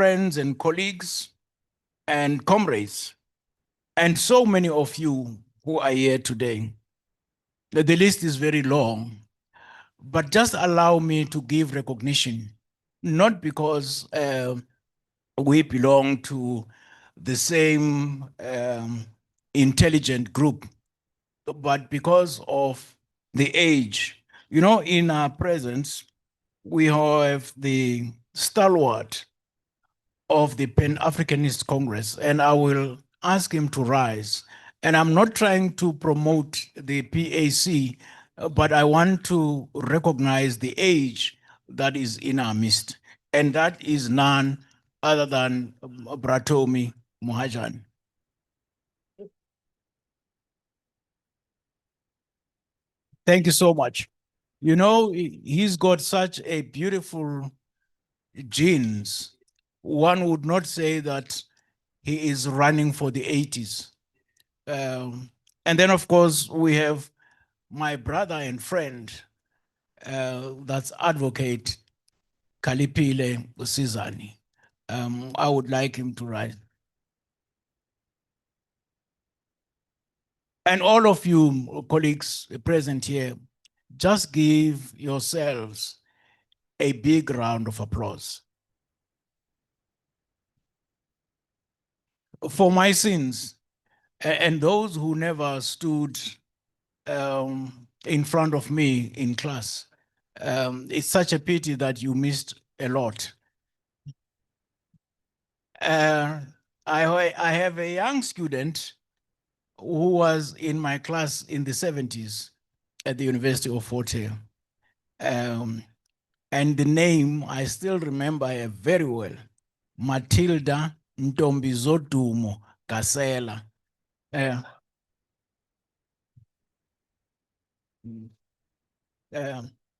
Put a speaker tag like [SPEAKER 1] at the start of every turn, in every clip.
[SPEAKER 1] friends and colleagues and comrades, and so many of you who are here today. The list is very long, but just allow me to give recognition, not because we belong to the same intelligent group, but because of the age. You know, in our presence, we have the stalwart of the Pan-Africanist Congress, and I will ask him to rise. And I'm not trying to promote the PAC, but I want to recognize the age that is in our midst. And that is none other than Bratomi Muhajan. Thank you so much. You know, he's got such a beautiful genes. One would not say that he is running for the 80s. And then, of course, we have my brother and friend, that's Advocate Kalipile Usizani. I would like him to rise. And all of you colleagues present here, just give yourselves a big round of applause. For my sins, and those who never stood in front of me in class, it's such a pity that you missed a lot. I have a young student who was in my class in the 70s at the University of Fort Hare. And the name, I still remember her very well, Matilda Ntombizodumo Kasela.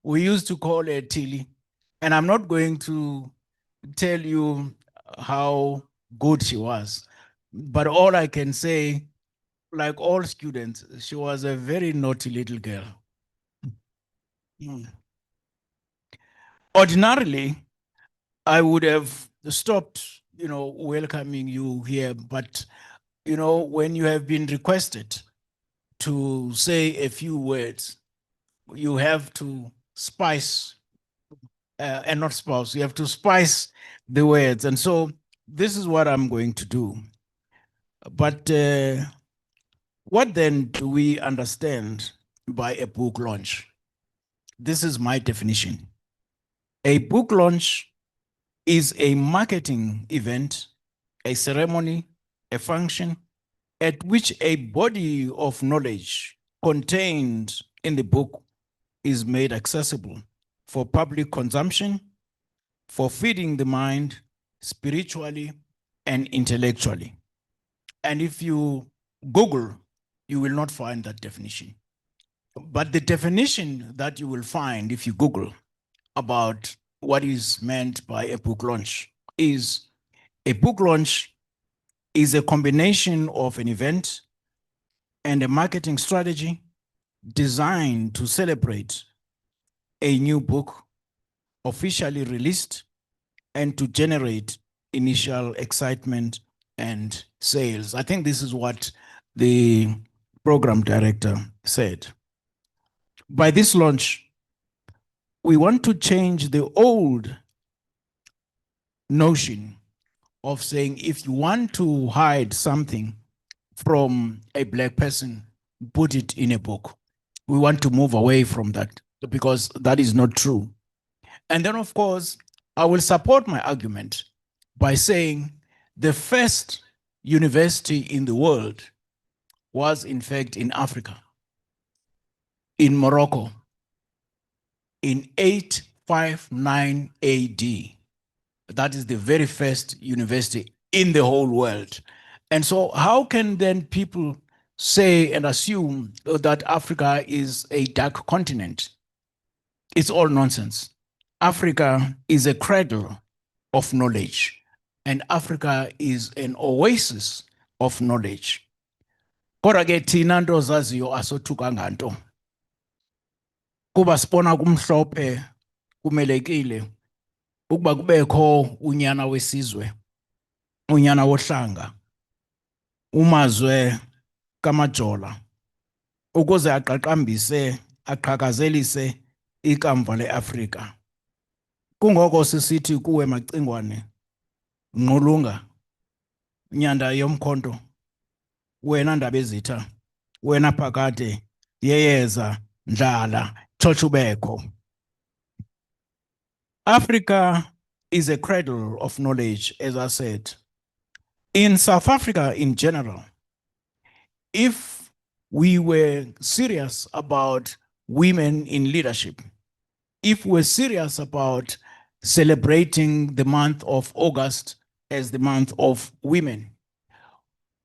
[SPEAKER 1] We used to call her Tilly. And I'm not going to tell you how good she was, but all I can say, like all students, she was a very naughty little girl. Ordinarily, I would have stopped, welcoming you here, but, when you have been requested to say a few words, you have to spice, and not spouse, you have to spice the words. And so this is what I'm going to do. But what then do we understand by a book launch? This is my definition. A book launch is a marketing event, a ceremony, a function at which a body of knowledge contained in the book is made accessible for public consumption, for feeding the mind spiritually and intellectually. And if you Google, you will not find that definition. But the definition that you will find if you Google about what is meant by a book launch is a book launch is a combination of an event and a marketing strategy designed to celebrate a new book officially released and to generate initial excitement and sales. I think this is what the program director said. By this launch, we want to change the old notion of saying if you want to hide something from a Black person, put it in a book. We want to move away from that because that is not true. And then, of course, I will support my argument by saying the first university in the world was, in fact, in Africa, in Morocco, in 859 AD. That is the very first university in the whole world. And so how can then people say and assume that Africa is a dark continent? It's all nonsense. Africa is a cradle of knowledge, and Africa is an oasis of knowledge. Kodwa ke thina nto zaziyo asothuka nganto. Kuba sibona kumhlophe kumelekile ukuba kubekho unyana wesizwe unyana wohlanga umazwe kamajola ukuze aqaqambise aqhakazelise ikamva leAfrika. Kungoko sisithi kuwe Macingwane, Nqulunga, Nyanda yomkhonto, wena Ndabezitha, wena Phakade, Yeyeza, Ndlala, Chochubeko. Africa is a cradle of knowledge, as I said. In South Africa in general, if we were serious about women in leadership, if we're serious about celebrating the month of August as the month of women,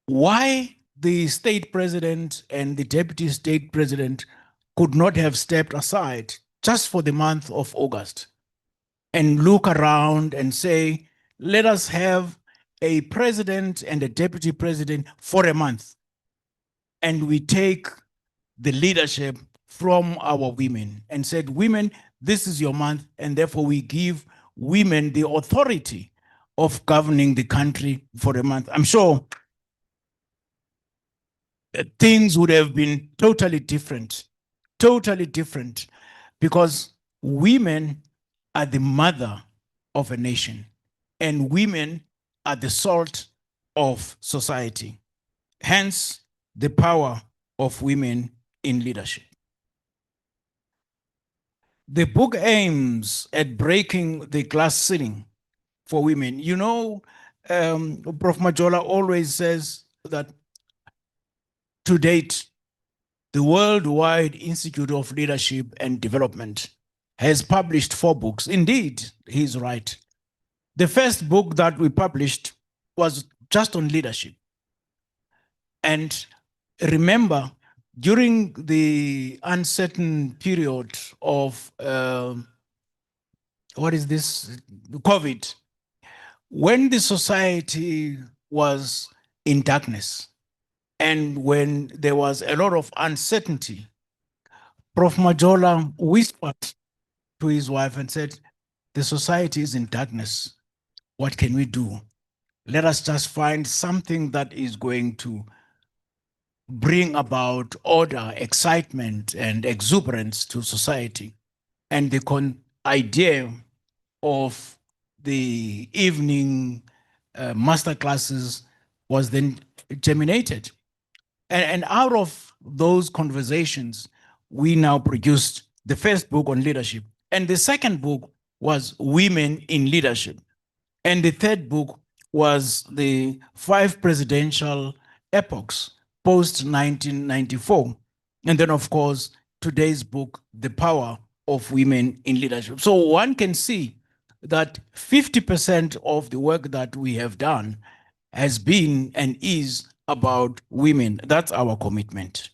[SPEAKER 1] why the state president and the deputy state president could not have stepped aside just for the month of August and look around and say, let us have a president and a deputy president for a month. And we take the leadership from our women and said, women, this is your month, and therefore we give women the authority of governing the country for a month. I'm sure things would have been totally different, because women are the mother of a nation, and women are the salt of society. Hence, the power of women in leadership. The book aims at breaking the glass ceiling for women. You know, Prof. Majola always says that to date, the Worldwide Institute of Leadership and Development has published 4 books. Indeed, he's right. The first book that we published was just on leadership. And remember, during the uncertain period of, COVID, when the society was in darkness and when there was a lot of uncertainty, Prof. Majola whispered to his wife and said, the society is in darkness. What can we do? Let us just find something that is going to bring about order, excitement, and exuberance to society. And the idea of the evening master classes was then germinated. And out of those conversations, we now produced the first book on leadership. And the second book was Women in Leadership. And the third book was the 5 presidential epochs post-1994. And then, of course, today's book, The Power of Women in Leadership. So one can see that 50% of the work that we have done has been and is about women. That's our commitment.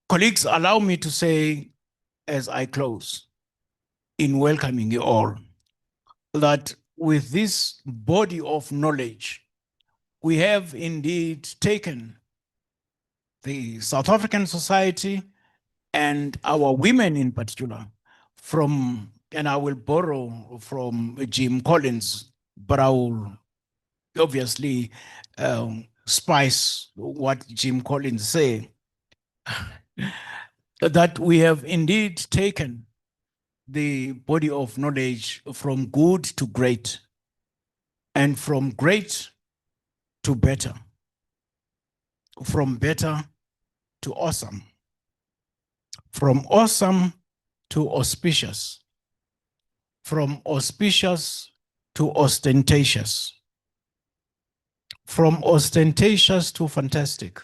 [SPEAKER 1] Colleagues, allow me to say, as I close, in welcoming you all, that with this body of knowledge, we have indeed taken the South African society and our women in particular from, and I will borrow from Jim Collins, but I will obviously spice what Jim Collins say, that we have indeed taken the body of knowledge from good to great, and from great to better, from better to awesome, from awesome to auspicious, from auspicious to ostentatious, from ostentatious to fantastic,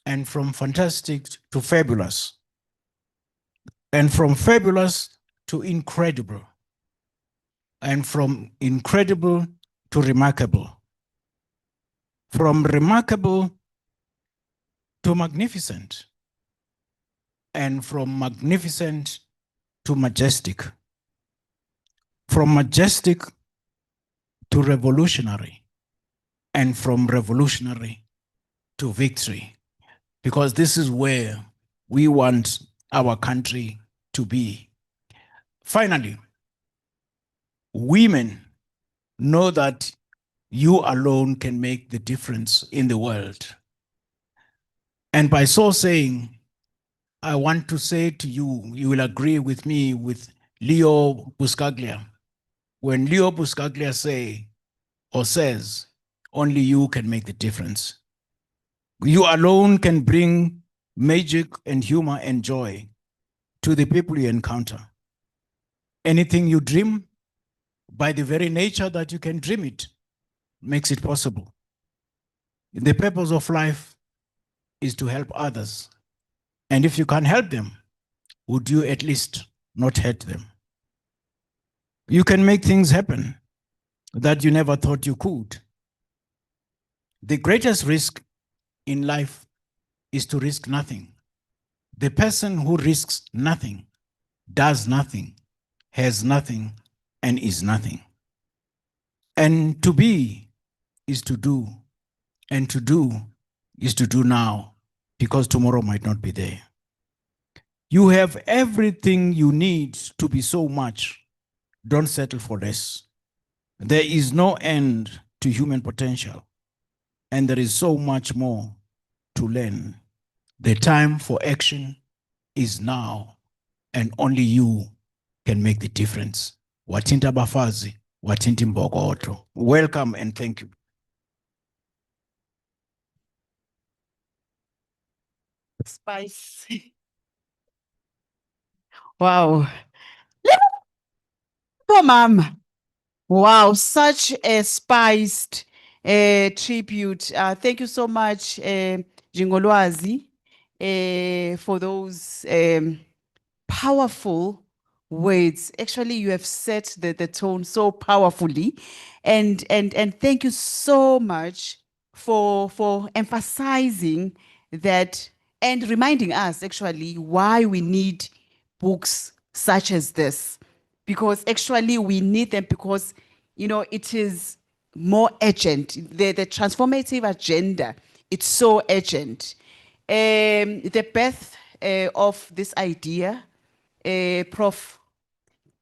[SPEAKER 1] and from fantastic to fabulous, and from fabulous to incredible, and from incredible to remarkable, from remarkable to magnificent, and from magnificent to majestic, from majestic to revolutionary, and from revolutionary to victory, because this is where we want our country to be. Finally, Women, know that you alone can make the difference in the world. And by so saying, I want to say to you, you will agree with me with Leo Buscaglia. When Leo Buscaglia says, only you can make the difference. You alone can bring magic and humor and joy to the people you encounter. Anything you dream, by the very nature that you can dream it, makes it possible. The purpose of life is to help others. And if you can help them, would you at least not hurt them? You can make things happen that you never thought you could. The greatest risk in life is to risk nothing. The person who risks nothing, does nothing, has nothing, and is nothing. And to be is to do, and to do is to do now, because tomorrow might not be there. You have everything you need to be so much. Don't settle for less. There is no end to human potential, and there is so much more to learn. The time for action is now, and only you can make the difference. Watinta Bafazi, Watinti Mbogoto. Welcome and thank you.
[SPEAKER 2] Spice. Wow. Poor mom. Wow, such a spiced tribute. Thank you so much, Jingolwazi, for those powerful words. Actually, you have set the tone so powerfully. And thank you so much for emphasizing that and reminding us actually why we need books such as this. Because actually we need them because, you know, it is more urgent. The transformative agenda, it's so urgent. The birth of this idea, Prof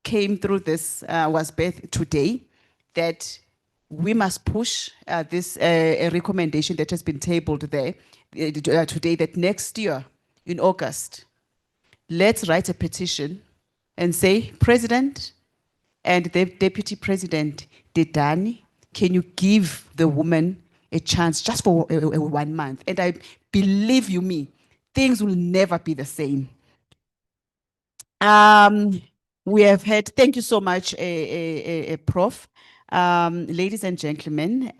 [SPEAKER 2] came through this, was birthed today, that we must push this a recommendation that has been tabled there today, that next year in August, let's write a petition and say, President and the Deputy President, Dedani, can you give the woman a chance just for 1 month? And I believe you me, things will never be the same. We have had, thank you so much, Prof. Ladies and gentlemen,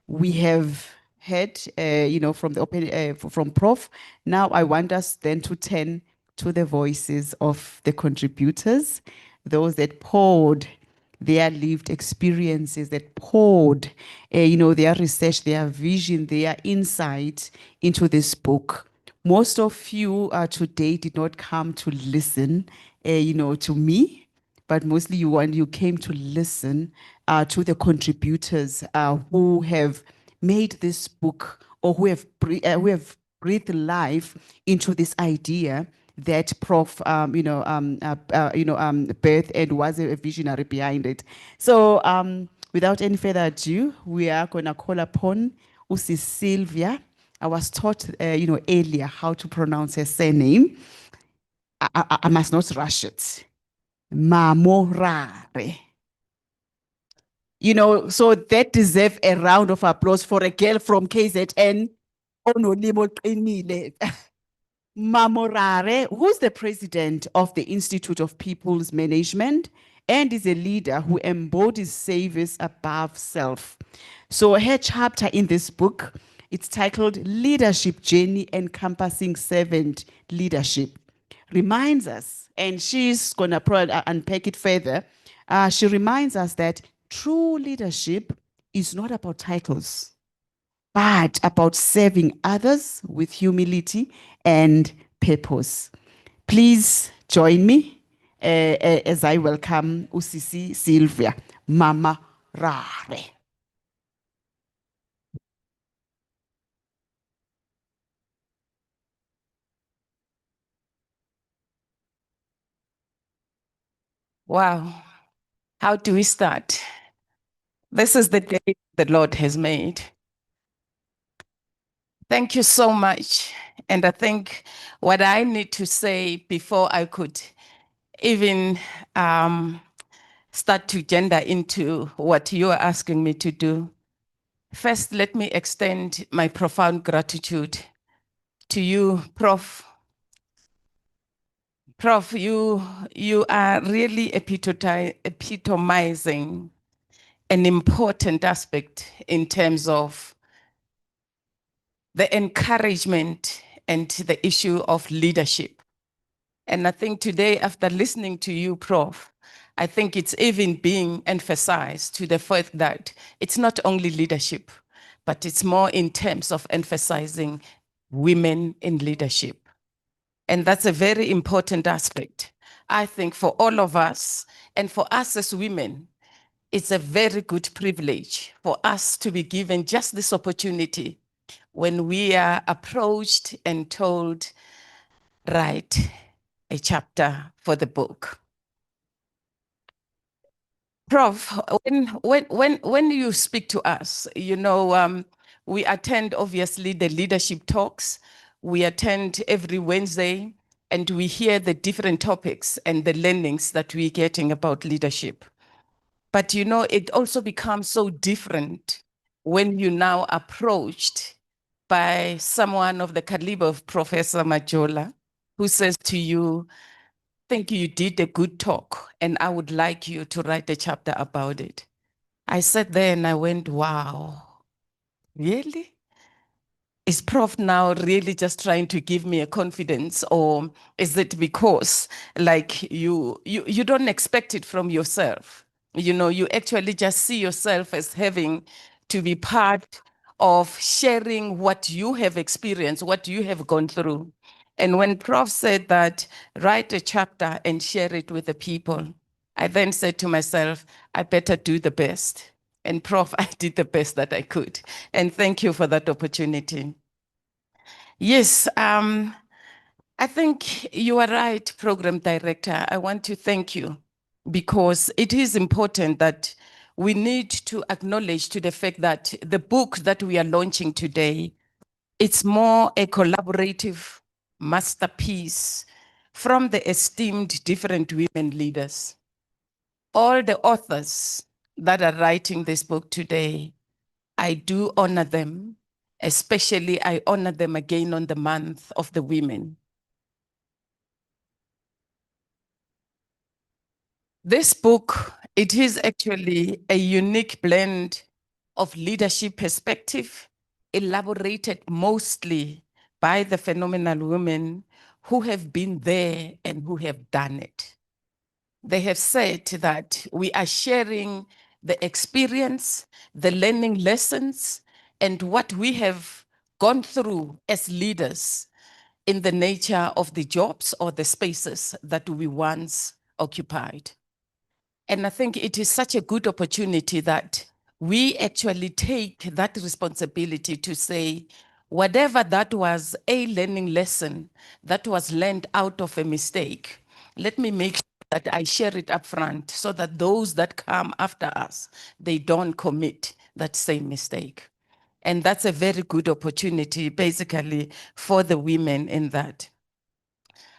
[SPEAKER 2] we have heard, you know, from the open, from Prof. Now I want us then to turn to the voices of the contributors, those that poured their lived experiences, that poured, you know, their research, their vision, their insight into this book. Most of you today did not come to listen, you know, to me, but mostly you came to listen to the contributors who have made this book, or who have breathed life into this idea that Prof, birthed and was a visionary behind it. So without any further ado, we are going to call upon Usi Sylvia. I was taught, earlier how to pronounce her surname. I must not rush it. Mamorare. You know, so that deserves a round of applause for a girl from KZN. Onolimo Qinile. Mamorare, who's the president of the Institute of People's Management and is a leader who embodies service above self. So her chapter in this book, it's titled Leadership Journey Encompassing Servant Leadership, reminds us, and she's going to unpack it further. She reminds us that true leadership is not about titles, but about serving others with humility and purpose. Please join me as I welcome Usisi Sylvia, Mama Rare.
[SPEAKER 3] Wow. How do we start? This is the day the Lord has made. Thank you so much. And I think what I need to say before I could even start to gender into what you are asking me to do. First, let me extend my profound gratitude to you, Prof. Prof, you are really epitomizing an important aspect in terms of the encouragement and the issue of leadership. And I think today, after listening to you, Prof, I think it's even being emphasized to the fact that it's not only leadership, but it's more in terms of emphasizing women in leadership. And that's a very important aspect, I think, for all of us and for us as women. It's a very good privilege for us to be given just this opportunity when we are approached and told, write a chapter for the book. Prof, when you speak to us, we attend obviously the leadership talks. We attend every Wednesday and we hear the different topics and the learnings that we're getting about leadership. But it also becomes so different when you now approached by someone of the caliber of Professor Majola, who says to you, think you did a good talk and I would like you to write a chapter about it. I sat there and I went, wow, really? Is Prof now really just trying to give me a confidence, or is it because like you don't expect it from yourself? You actually just see yourself as having to be part of sharing what you have experienced, what you have gone through. And when Prof said that, write a chapter and share it with the people, I then said to myself, I better do the best. And Prof, I did the best that I could. And thank you for that opportunity. Yes, I think you are right, Program Director. I want to thank you because it is important that we need to acknowledge to the fact that the book that we are launching today, it's more a collaborative masterpiece from the esteemed different women leaders. All the authors that are writing this book today, I do honor them. Especially, I honor them again on the month of the women. This book, it is actually a unique blend of leadership perspective, elaborated mostly by the phenomenal women who have been there and who have done it. They have said that we are sharing the experience, the learning lessons, and what we have gone through as leaders in the nature of the jobs or the spaces that we once occupied. And I think it is such a good opportunity that we actually take that responsibility to say, whatever that was a learning lesson that was learned out of a mistake, let me make sure that I share it up front so that those that come after us, they don't commit that same mistake. And that's a very good opportunity, basically, for the women in that.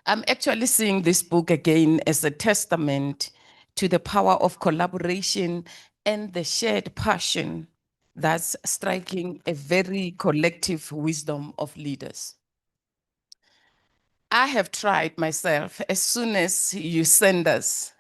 [SPEAKER 3] I'm actually seeing this book again as a testament to the power of collaboration and the shared passion that's striking a very collective wisdom of leaders. I have tried myself, as soon as you send us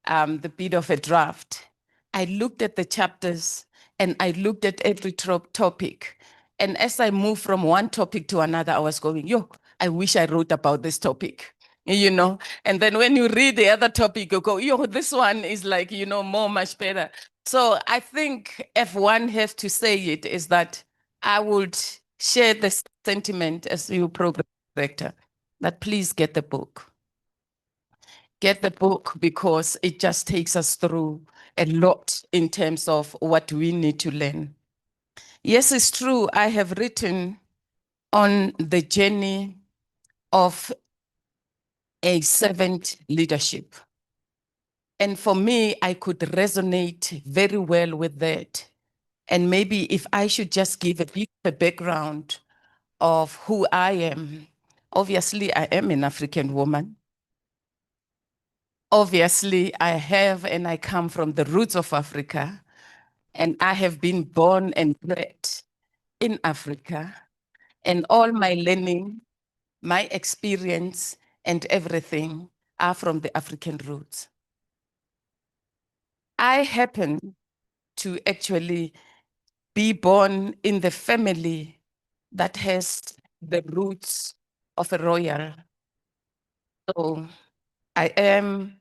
[SPEAKER 3] the bit of a draft, I looked at the chapters and I looked at every topic. And as I moved from one topic to another, I was going, yo, I wish I wrote about this topic, And then when you read the other topic, you go, yo, this one is like, much better. So I think if one has to say it, is that I would share the sentiment as your program director, that please get the book. Get the book because it just takes us through a lot in terms of what we need to learn. Yes, it's true. I have written on the journey of a servant leadership. And for me, I could resonate very well with that. And maybe if I should just give a bit of a background of who I am. Obviously, I am an African woman. Obviously, I have and I come from the roots of Africa, and I have been born and bred in Africa. And all my learning, my experience, and everything are from the African roots. I happen to actually be born in the family that has the roots of a royal. So I am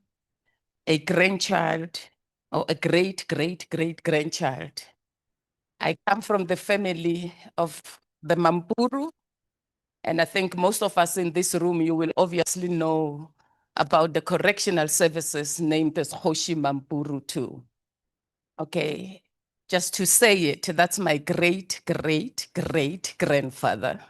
[SPEAKER 3] a grandchild or a great grandchild. I come from the family of the Mampuru, and I think most of us in this room, you will obviously know about the correctional services named as Hoshi Mampuru too. Okay, just to say it, that's my great grandfather.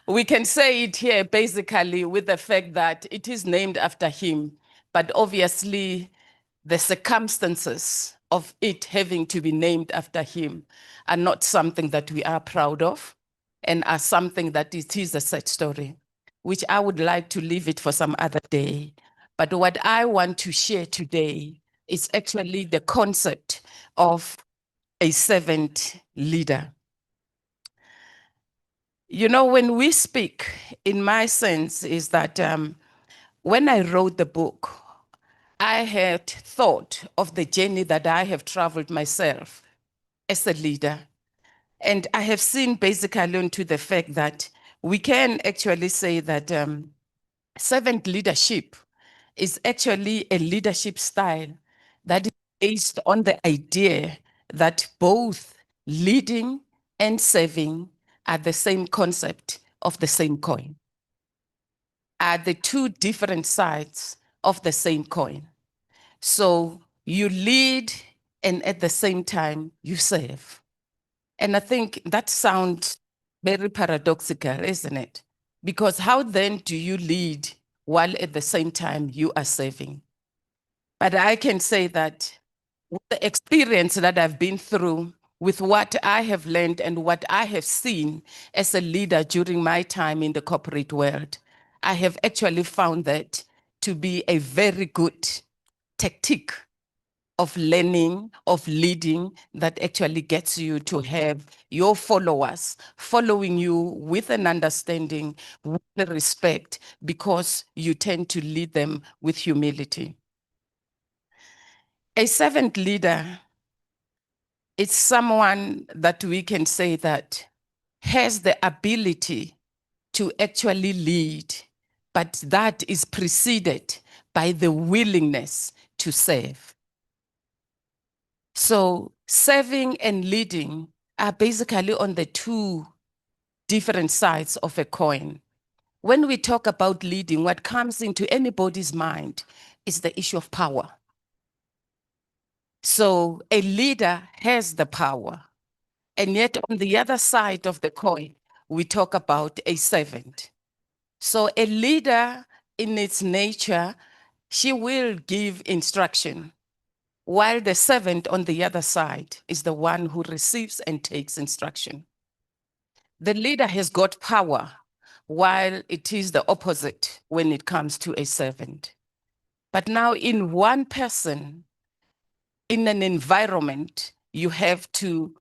[SPEAKER 3] We can say it here basically with the fact that it is named after him, but obviously the circumstances of it having to be named after him are not something that we are proud of and are something that it is a sad story, which I would like to leave it for some other day. But what I want to share today is actually the concept of a servant leader. You know, when we speak, in my sense, is that when I wrote the book, I had thought of the journey that I have traveled myself as a leader. And I have seen basically onto the fact that we can actually say that servant leadership is actually a leadership style that is based on the idea that both leading and serving are the same concept of the same coin, are the two different sides of the same coin. So you lead and at the same time you serve. And I think that sounds very paradoxical, isn't it? Because how then do you lead while at the same time you are serving? But I can say that with the experience that I've been through, with what I have learned and what I have seen as a leader during my time in the corporate world, I have actually found that to be a very good tactic of learning, of leading, that actually gets you to have your followers following you with an understanding, with the respect, because you tend to lead them with humility. A servant leader is someone that we can say that has the ability to actually lead, but that is preceded by the willingness to serve. So serving and leading are basically on the two different sides of a coin. When we talk about leading, what comes into anybody's mind is the issue of power. So a leader has the power. And yet on the other side of the coin, we talk about a servant. So a leader in its nature, she will give instruction, while the servant on the other side is the one who receives and takes instruction. The leader has got power, while it is the opposite when it comes to a servant. But now in one person, in an environment, you have to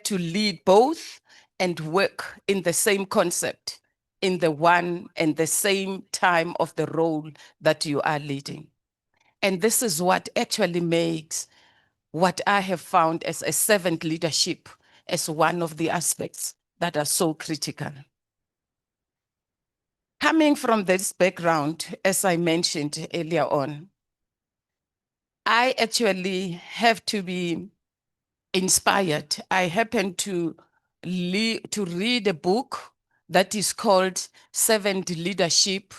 [SPEAKER 3] lead both and work in the same concept, in the one and the same time of the role that you are leading. And this is what actually makes what I have found as a servant leadership as one of the aspects that are so critical. Coming from this background, as I mentioned earlier on, I actually have to be inspired. I happen to read a book that is called Servant Leadership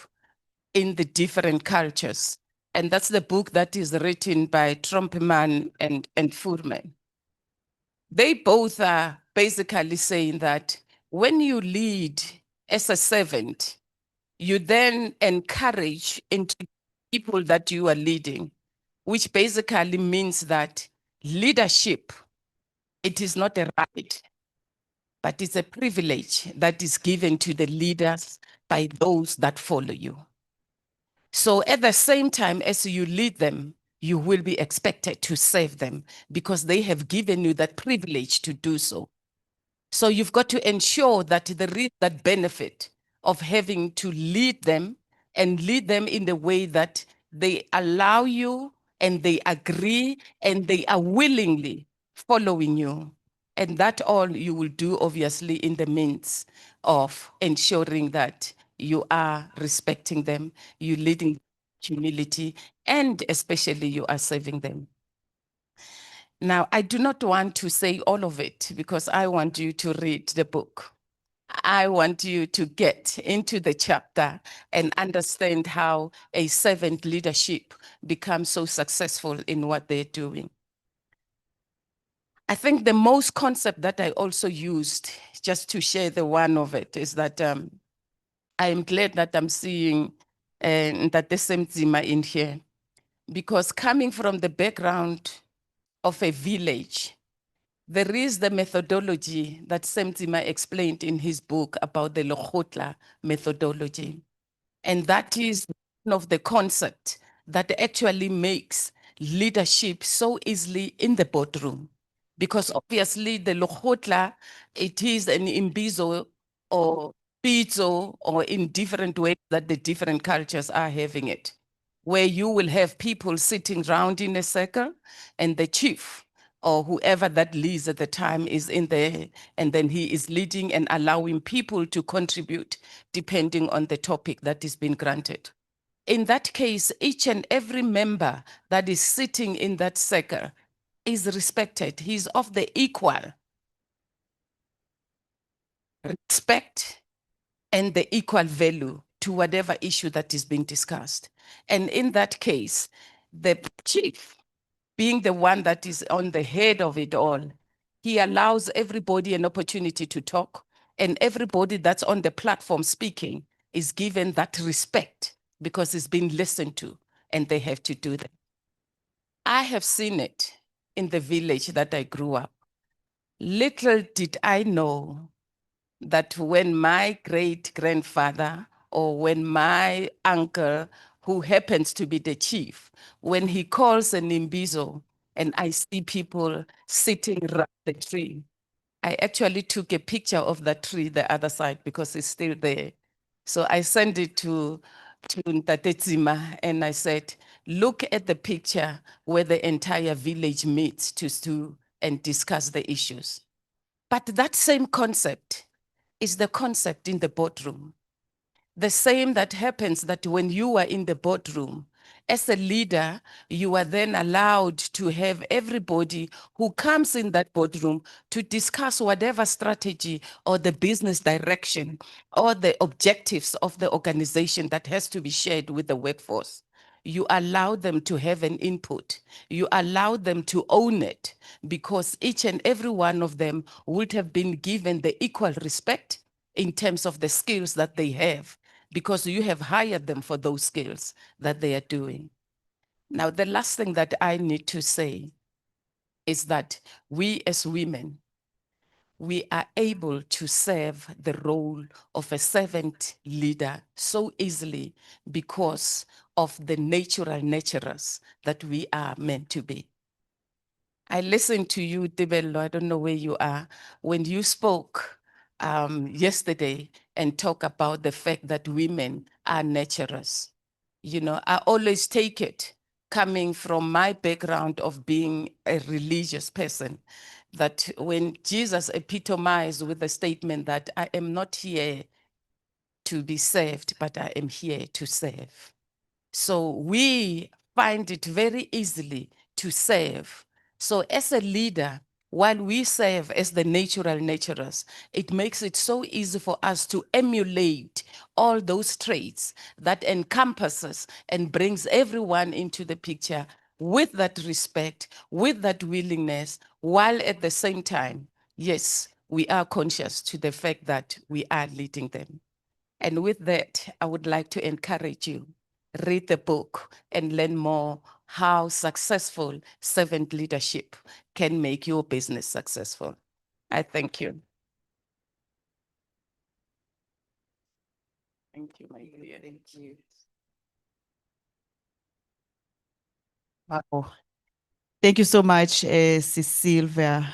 [SPEAKER 3] in the Different Cultures. And that's the book that is written by Trompman and Furman. They both are basically saying that when you lead as a servant, you then encourage and people that you are leading, which basically means that leadership, it is not a right, but it's a privilege that is given to the leaders by those that follow you. So at the same time as you lead them, you will be expected to serve them because they have given you that privilege to do so. So you've got to ensure that there is that benefit of having to lead them and lead them in the way that they allow you and they agree and they are willingly following you. And that all you will do, obviously, in the means of ensuring that you are respecting them, you leading humility, and especially you are serving them. Now, I do not want to say all of it because I want you to read the book. I want you to get into the chapter and understand how a servant leadership becomes so successful in what they're doing. I think the most concept that I also used, just to share the one of it, is that I am glad that I'm seeing that the same Zima in here, because coming from the background of a village, there is the methodology that Semtima explained in his book about the Lokhotla methodology. And that is one of the concepts that actually makes leadership so easily in the boardroom. Because obviously the Lokhotla, it is an imbizo or pizzo or in different ways that the different cultures are having it, where you will have people sitting round in a circle and the chief or whoever that leads at the time is in there, and then he is leading and allowing people to contribute depending on the topic that is being granted. In that case, each and every member that is sitting in that circle is respected. He's of the equal respect and the equal value to whatever issue that is being discussed. And in that case, the chief, being the one that is on the head of it all, he allows everybody an opportunity to talk, and everybody that's on the platform speaking is given that respect because it's been listened to, and they have to do that. I have seen it in the village that I grew up. Little did I know that when my great-grandfather or when my uncle, who happens to be the chief, when he calls an imbizo and I see people sitting around the tree, I actually took a picture of that tree, the other side, because it's still there. So I sent it to Ntate Zima and I said, look at the picture where the entire village meets to and discuss the issues. But that same concept is the concept in the boardroom. The same that happens that when you are in the boardroom, as a leader, you are then allowed to have everybody who comes in that boardroom to discuss whatever strategy or the business direction or the objectives of the organization that has to be shared with the workforce. You allow them to have an input. You allow them to own it because each and every one of them would have been given the equal respect in terms of the skills that they have, because you have hired them for those skills that they are doing. Now, the last thing that I need to say is that we as women, we are able to serve the role of a servant leader so easily because of the natural natures that we are meant to be. I listened to you, Tibello, I don't know where you are, when you spoke yesterday and talk about the fact that women are nurturers. You know, I always take it coming from my background of being a religious person, that when Jesus epitomized with the statement that I am not here to be served, but I am here to serve. So we find it very easily to serve. So as a leader, while we serve as the natural naturers, it makes it so easy for us to emulate all those traits that encompasses and brings everyone into the picture with that respect, with that willingness, while at the same time, yes, we are conscious to the fact that we are leading them. And with that, I would like to encourage you read the book and learn more how successful servant leadership can make your business successful. I thank you. Thank you, my dear. Thank you.
[SPEAKER 2] Wow. Thank you so much, Cecilia.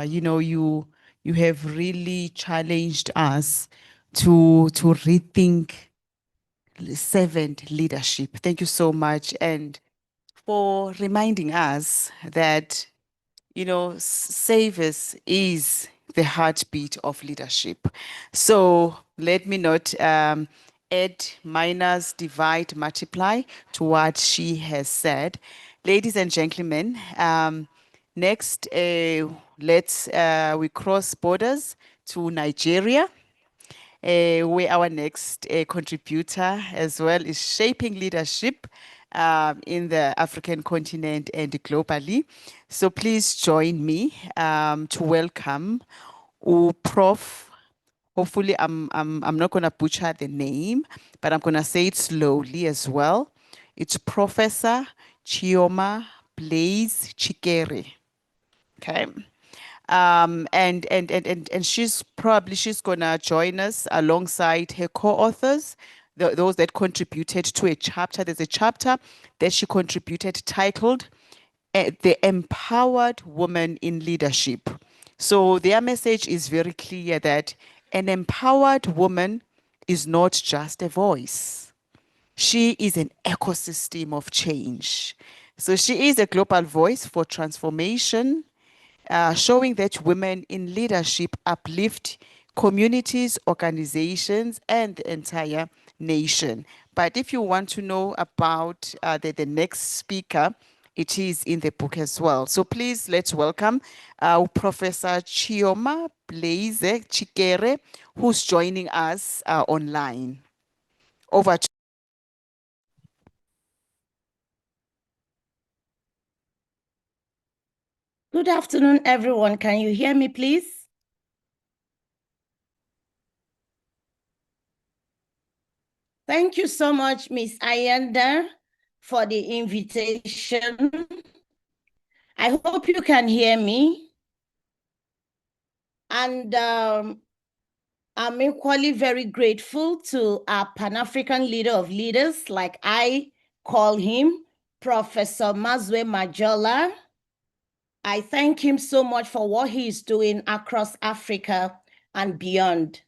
[SPEAKER 2] You have really challenged us to rethink servant leadership. Thank you so much, and for reminding us that service is the heartbeat of leadership. So let me not add, minus, divide, multiply to what she has said. Ladies and gentlemen, next, we cross borders to Nigeria, where our next contributor as well is shaping leadership in the African continent and globally. So please join me to welcome Prof. Hopefully, I'm not going to butcher the name, but I'm going to say it slowly as well. It's Professor Chioma Blaise Chikere. Okay. And she's gonna join us alongside her co-authors, those that contributed to a chapter. There's a chapter that she contributed titled "The Empowered Woman in Leadership." So their message is very clear that an empowered woman is not just a voice. She is an ecosystem of change. So she is a global voice for transformation, showing that women in leadership uplift communities, organizations, and the entire nation. But if you want to know about the next speaker, it is in the book as well. So please, let's welcome Professor Chioma Blaise Chikere, who's joining us online. Over to
[SPEAKER 4] Good afternoon, everyone. Can you hear me, please? Thank you so much, Miss Ayanda, for the invitation. I hope you can hear me. And I'm equally very grateful to our Pan-African leader of leaders, like I call him, Professor Mazwe Majola. I thank him so much for what he is doing across Africa and beyond.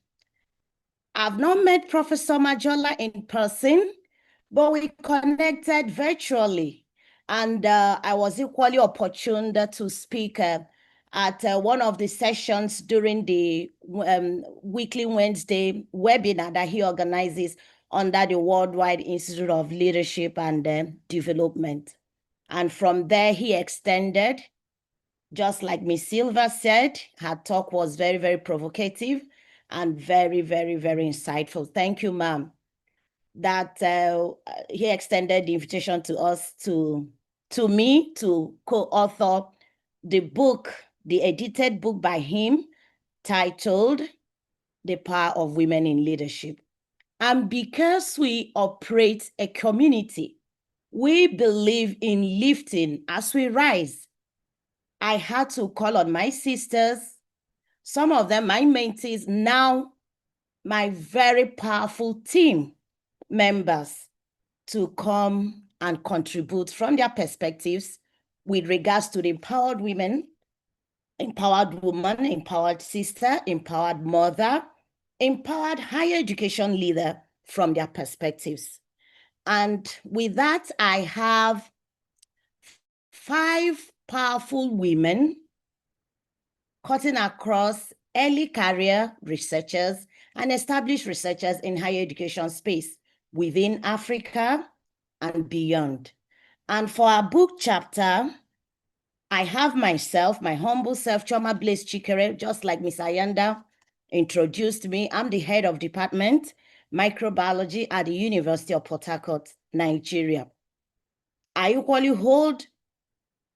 [SPEAKER 4] I've not met Professor Majola in person, but we connected virtually. And I was equally opportune to speak at one of the sessions during the weekly Wednesday webinar that he organizes under the Worldwide Institute of Leadership and Development. And from there, he extended, just like Ms. Silva said, her talk was very, very provocative and very, very, very insightful. Thank you, ma'am. That he extended the invitation to us, to me, to co-author the book, the edited book by him, titled The Power of Women in Leadership. And because we operate a community, we believe in lifting as we rise. I had to call on my sisters, some of them my mentees, now my very powerful team members, to come and contribute from their perspectives with regards to the empowered women, empowered woman, empowered sister, empowered mother, empowered higher education leader from their perspectives. And with that, I have 5 powerful women cutting across early career researchers and established researchers in higher education space within Africa and beyond. And for our book chapter, I have myself, my humble self, Chioma Blaise Chikere, just like Miss Ayanda introduced me. I'm the head of department, microbiology at the University of Port Harcourt, Nigeria. I equally hold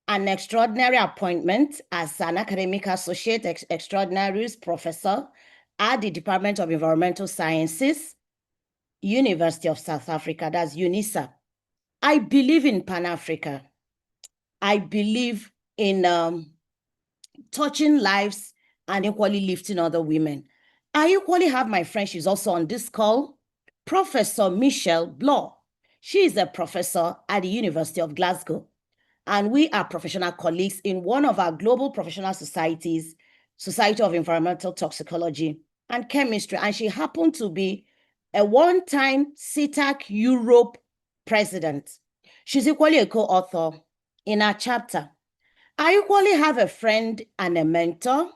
[SPEAKER 4] an extraordinary appointment as an academic associate extraordinary professor at the Department of Environmental Sciences University of South Africa, that's UNISA. I believe in Pan-Africa. I believe in touching lives and equally lifting other women. I equally have my friend, she's also on this call, Professor Michelle Bloor. She is a professor at the University of Glasgow, and we are professional colleagues in one of our global professional societies, Society of Environmental Toxicology and Chemistry, and she happened to be a one-time CTAC Europe president. She's equally a co-author in our chapter. I equally have a friend and a mentor,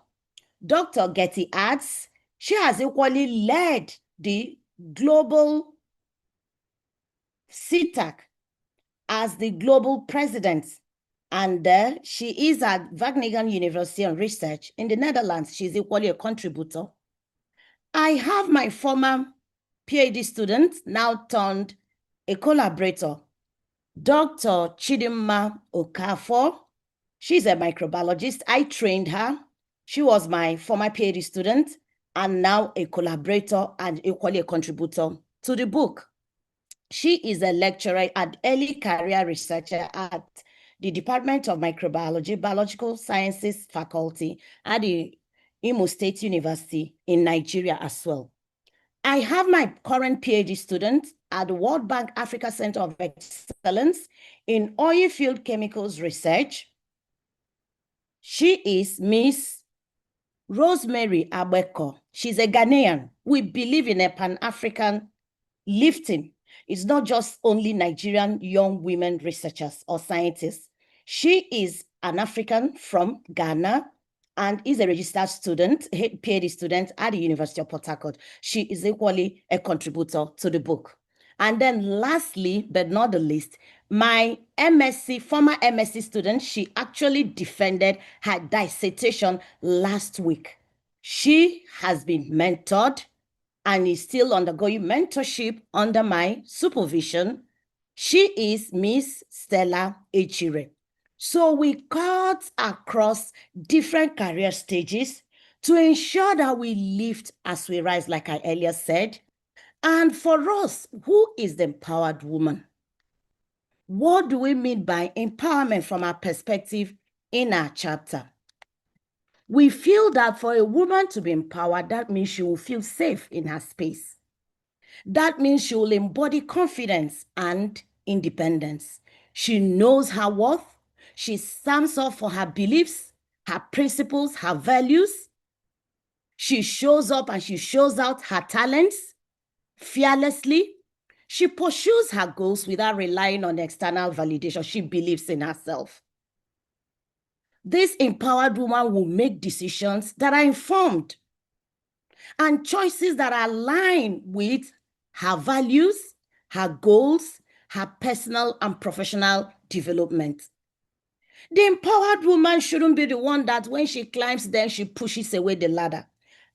[SPEAKER 4] Dr. Getty Arts. She has equally led the global CTAC as the global president. And she is at Wageningen University and Research in the Netherlands. She's equally a contributor. I have my former PhD student, now turned a collaborator, Dr. Chidimma Okafor. She's a microbiologist. I trained her. She was my former PhD student and now a collaborator and equally a contributor to the book. She is a lecturer and early career researcher at the Department of Microbiology, Biological Sciences Faculty at the Imo State University in Nigeria as well. I have my current PhD student at the World Bank Africa Center of Excellence in oil field chemicals research. She is Miss Rosemary Abeko. She's a Ghanaian. We believe in a Pan-African lifting. It's not just only Nigerian young women researchers or scientists. She is an African from Ghana and is a registered student, a PhD student at the University of Port Harcourt. She is equally a contributor to the book. And then lastly, but not the least, my MSc, former MSc student, she actually defended her dissertation last week. She has been mentored and is still undergoing mentorship under my supervision. She is Miss Stella Echire. So we cut across different career stages to ensure that we lift as we rise, like I earlier said. And for us, who is the empowered woman? What do we mean by empowerment from our perspective in our chapter? We feel that for a woman to be empowered, that means she will feel safe in her space. That means she will embody confidence and independence. She knows her worth. She stands up for her beliefs, her principles, her values. She shows up and she shows out her talents fearlessly. She pursues her goals without relying on external validation. She believes in herself. This empowered woman will make decisions that are informed and choices that align with her values, her goals, her personal and professional development. The empowered woman shouldn't be the one that when she climbs, then she pushes away the ladder.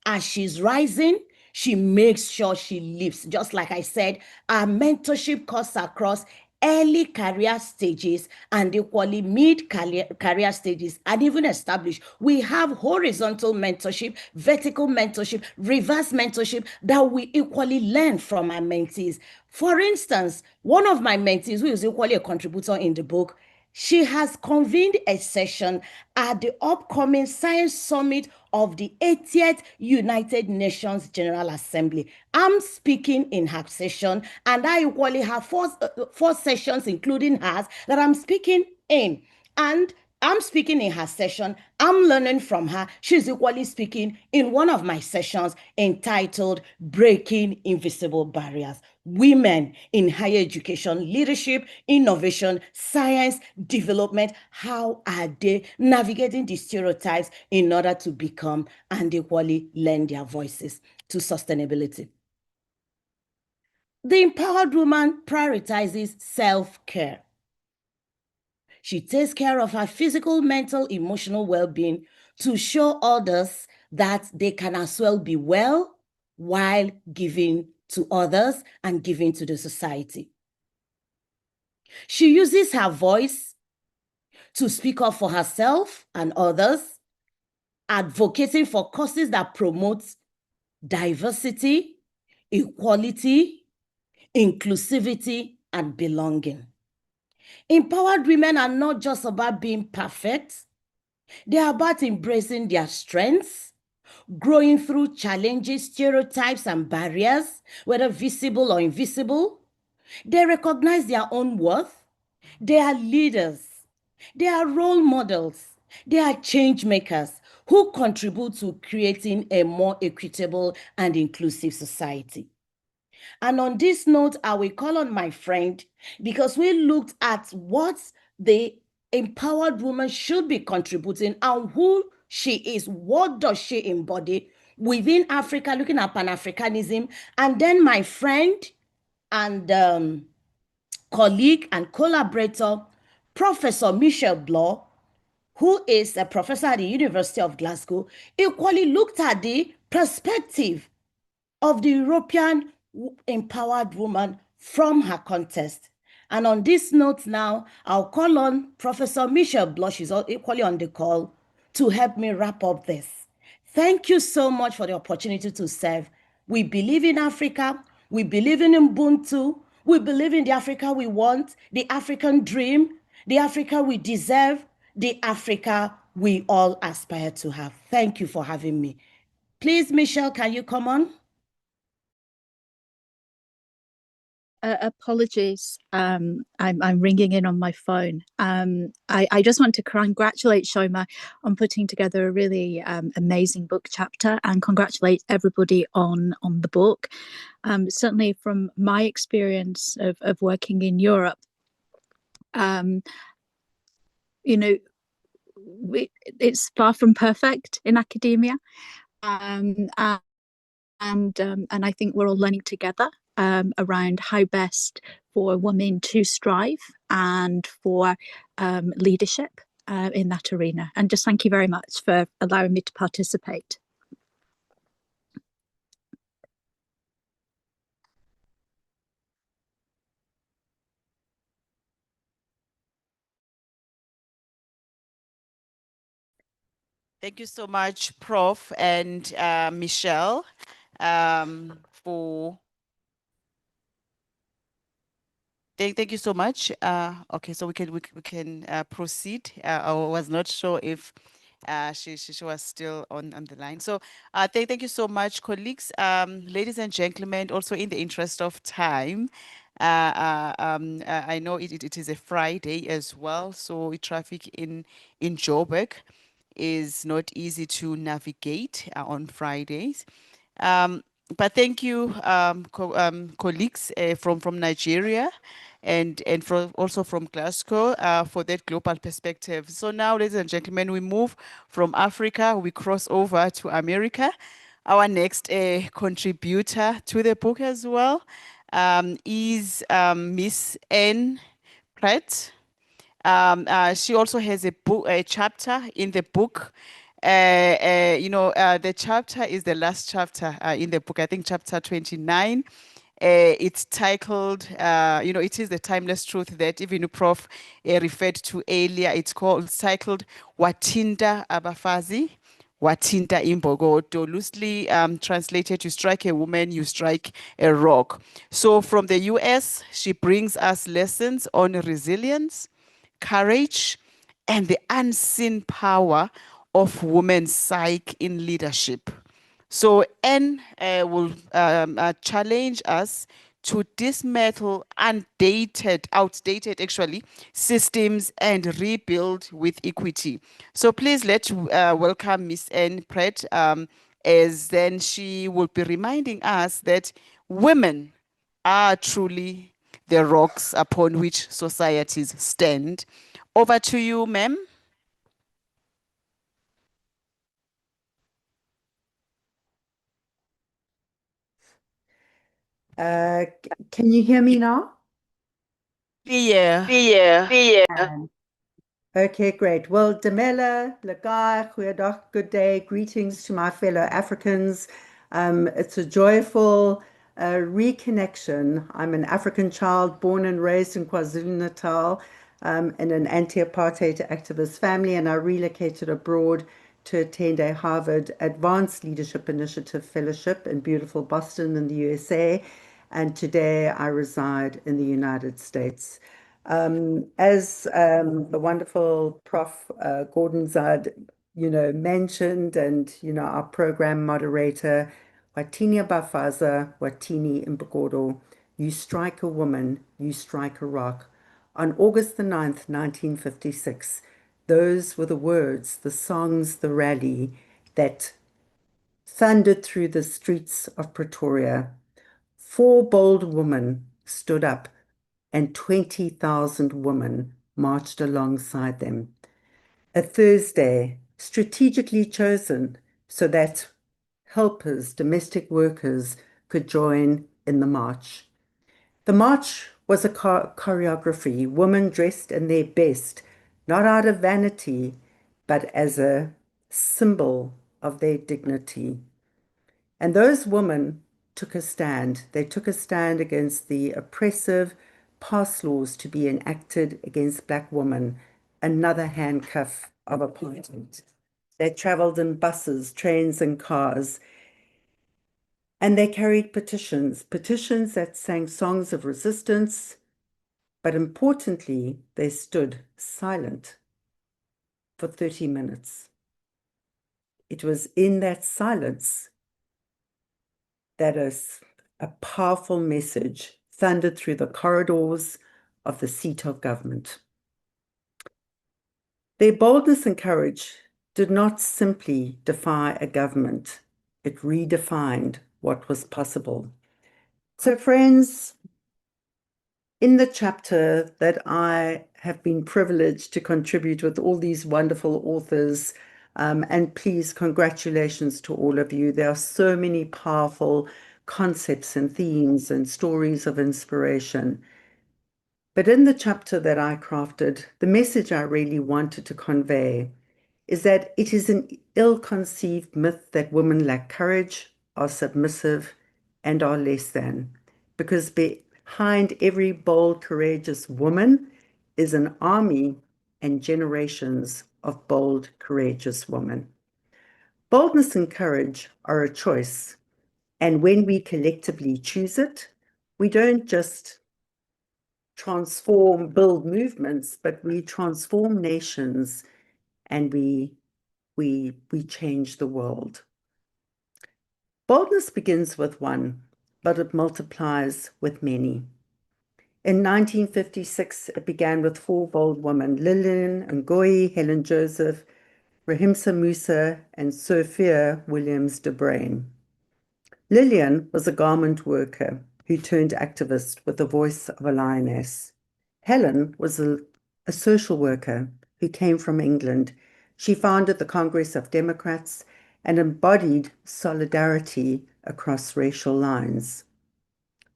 [SPEAKER 4] As she's rising, she makes sure she lifts. Just like I said, our mentorship cuts across early career stages and equally mid-career stages and even established. We have horizontal mentorship, vertical mentorship, reverse mentorship that we equally learn from our mentees. For instance, one of my mentees, who is equally a contributor in the book, she has convened a session at the upcoming Science Summit of the 80th United Nations General Assembly. I'm speaking in her session, and I equally have four sessions, including hers, that I'm speaking in. And I'm speaking in her session. I'm learning from her. She's equally speaking in one of my sessions entitled Breaking Invisible Barriers. Women in higher education, leadership, innovation, science, development. How are they navigating the stereotypes in order to become and equally lend their voices to sustainability? The empowered woman prioritizes self-care. She takes care of her physical, mental, emotional well-being to show others that they can as well be well while giving to others and giving to the society. She uses her voice to speak up for herself and others, advocating for causes that promote diversity, equality, inclusivity, and belonging. Empowered women are not just about being perfect, they are about embracing their strengths, growing through challenges, stereotypes, and barriers, whether visible or invisible. They recognize their own worth. They are leaders. They are role models. They are change makers who contribute to creating a more equitable and inclusive society. And on this note, I will call on my friend because we looked at what the empowered woman should be contributing and who she is. What does she embody within Africa, looking at Pan-Africanism. And then my friend and colleague and collaborator, Professor Michelle Bloch, who is a professor at the University of Glasgow, equally looked at the perspective of the European empowered woman from her context. And on this note now, I'll call on Professor Michelle Bloch, she's equally on the call, to help me wrap up this. Thank you so much for the opportunity to serve. We believe in Africa. We believe in Ubuntu. We believe in the Africa we want, the African dream, the Africa we deserve, the Africa we all aspire to have. Thank you for having me. Please, Michelle, can you come on?
[SPEAKER 5] Apologies, I'm ringing in on my phone. I just want to congratulate Shoma on putting together a really amazing book chapter and congratulate everybody on the book. Certainly from my experience of working in Europe, you know, it's far from perfect in academia, and I think we're all learning together around how best for women to strive and for leadership in that arena. And just thank you very much for allowing me to participate.
[SPEAKER 2] Thank you so much, Prof. and Michelle, for. Thank you so much. Okay, so we can proceed. I was not sure if she was still on the line. So thank you so much, colleagues. Ladies and gentlemen, also in the interest of time, I know it is a Friday as well, so traffic in Joburg is not easy to navigate on Fridays. But thank you, colleagues from Nigeria and also from Glasgow for that global perspective. So now, ladies and gentlemen, we move from Africa, we cross over to America. Our next contributor to the book as well is Miss Anne Pratt. She also has a chapter in the book. The chapter is the last chapter in the book, I think chapter 29. It's titled, it is the timeless truth that even Prof referred to earlier. It's titled Watinda Abafazi, Watinda Imbogodo, loosely translated, you strike a woman, you strike a rock. So from the US, she brings us lessons on resilience, courage, and the unseen power of women's psyche in leadership. So Anne will challenge us to dismantle outdated actually, systems and rebuild with equity. So please let's welcome Miss Anne Pratt, as then she will be reminding us that women are truly the rocks upon which societies stand. Over to you, ma'am.
[SPEAKER 6] Can you hear me now?
[SPEAKER 2] Yeah.
[SPEAKER 6] Okay, great. Well, Demela, Lagai, Goeiedag, good day. Greetings to my fellow Africans. It's a joyful reconnection. I'm an African child born and raised in KwaZulu-Natal in an anti-apartheid activist family, and I relocated abroad to attend a Harvard Advanced Leadership Initiative Fellowship in beautiful Boston in the USA. and today I reside in the United States. As the wonderful Prof. Gordon Zad, mentioned, and, our program moderator, Watini Bafaza, Watini Imbokodo, you strike a woman, you strike a rock. On August the 9th, 1956, those were the words, the songs, the rally that thundered through the streets of Pretoria. 4 bold women stood up and 20,000 women marched alongside them. A Thursday, strategically chosen so that helpers, domestic workers, could join in the march. The march was a choreography, women dressed in their best, not out of vanity, but as a symbol of their dignity. And those women took a stand. They took a stand against the oppressive pass laws to be enacted against Black women, another handcuff of apartheid. They traveled in buses, trains, and cars. And they carried petitions that sang songs of resistance, but importantly, they stood silent for 30 minutes. It was in that silence that a powerful message thundered through the corridors of the seat of government. Their boldness and courage did not simply defy a government, it redefined what was possible. So, friends, in the chapter that I have been privileged to contribute with all these wonderful authors, and please, congratulations to all of you. There are so many powerful concepts and themes and stories of inspiration. But in the chapter that I crafted, the message I really wanted to convey is that it is an ill-conceived myth that women lack courage, are submissive, and are less than, because behind every bold, courageous woman is an army and generations of bold, courageous women. Boldness and courage are a choice, and when we collectively choose it, we don't just build movements, but we transform nations, and we change the world. Boldness begins with one, but it multiplies with many. In 1956, it began with 4 bold women, Lillian Ngoyi, Helen Joseph, Rahimsa Musa, and Sophia Williams de Bruyn. Lillian was a garment worker who turned activist with the voice of a lioness. Helen was a social worker who came from England. She founded the Congress of Democrats and embodied solidarity across racial lines.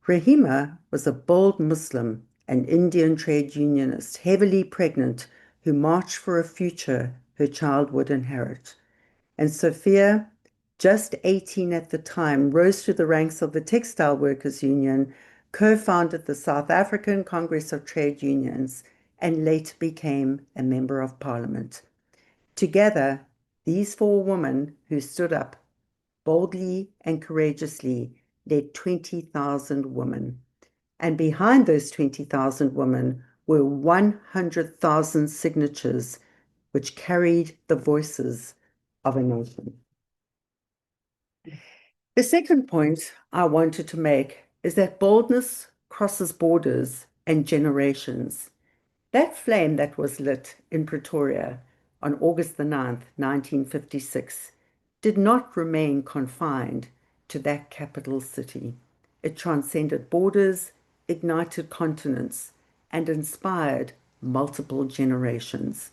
[SPEAKER 6] Rahima was a bold Muslim and Indian trade unionist, heavily pregnant, who marched for a future her child would inherit. And Sophia, just 18 at the time, rose through the ranks of the Textile Workers Union, co-founded the South African Congress of Trade Unions, and later became a member of Parliament. Together, these 4 women who stood up boldly and courageously led 20,000 women. And behind those 20,000 women were 100,000 signatures, which carried the voices of a nation. The second point I wanted to make is that boldness crosses borders and generations. That flame that was lit in Pretoria on August the 9th, 1956, did not remain confined to that capital city. It transcended borders, ignited continents, and inspired multiple generations.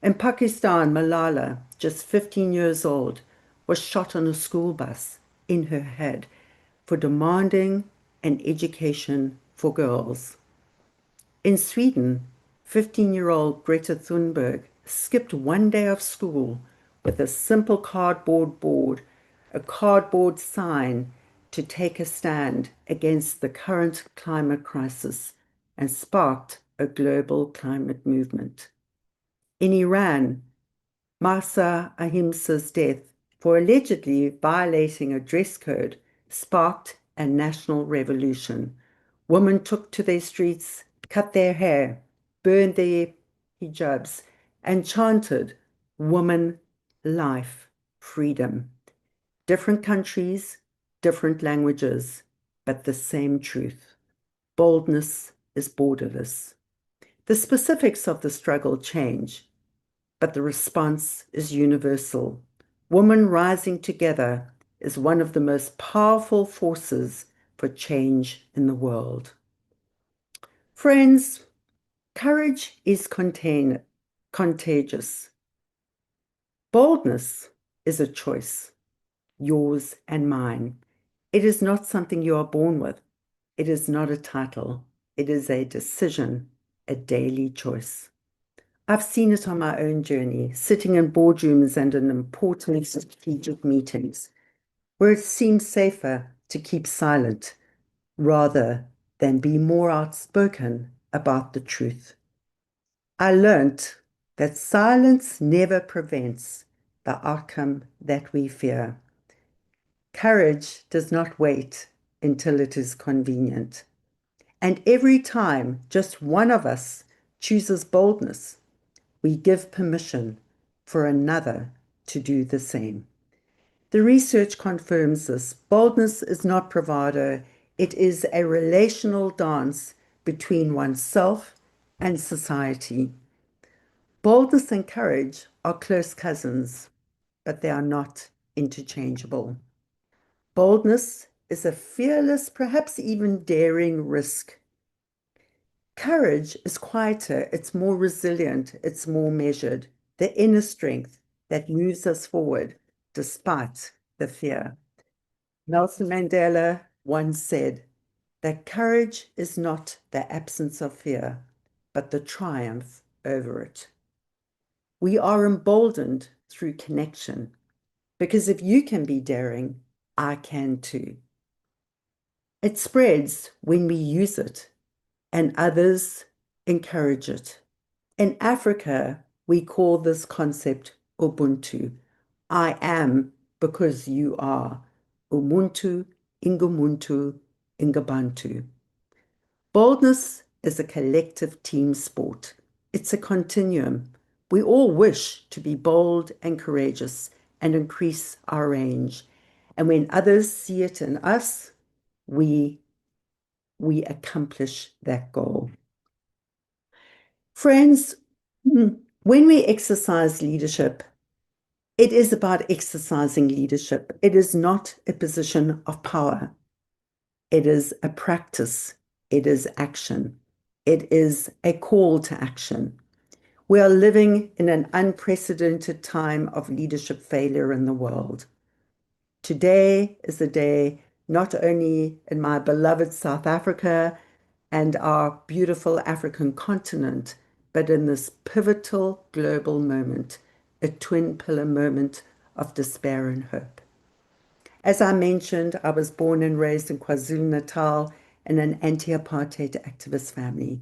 [SPEAKER 6] In Pakistan, Malala, just 15 years old, was shot on a school bus in her head for demanding an education for girls. In Sweden, 15-year-old Greta Thunberg skipped one day of school with a simple cardboard board, a cardboard sign to take a stand against the current climate crisis, and sparked a global climate movement. In Iran, Mahsa Ahimsa's death for allegedly violating a dress code sparked a national revolution. Women took to their streets, cut their hair, burned their hijabs, and chanted, "Woman, life, freedom." Different countries, different languages, but the same truth. Boldness is borderless. The specifics of the struggle change, but the response is universal. Women rising together is one of the most powerful forces for change in the world. Friends, courage is contagious. Boldness is a choice, yours and mine. It is not something you are born with. It is not a title. It is a decision, a daily choice. I've seen it on my own journey, sitting in boardrooms and in important strategic meetings, where it seems safer to keep silent rather than be more outspoken about the truth. I learnt that silence never prevents the outcome that we fear. Courage does not wait until it is convenient. And every time just one of us chooses boldness, we give permission for another to do the same. The research confirms this. Boldness is not bravado. It is a relational dance between oneself and society. Boldness and courage are close cousins, but they are not interchangeable. Boldness is a fearless, perhaps even daring risk. Courage is quieter, it's more resilient, it's more measured, the inner strength that moves us forward despite the fear. Nelson Mandela once said that courage is not the absence of fear, but the triumph over it. We are emboldened through connection, because if you can be daring, I can too. It spreads when we use it, and others encourage it. In Africa, we call this concept Ubuntu. I am because you are. Umuntu, Ingumuntu, Ingabantu. Boldness is a collective team sport. It's a continuum. We all wish to be bold and courageous and increase our range. And when others see it in us, we accomplish that goal. Friends, when we exercise leadership, it is about exercising leadership. It is not a position of power. It is a practice. It is action. It is a call to action. We are living in an unprecedented time of leadership failure in the world. Today is a day not only in my beloved South Africa and our beautiful African continent, but in this pivotal global moment, a twin pillar moment of despair and hope. As I mentioned, I was born and raised in KwaZulu-Natal in an anti-apartheid activist family.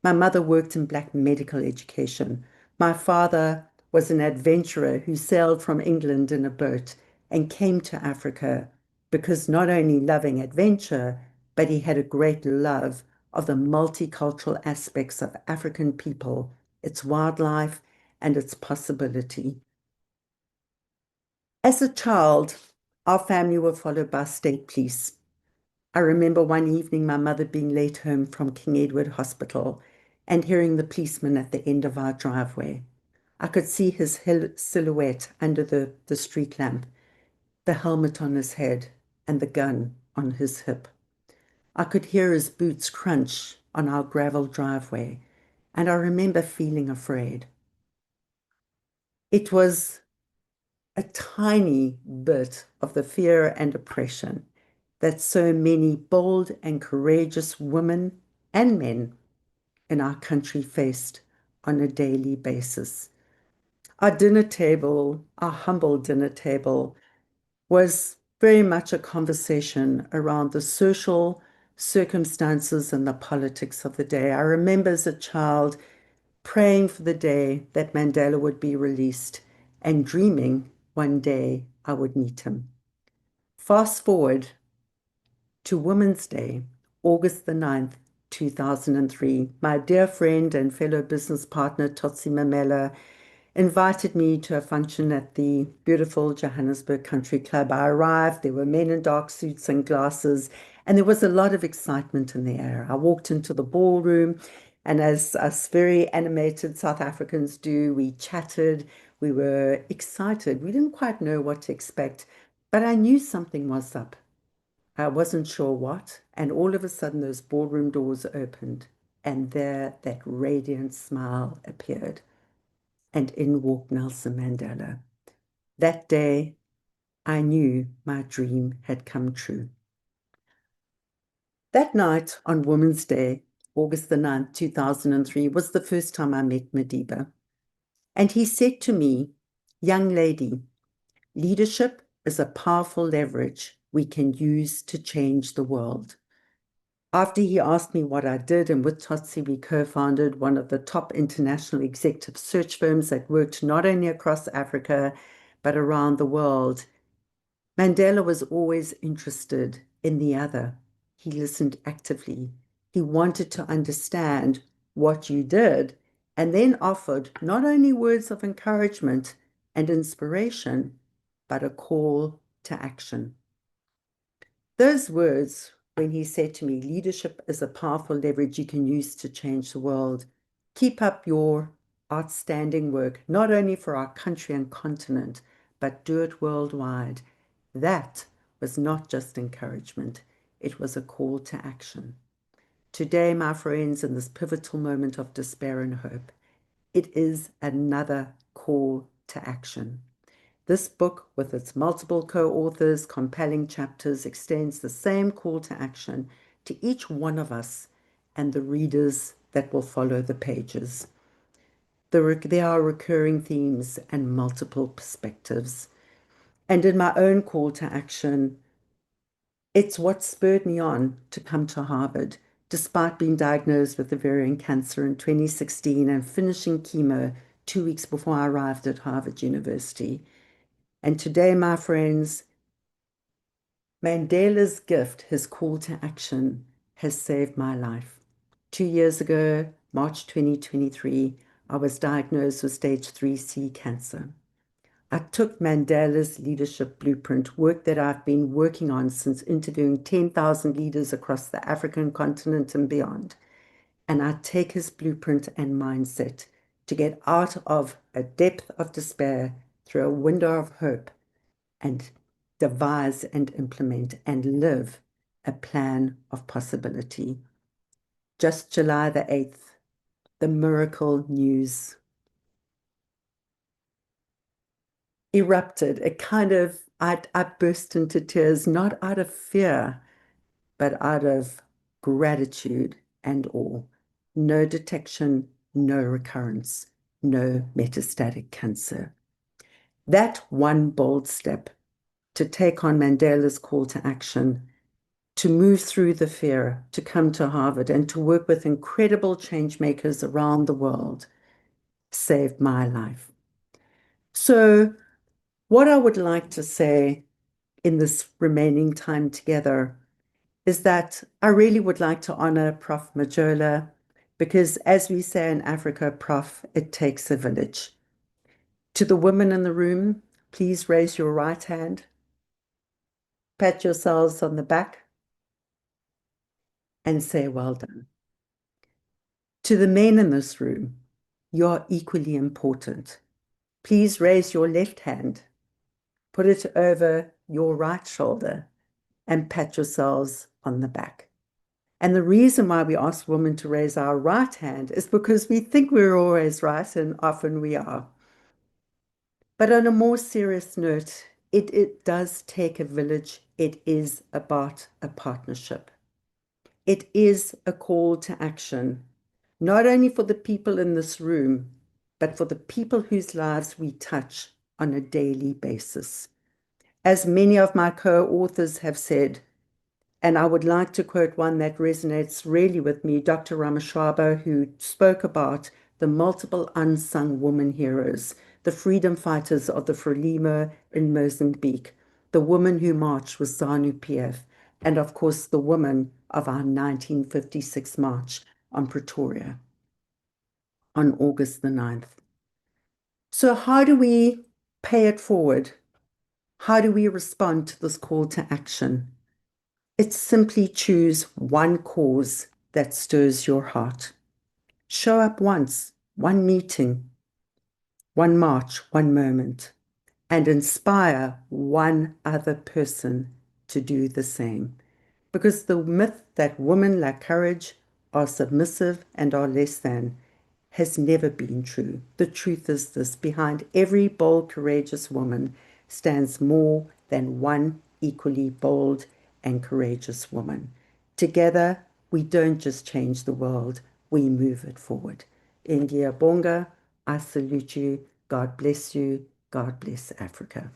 [SPEAKER 6] My mother worked in black medical education. My father was an adventurer who sailed from England in a boat and came to Africa because not only loving adventure, but he had a great love of the multicultural aspects of African people, its wildlife, and its possibility. As a child, our family were followed by state police. I remember one evening my mother being late home from King Edward Hospital and hearing the policeman at the end of our driveway. I could see his silhouette under the street lamp, the helmet on his head and the gun on his hip. I could hear his boots crunch on our gravel driveway, and I remember feeling afraid. It was a tiny bit of the fear and oppression that so many bold and courageous women and men in our country faced on a daily basis. Our dinner table, our humble dinner table, was very much a conversation around the social circumstances and the politics of the day. I remember as a child praying for the day that Mandela would be released and dreaming one day I would meet him. Fast forward to Women's Day, August the 9th, 2003, my dear friend and fellow business partner, Totsi Mamela, invited me to a function at the beautiful Johannesburg Country Club. I arrived, there were men in dark suits and glasses, and there was a lot of excitement in the air. I walked into the ballroom, and as us very animated South Africans do, we chatted, we were excited. We didn't quite know what to expect, but I knew something was up. I wasn't sure what, and all of a sudden those ballroom doors opened, and there that radiant smile appeared, and in walked Nelson Mandela. That day, I knew my dream had come true. That night on Women's Day, August the 9th, 2003, was the first time I met Madiba. And he said to me, young lady, leadership is a powerful leverage we can use to change the world. After he asked me what I did, and with Totsi, we co-founded one of the top international executive search firms that worked not only across Africa, but around the world. Mandela was always interested in the other. He listened actively. He wanted to understand what you did, and then offered not only words of encouragement and inspiration, but a call to action. Those words, when he said to me, leadership is a powerful leverage you can use to change the world. Keep up your outstanding work, not only for our country and continent, but do it worldwide. That was not just encouragement, it was a call to action. Today, my friends, in this pivotal moment of despair and hope, it is another call to action. This book, with its multiple co-authors, compelling chapters, extends the same call to action to each one of us and the readers that will follow the pages. There are recurring themes and multiple perspectives. And in my own call to action, it's what spurred me on to come to Harvard, despite being diagnosed with ovarian cancer in 2016 and finishing chemo 2 weeks before I arrived at Harvard University. And today, my friends, Mandela's gift, his call to action, has saved my life. 2 years ago, March 2023, I was diagnosed with stage 3C cancer. I took Mandela's leadership blueprint, work that I've been working on since interviewing 10,000 leaders across the African continent and beyond, and I take his blueprint and mindset to get out of a depth of despair through a window of hope and devise and implement and live a plan of possibility. Just July the 8th, the miracle news erupted. I burst into tears, not out of fear, but out of gratitude and awe. No detection, no recurrence, no metastatic cancer. That one bold step to take on Mandela's call to action, to move through the fear, to come to Harvard and to work with incredible change makers around the world, saved my life. So what I would like to say in this remaining time together is that I really would like to honor Prof. Majola, because as we say in Africa, Prof, it takes a village. To the women in the room, please raise your right hand. Pat yourselves on the back and say, well done. To the men in this room, you're equally important. Please raise your left hand, put it over your right shoulder, and pat yourselves on the back. And the reason why we ask women to raise our right hand is because we think we're always right, and often we are. But on a more serious note, it does take a village. It is about a partnership. It is a call to action, not only for the people in this room, but for the people whose lives we touch on a daily basis. As many of my co-authors have said, and I would like to quote one that resonates really with me, Dr. Rameshwaba, who spoke about the multiple unsung woman heroes, the freedom fighters of the Frelimo in Mozambique, the woman who marched with ZANU-PF, and of course the women of our 1956 march on Pretoria on August the 9th. So how do we pay it forward? How do we respond to this call to action? It's simply choose one cause that stirs your heart. Show up once, one meeting, one march, one moment, and inspire one other person to do the same. Because the myth that women lack courage, are submissive, and are less than has never been true. The truth is this: behind every bold, courageous woman stands more than one equally bold and courageous woman. Together, we don't just change the world, we move it forward. India Bonga, I salute you. God bless you. God bless Africa.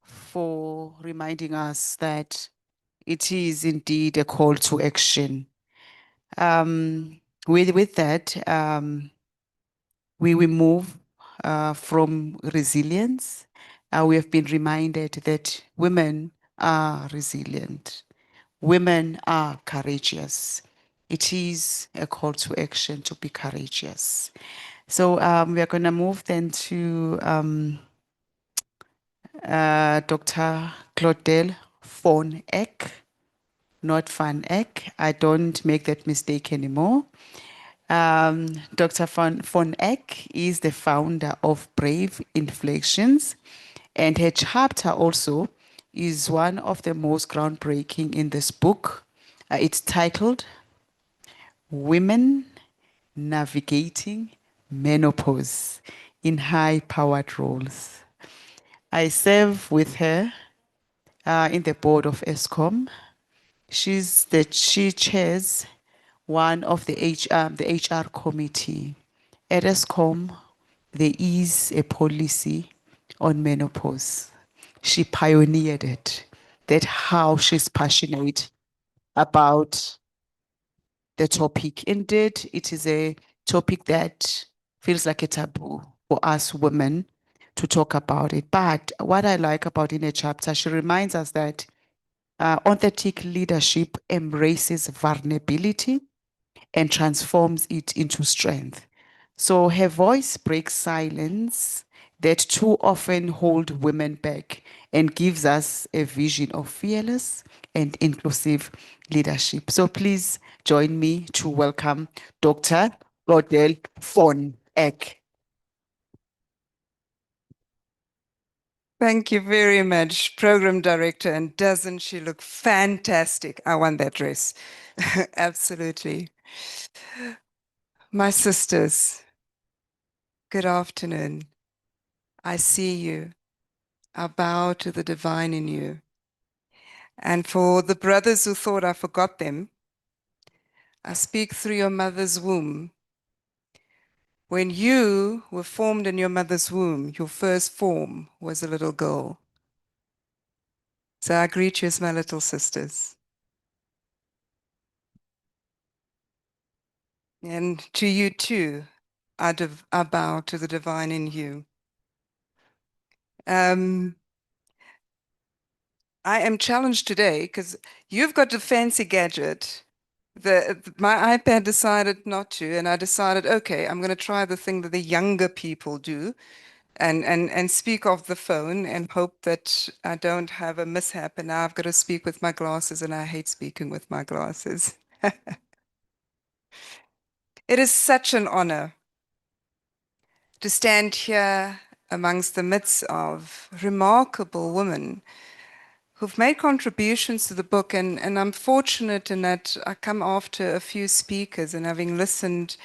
[SPEAKER 2] For reminding us that it is indeed a call to action. With that, we move from resilience. We have been reminded that women are resilient. Women are courageous. It is a call to action to be courageous. So we are going to move then to Dr. Claudel von Eck, not Van Eck. I don't make that mistake anymore. Dr. von Eck is the founder of Brave Inflections, and her chapter also is one of the most groundbreaking in this book. It's titled Women Navigating Menopause in High-Powered Roles. I serve with her in the board of ESCOM. She chairs one of the HR committee. At ESCOM, there is a policy on menopause. She pioneered it. That's how she's passionate about the topic. Indeed, it is a topic that feels like a taboo for us women to talk about it. But what I like about in a chapter, she reminds us that authentic leadership embraces vulnerability and transforms it into strength. So her voice breaks silence that too often hold women back and gives us a vision of fearless and inclusive leadership. So please join me to welcome Dr. Claudel von Eck.
[SPEAKER 7] Thank you very much, Program Director. And doesn't she look fantastic? I want that dress. Absolutely. My sisters, good afternoon. I see you. I bow to the divine in you. And for the brothers who thought I forgot them, I speak through your mother's womb. When you were formed in your mother's womb, your first form was a little girl. So I greet you as my little sisters. And to you too, I bow to the divine in you. I am challenged today because you've got a fancy gadget. My iPad decided not to, and I decided, okay, I'm going to try the thing that the younger people do and speak off the phone and hope that I don't have a mishap. And now I've got to speak with my glasses, and I hate speaking with my glasses. It is such an honor to stand here amongst the midst of remarkable women who've made contributions to the book. And I'm fortunate in that I come after a few speakers and having listened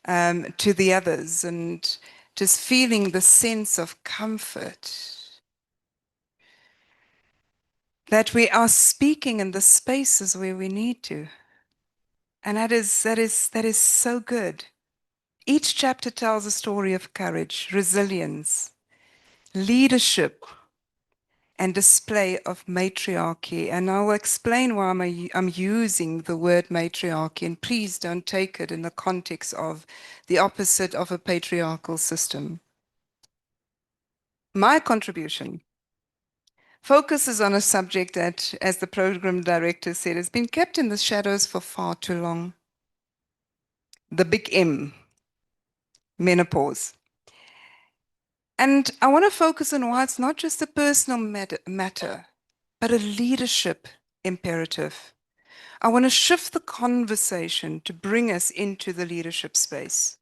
[SPEAKER 7] to the others and just feeling the sense of comfort that we are speaking in the spaces where we need to. And that is so good. Each chapter tells a story of courage, resilience, leadership, and display of matriarchy. And I'll explain why I'm using the word matriarchy, and please don't take it in the context of the opposite of a patriarchal system. My contribution focuses on a subject that, as the program director said, has been kept in the shadows for far too long. The big M, menopause. And I want to focus on why it's not just a personal matter, but a leadership imperative. I want to shift the conversation to bring us into the leadership space.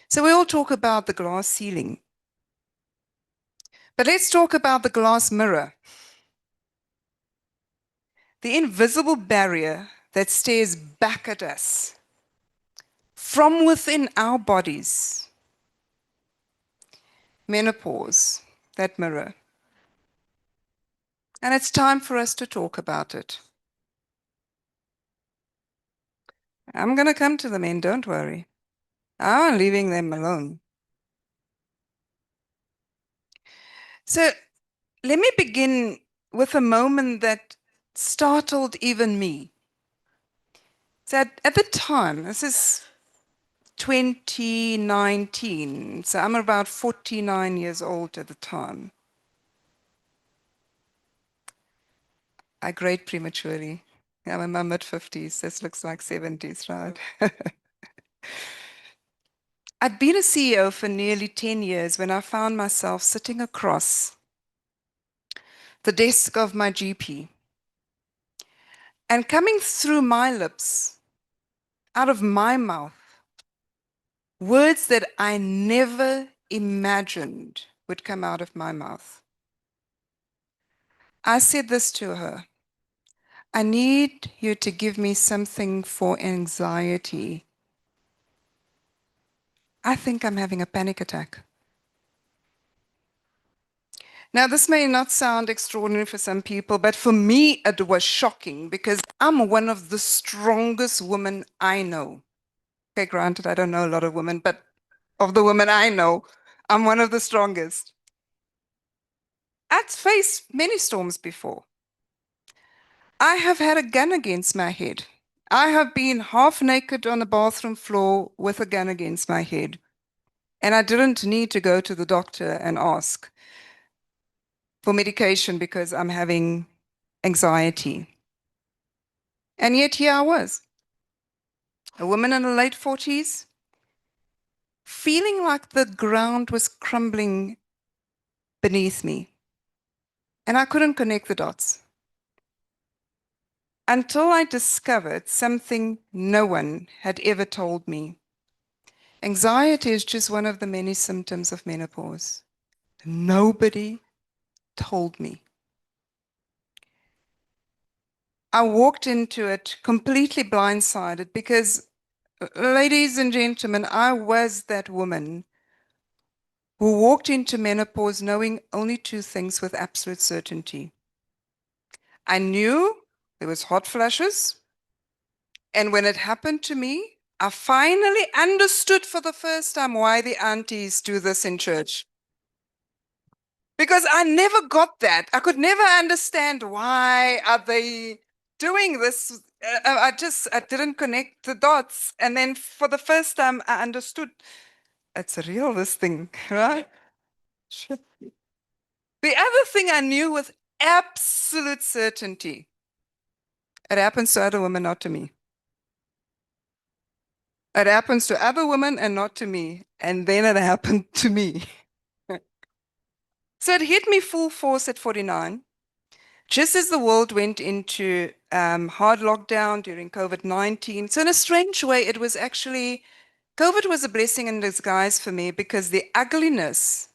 [SPEAKER 7] So we all talk about the glass ceiling, but let's talk about the glass mirror. The invisible barrier that stares back at us from within our bodies. Menopause, that mirror. And it's time for us to talk about it. I'm going to come to the men, don't worry. I'm leaving them alone. So let me begin with a moment that startled even me. So at the time, this is 2019, so I'm about 49 years old at the time. I grade prematurely. I'm in my mid-50s. This looks like 70s, right? I'd been a CEO for nearly 10 years when I found myself sitting across the desk of my GP. And coming through my lips, out of my mouth, words that I never imagined would come out of my mouth. I said this to her: I need you to give me something for anxiety. I think I'm having a panic attack. Now, this may not sound extraordinary for some people, but for me, it was shocking because I'm one of the strongest women I know. Okay, granted, I don't know a lot of women, but of the women I know, I'm one of the strongest. I've faced many storms before. I have had a gun against my head. I have been half naked on a bathroom floor with a gun against my head. And I didn't need to go to the doctor and ask for medication because I'm having anxiety. And yet here I was, a woman in her late 40s, feeling like the ground was crumbling beneath me. And I couldn't connect the dots until I discovered something no one had ever told me. Anxiety is just one of the many symptoms of menopause. Nobody told me. I walked into it completely blindsided because, ladies and gentlemen, I was that woman who walked into menopause knowing only two things with absolute certainty. I knew there was hot flashes, and when it happened to me, I finally understood for the first time why the aunties do this in church. Because I never got that. I could never understand why are they doing this. I didn't connect the dots. And then for the first time, I understood it's real, this thing, right? The other thing I knew with absolute certainty, it happens to other women, not to me. It happens to other women and not to me. And then it happened to me. So it hit me full force at 49. Just as the world went into hard lockdown during COVID-19. So in a strange way, it was actually, COVID was a blessing in disguise for me because the ugliness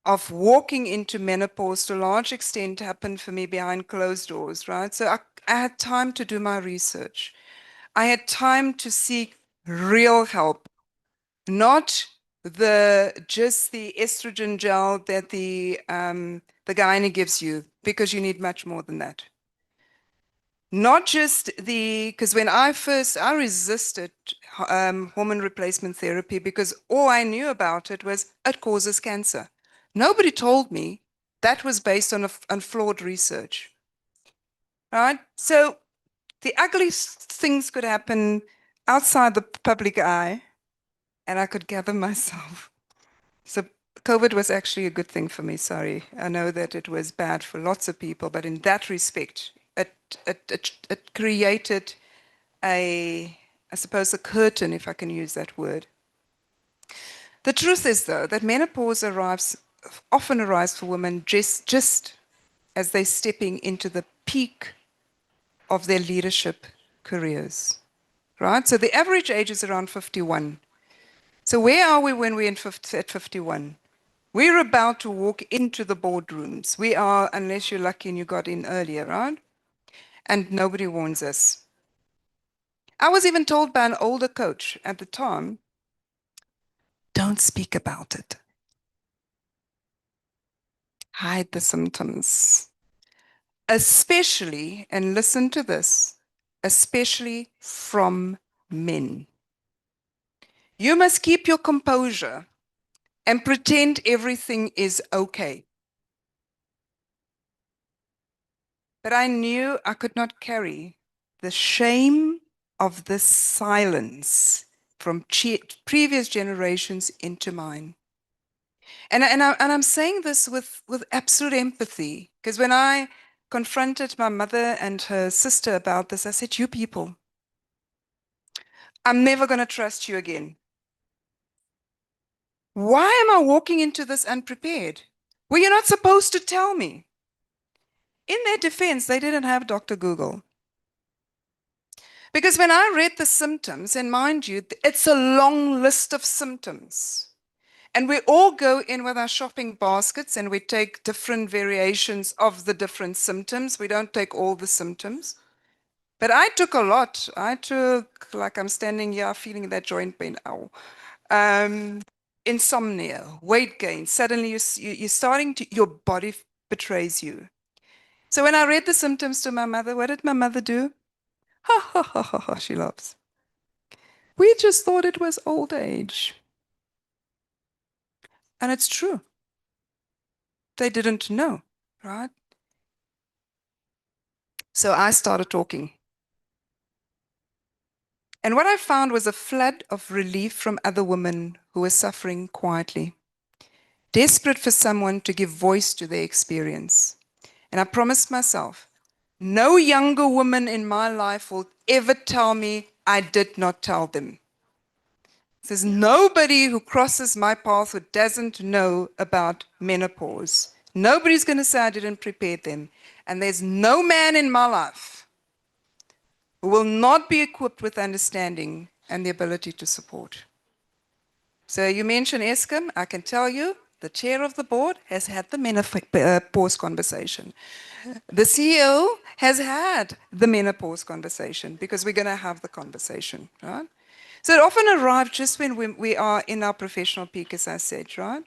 [SPEAKER 7] of walking into menopause to a large extent happened for me behind closed doors, right? So I had time to do my research. I had time to seek real help, not just the estrogen gel that the gynae gives you, because you need much more than that. Not just because when I resisted hormone replacement therapy because all I knew about it was it causes cancer. Nobody told me that was based on flawed research. Right? So the ugliest things could happen outside the public eye, and I could gather myself. So COVID was actually a good thing for me, sorry. I know that it was bad for lots of people, but in that respect, it created I suppose, a curtain, if I can use that word. The truth is, though, that menopause often arrives for women just as they're stepping into the peak of their leadership careers, right? So the average age is around 51. So where are we when we're at 51? We're about to walk into the boardrooms. We are, unless you're lucky and you got in earlier, right? And nobody warns us. I was even told by an older coach at the time, don't speak about it. Hide the symptoms. Especially, and listen to this, especially from men. You must keep your composure and pretend everything is okay. But I knew I could not carry the shame of this silence from previous generations into mine. And I'm saying this with absolute empathy, because when I confronted my mother and her sister about this, I said, you people, I'm never going to trust you again. Why am I walking into this unprepared? Well, you're not supposed to tell me. In their defense, they didn't have Dr. Google. Because when I read the symptoms, and mind you, it's a long list of symptoms. And we all go in with our shopping baskets and we take different variations of the different symptoms. We don't take all the symptoms. But I took a lot. I took, like I'm standing here feeling that joint pain, ow. Insomnia, weight gain. Suddenly you're starting to, your body betrays you. So when I read the symptoms to my mother, what did my mother do? Ha ha ha ha ha, she laughs. We just thought it was old age. And it's true. They didn't know, right? So I started talking. And what I found was a flood of relief from other women who were suffering quietly, desperate for someone to give voice to their experience. And I promised myself, no younger woman in my life will ever tell me I did not tell them. There's nobody who crosses my path who doesn't know about menopause. Nobody's going to say I didn't prepare them. And there's no man in my life who will not be equipped with understanding and the ability to support. So you mentioned Eskom. I can tell you the chair of the board has had the menopause conversation. The CEO has had the menopause conversation because we're going to have the conversation, right? So it often arrives just when we are in our professional peak, as I said, right?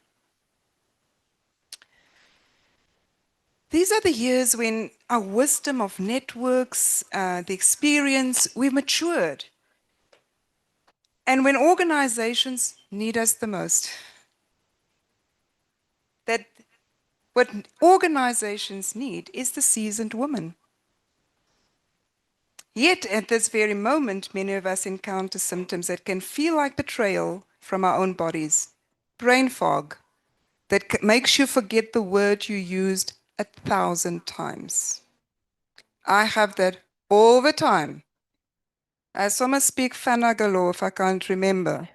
[SPEAKER 7] These are the years when our wisdom of networks, the experience, we've matured. And when organizations need us the most, that what organizations need is the seasoned woman. Yet, at this very moment, many of us encounter symptoms that can feel like betrayal from our own bodies. Brain fog that makes you forget the word you used 1,000 times. I have that all the time. I someone speak Fanagalo if I can't remember.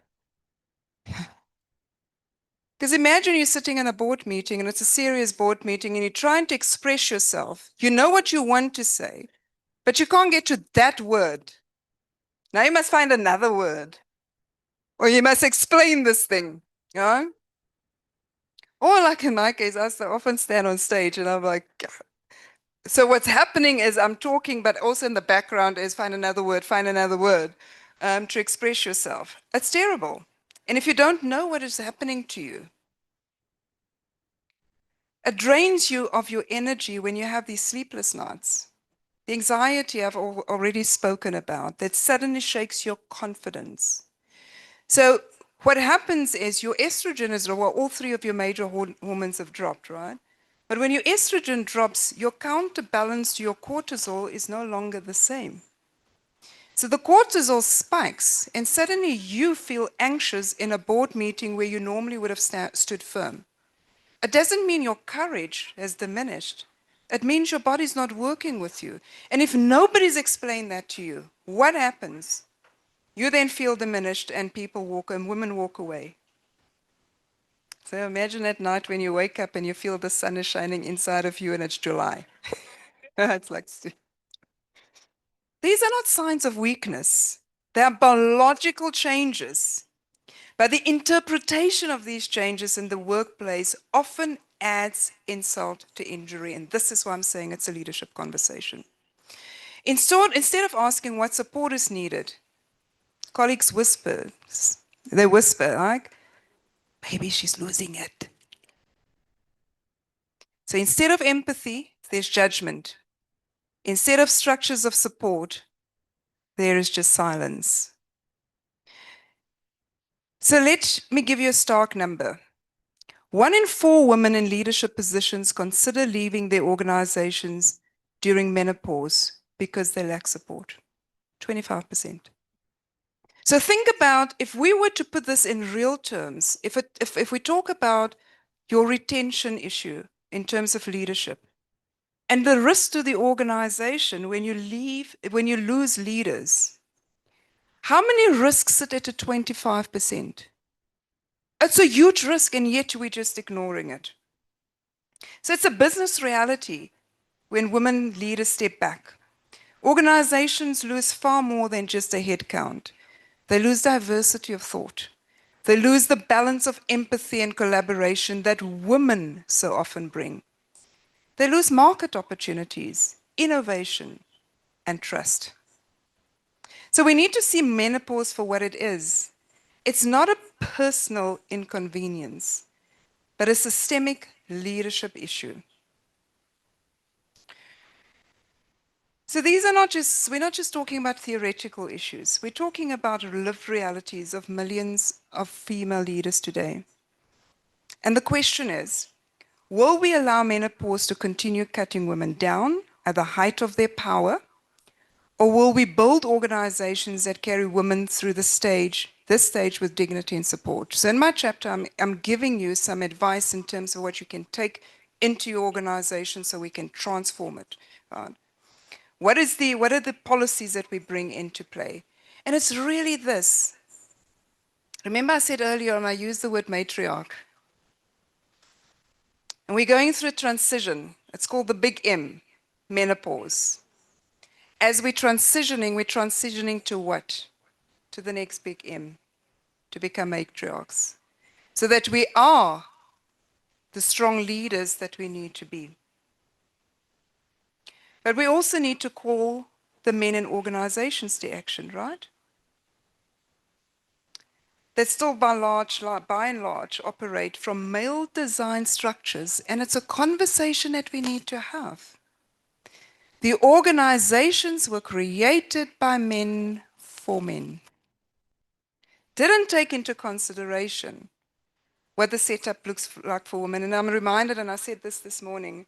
[SPEAKER 7] Because imagine you're sitting in a board meeting and it's a serious board meeting and you're trying to express yourself. You know what you want to say, but you can't get to that word. Now you must find another word. Or you must explain this thing. You know? Or like in my case, I often stand on stage and I'm like, so what's happening is I'm talking, but also in the background is find another word to express yourself. It's terrible. And if you don't know what is happening to you, it drains you of your energy when you have these sleepless nights. The anxiety I've already spoken about, that suddenly shakes your confidence. So what happens is your estrogen is, well, all three of your major hormones have dropped, right? But when your estrogen drops, your counterbalance to your cortisol is no longer the same. So the cortisol spikes, and suddenly you feel anxious in a board meeting where you normally would have stood firm. It doesn't mean your courage has diminished. It means your body's not working with you. And if nobody's explained that to you, what happens? You then feel diminished and women walk away. So imagine at night when you wake up and you feel the sun is shining inside of you and it's July. It's like, these are not signs of weakness. They are biological changes. But the interpretation of these changes in the workplace often adds insult to injury. And this is why I'm saying it's a leadership conversation. Instead of asking what support is needed, colleagues whisper. They whisper, like, maybe she's losing it. So instead of empathy, there's judgment. Instead of structures of support, there is just silence. So let me give you a stark number. 1 in 4 women in leadership positions consider leaving their organizations during menopause because they lack support. 25%. So think about, if we were to put this in real terms, if we talk about your retention issue in terms of leadership and the risk to the organization when you lose leaders, how many risks sit at a 25%? It's a huge risk, and yet we're just ignoring it. So it's a business reality when women leaders step back. Organizations lose far more than just a head count. They lose diversity of thought. They lose the balance of empathy and collaboration that women so often bring. They lose market opportunities, innovation, and trust. So we need to see menopause for what it is. It's not a personal inconvenience, but a systemic leadership issue. So we're not just talking about theoretical issues. We're talking about lived realities of millions of female leaders today. And the question is, will we allow menopause to continue cutting women down at the height of their power? Or will we build organizations that carry women through this stage with dignity and support? So in my chapter, I'm giving you some advice in terms of what you can take into your organization so we can transform it. Right? What are the policies that we bring into play? And it's really this. Remember I said earlier on, I used the word matriarch. And we're going through a transition. It's called the big M, menopause. As we're transitioning to what? To the next big M, to become matriarchs. So that we are the strong leaders that we need to be. But we also need to call the men in organizations to action, right? That still by and large operate from male design structures, and it's a conversation that we need to have. The organizations were created by men for men. Didn't take into consideration what the setup looks like for women. And I'm reminded, and I said this morning,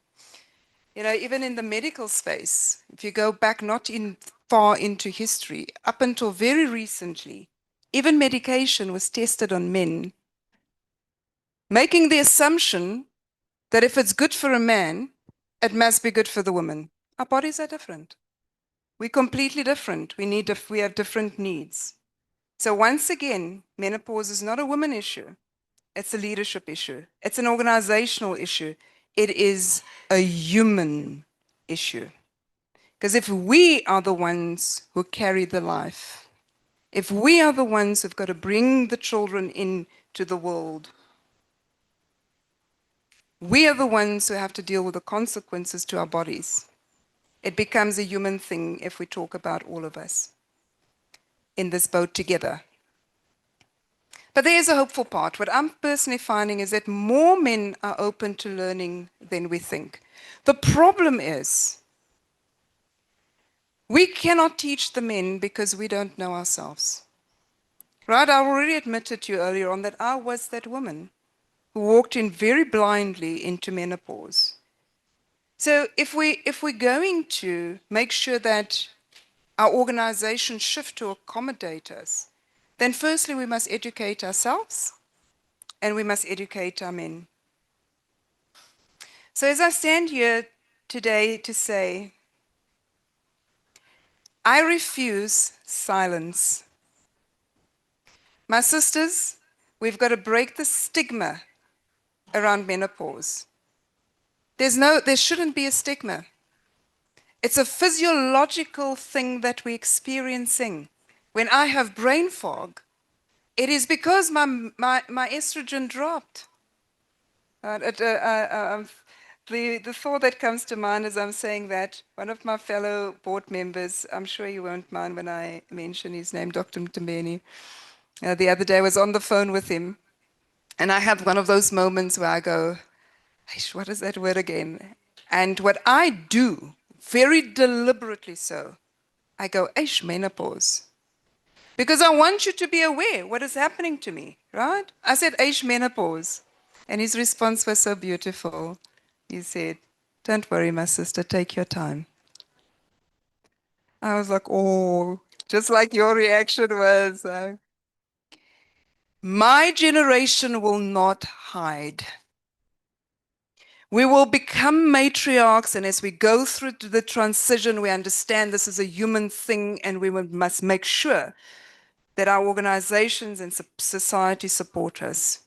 [SPEAKER 7] even in the medical space, if you go back far into history, up until very recently, even medication was tested on men, making the assumption that if it's good for a man, it must be good for the woman. Our bodies are different. We're completely different. We have different needs. So once again, menopause is not a woman issue. It's a leadership issue. It's an organizational issue. It is a human issue. Because if we are the ones who carry the life, if we are the ones who've got to bring the children into the world, we are the ones who have to deal with the consequences to our bodies. It becomes a human thing if we talk about all of us in this boat together. But there is a hopeful part. What I'm personally finding is that more men are open to learning than we think. The problem is we cannot teach the men because we don't know ourselves. Right? I already admitted to you earlier on that I was that woman who walked in very blindly into menopause. So if we're going to make sure that our organization shift to accommodate us, then firstly we must educate ourselves and we must educate our men. So as I stand here today to say, I refuse silence. My sisters, we've got to break the stigma around menopause. There shouldn't be a stigma. It's a physiological thing that we're experiencing. When I have brain fog, it is because my estrogen dropped. The thought that comes to mind as I'm saying that, one of my fellow board members, I'm sure you won't mind when I mention his name, Dr. Mtambeni, the other day I was on the phone with him, and I had one of those moments where I go, "Eish, what is that word again?" And what I do, very deliberately so, I go, "Eish, menopause." Because I want you to be aware what is happening to me, right? I said, "Eish, menopause." And his response was so beautiful. He said, "Don't worry, my sister, take your time." I was like, oh, just like your reaction was. My generation will not hide. We will become matriarchs, and as we go through the transition, we understand this is a human thing, and we must make sure that our organizations and society support us.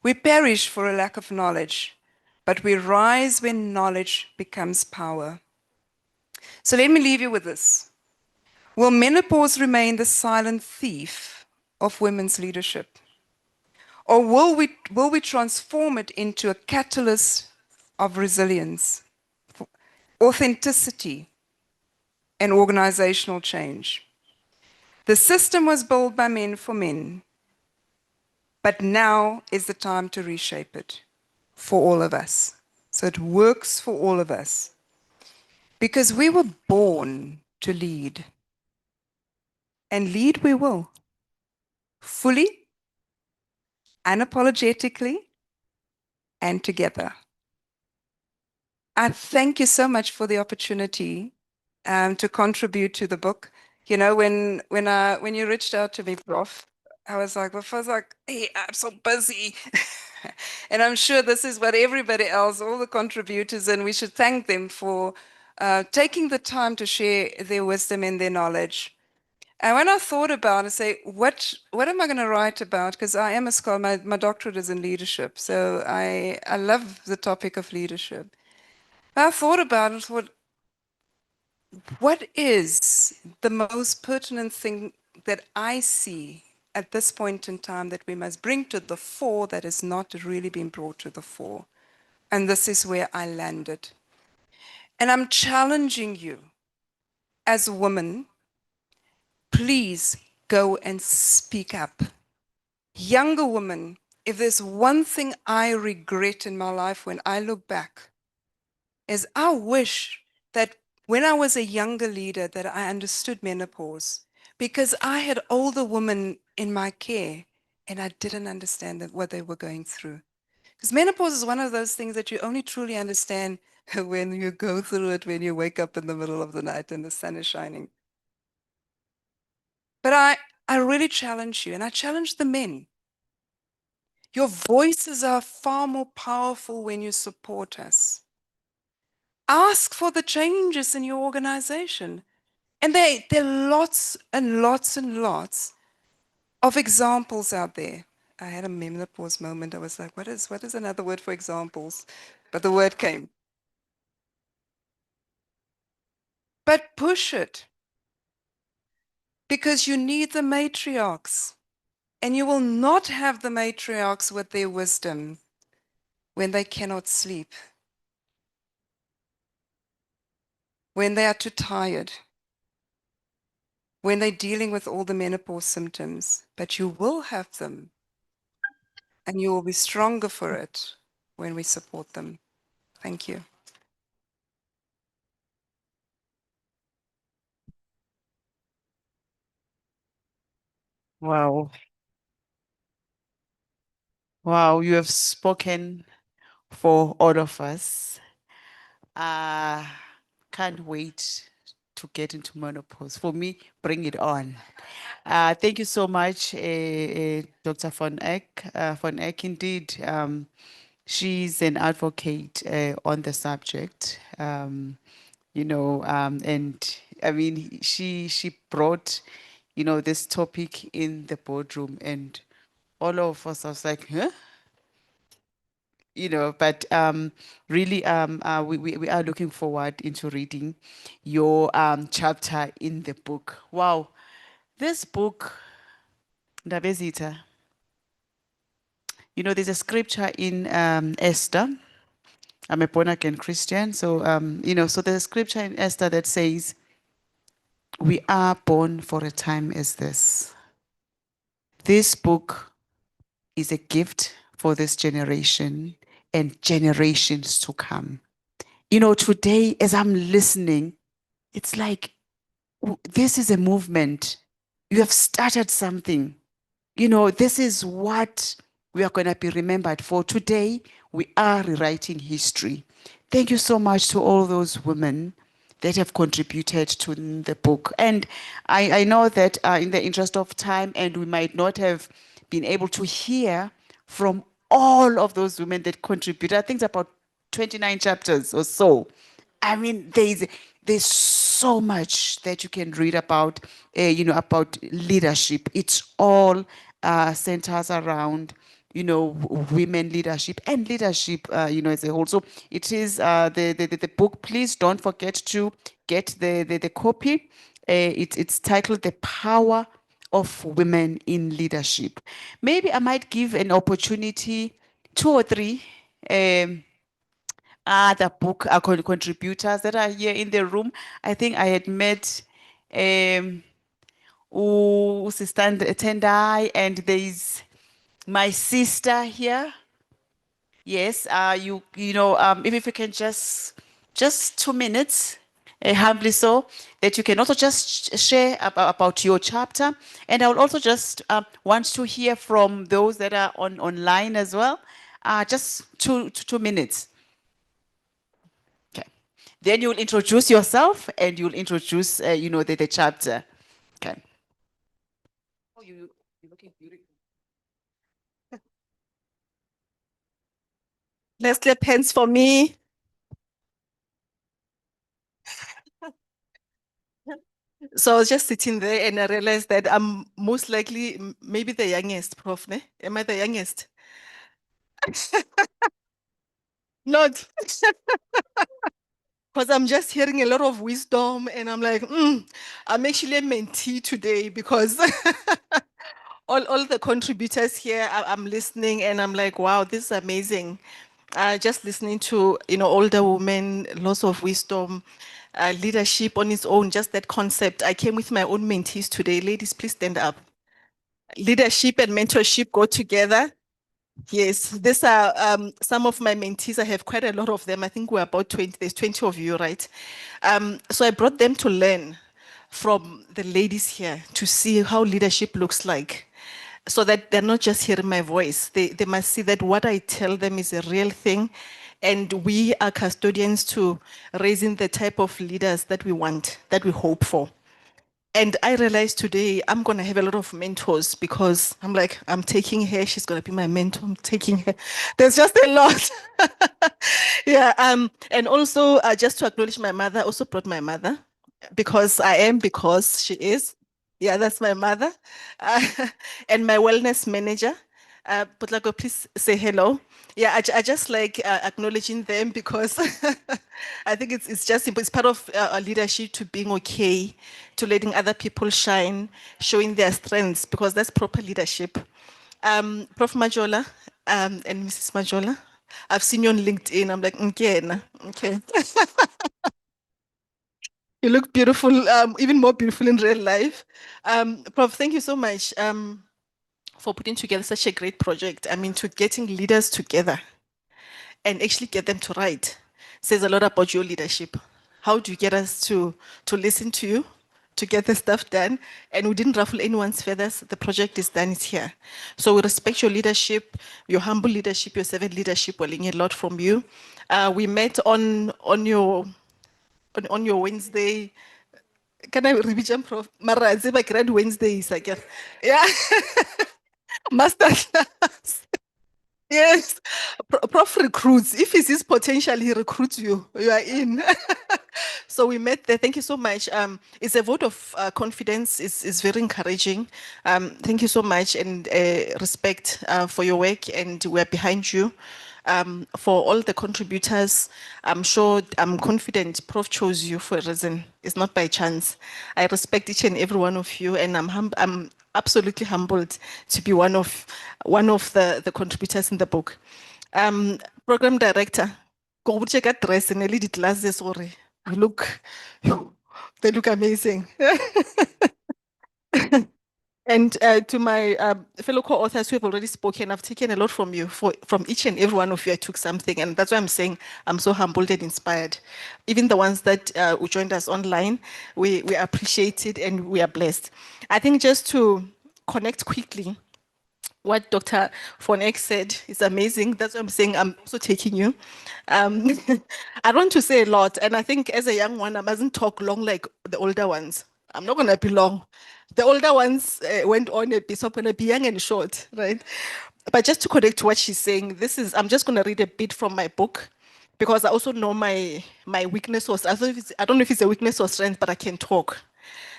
[SPEAKER 7] We perish for a lack of knowledge, but we rise when knowledge becomes power. So let me leave you with this. Will menopause remain the silent thief of women's leadership? Or will we transform it into a catalyst of resilience, authenticity, and organizational change? The system was built by men for men, but now is the time to reshape it for all of us. So it works for all of us. Because we were born to lead. And lead we will. Fully, unapologetically, and together. I thank you so much for the opportunity to contribute to the book. You know, when you reached out to me, Prof, hey, I'm so busy. And I'm sure this is what everybody else, all the contributors, and we should thank them for taking the time to share their wisdom and their knowledge. And when I thought about it, say, what am I going to write about? Because I am a scholar, my doctorate is in leadership. So I love the topic of leadership. I thought about it, thought, what is the most pertinent thing that I see at this point in time that we must bring to the fore that has not really been brought to the fore? And this is where I landed. And I'm challenging you as a woman, please go and speak up. Younger women, if there's one thing I regret in my life when I look back, is I wish that when I was a younger leader that I understood menopause, because I had older women in my care and I didn't understand what they were going through. Because menopause is one of those things that you only truly understand when you go through it, when you wake up in the middle of the night and the sun is shining. But I really challenge you, and I challenge the men. Your voices are far more powerful when you support us. Ask for the changes in your organization. And there are lots and lots and lots of examples out there. I had a menopause moment. I was like, what is another word for examples? But the word came. But push it. Because you need the matriarchs. And you will not have the matriarchs with their wisdom when they cannot sleep, when they are too tired, when they're dealing with all the menopause symptoms. But you will have them, and you will be stronger for it when we support them. Thank you.
[SPEAKER 2] Wow. Wow, you have spoken for all of us. Can't wait to get into menopause. For me, bring it on. Thank you so much, Dr. Von Eck. Von Eck, indeed, She's an advocate on the subject, and I mean, she brought, this topic in the boardroom, and all of us, I was like, huh? But really, we are looking forward into reading your chapter in the book. Wow, this book, Ndabezitha, there's a scripture in Esther. I'm a born again Christian, so so there's a scripture in Esther that says, "We are born for a time as this." This book is a gift for this generation and generations to come. Today, as I'm listening, it's like, this is a movement. You have started something. This is what we are going to be remembered for. Today, we are rewriting history. Thank you so much to all those women that have contributed to the book. And I know that in the interest of time, and we might not have been able to hear from all of those women that contributed. I think it's about 29 chapters or so. I mean, there's so much that you can read about, about leadership. It's all centers around, women leadership and leadership, as a whole. So it is the book. Please don't forget to get the copy. It's titled "The Power of Women in Leadership." Maybe I might give an opportunity, two or three. Other book contributors that are here in the room. I think I had met Sister Tendai, and there's my sister here. Yes, if you can just 2 minutes, humbly so, that you can also just share about your chapter. And I will also just want to hear from those that are online as well. Just 2 minutes. Okay. Then you'll introduce yourself and you'll introduce, the chapter. Okay. Oh, you're looking beautiful.
[SPEAKER 8] Let's clap hands for me. So I was just sitting there and I realized that I'm most likely maybe the youngest, Prof. Ne? Am I the youngest? Not. Because I'm just hearing a lot of wisdom and I'm like, I'm actually a mentee today because all the contributors here, I'm listening and I'm like, wow, this is amazing. Just listening to, older women, lots of wisdom, leadership on its own, just that concept. I came with my own mentees today. Ladies, please stand up. Leadership and mentorship go together. Yes, these are some of my mentees. I have quite a lot of them. I think we're about 20. There's 20 of you, right? So I brought them to learn from the ladies here to see how leadership looks like, so that they're not just hearing my voice. They must see that what I tell them is a real thing. And we are custodians to raising the type of leaders that we want, that we hope for. And I realized today I'm going to have a lot of mentors because I'm like, I'm taking her, she's going to be my mentor. I'm taking her. There's just a lot. Yeah. And also, just to acknowledge my mother, I also brought my mother because she is. Yeah, that's my mother. And my wellness manager. Putlago, please say hello. Yeah, I just like acknowledging them because I think it's just simple. It's part of our leadership to being okay, to letting other people shine, showing their strengths, because that's proper leadership. Prof. Majola and Mrs. Majola, I've seen you on LinkedIn. I'm like, okay. You look beautiful, even more beautiful in real life. Prof, thank you so much for putting together such a great project. I mean, to getting leaders together and actually get them to write says a lot about your leadership. How do you get us to listen to you, to get the stuff done? And we didn't ruffle anyone's feathers. The project is done, it's here. So we respect your leadership, your humble leadership, your servant leadership. We're learning a lot from you. We met on your Wednesday. Can I revision, Prof? Mara, it's like Grand Wednesdays, I guess. Yeah. Master class. Yes, Prof recruits. If he sees potential, he recruits you. You are in. So we met there. Thank you so much. It's a vote of confidence. It's very encouraging. Thank you so much and respect for your work, and we're behind you. For all the contributors, I'm sure, I'm confident Prof chose you for a reason. It's not by chance. I respect each and every one of you, and I'm absolutely humbled to be one of the contributors in the book. Program director, go check out dress and the glasses. Sorry, you look, they look amazing. And to my fellow co-authors who have already spoken, I've taken a lot from you. From each and every one of you, I took something, and that's why I'm saying I'm so humbled and inspired. Even the ones that who joined us online, we appreciate it and we are blessed. I think just to connect quickly, what Dr. Von Eck said is amazing. That's what I'm saying. I'm also taking you. I don't want to say a lot, and I think as a young one, I mustn't talk long like the older ones. I'm not going to be long. The older ones went on a bit, so I'm going to be young and short, right? But just to connect to what she's saying, I'm just going to read a bit from my book because I also know my weakness was, I don't know if it's a weakness or strength, but I can talk.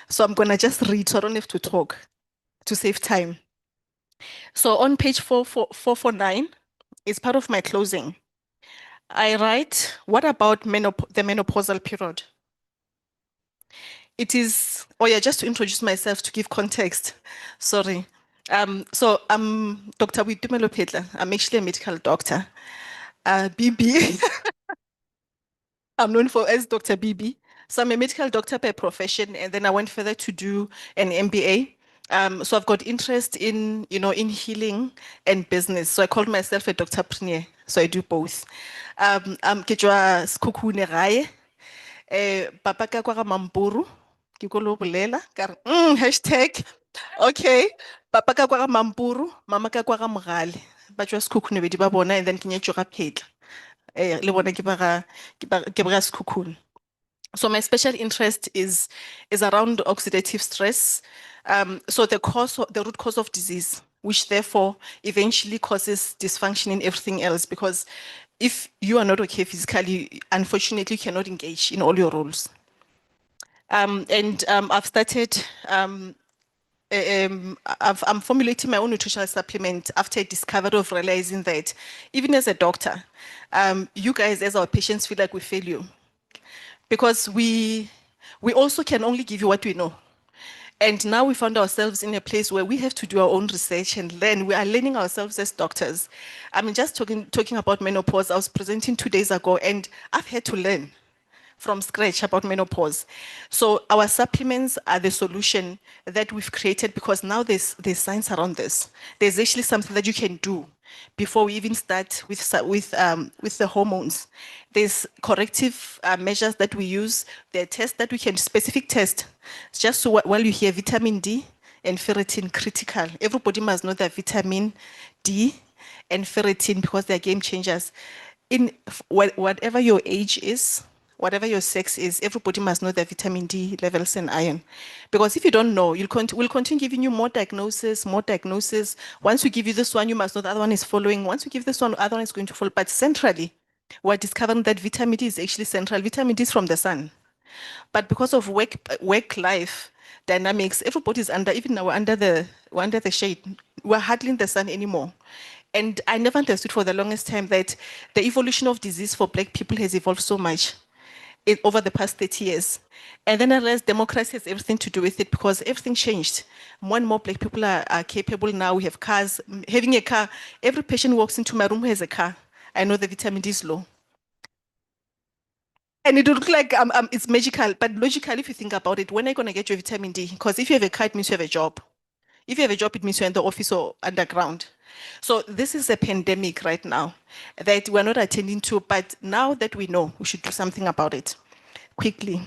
[SPEAKER 8] So I'm going to just read so I don't have to talk to save time. So on page 449 is part of my closing. I write, what about the menopausal period? It is, oh yeah, just to introduce myself, to give context. Sorry. So I'm Dr. Witumelo Petla. I'm actually a medical doctor. BB. I'm known as Dr. BB. So I'm a medical doctor by profession, and then I went further to do an MBA. So I've got interest in, in healing and business. So I called myself a doctorpreneur. So I do both. Ke tswa Sekhukhune gae. Papa ka kwa ga Mampuru. Ke go lo bolela ka re, hashtag. Okay. Papa ka kwa ga Mampuru, mama ka kwa ga Mogale. Ba tswa Sekhukhune bedi ba bona, and then ke nyetswe ga Phetla. Le bona ke ba ga Sekhukhune. So my special interest is around oxidative stress. So the root cause of disease, which therefore eventually causes dysfunction in everything else. Because if you are not okay physically, unfortunately, you cannot engage in all your roles. I've started. I'm formulating my own nutritional supplement after a discovery of realizing that even as a doctor, you guys as our patients feel like we fail you because we also can only give you what we know. And now we found ourselves in a place where we have to do our own research and learn. We are learning ourselves as doctors. I mean, just talking about menopause, I was presenting 2 days ago, and I've had to learn from scratch about menopause. So our supplements are the solution that we've created because now there's science around this. There's actually something that you can do before we even start with the hormones. There's corrective measures that we use. There are tests that we can, specific tests. Just so while you hear vitamin D and ferritin critical, everybody must know that vitamin D and ferritin, because they're game changers. In whatever your age is, whatever your sex is, everybody must know their vitamin D levels and iron. Because if you don't know, we'll continue giving you more diagnosis, more diagnosis. Once we give you this one, you must know the other one is following. Once we give this one, the other one is going to follow. But centrally, we're discovering that vitamin D is actually central. Vitamin D is from the sun. But because of work life dynamics, everybody's even now we're under the shade. We're hardly in the sun anymore. And I never understood for the longest time that the evolution of disease for Black people has evolved so much over the past 30 years. And then I realized democracy has everything to do with it because everything changed. More and more Black people are capable now. We have cars. Having a car, every patient walks into my room who has a car. I know the vitamin D is low. And it would look like it's magical, but logically, if you think about it, when are you going to get your vitamin D? Because if you have a car, it means you have a job. If you have a job, it means you're in the office or underground. So this is a pandemic right now that we're not attending to, but now that we know, we should do something about it quickly.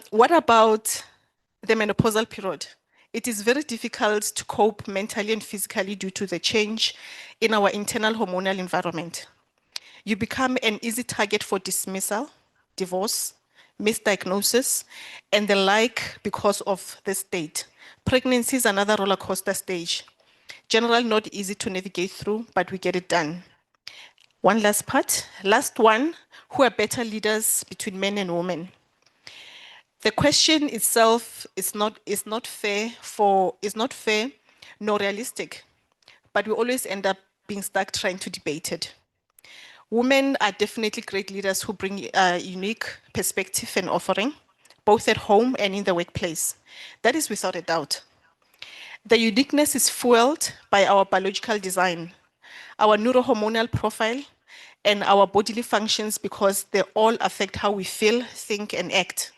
[SPEAKER 8] What about the menopausal period? It is very difficult to cope mentally and physically due to the change in our internal hormonal environment. You become an easy target for dismissal, divorce, misdiagnosis, and the like because of this state. Pregnancy is another roller coaster stage. General, not easy to navigate through, but we get it done. One last part. Last one, who are better leaders between men and women? The question itself is not fair nor realistic, but we always end up being stuck trying to debate it. Women are definitely great leaders who bring a unique perspective and offering, both at home and in the workplace. That is without a doubt. The uniqueness is fueled by our biological design, our neurohormonal profile, and our bodily functions because they all affect how we feel, think, and act.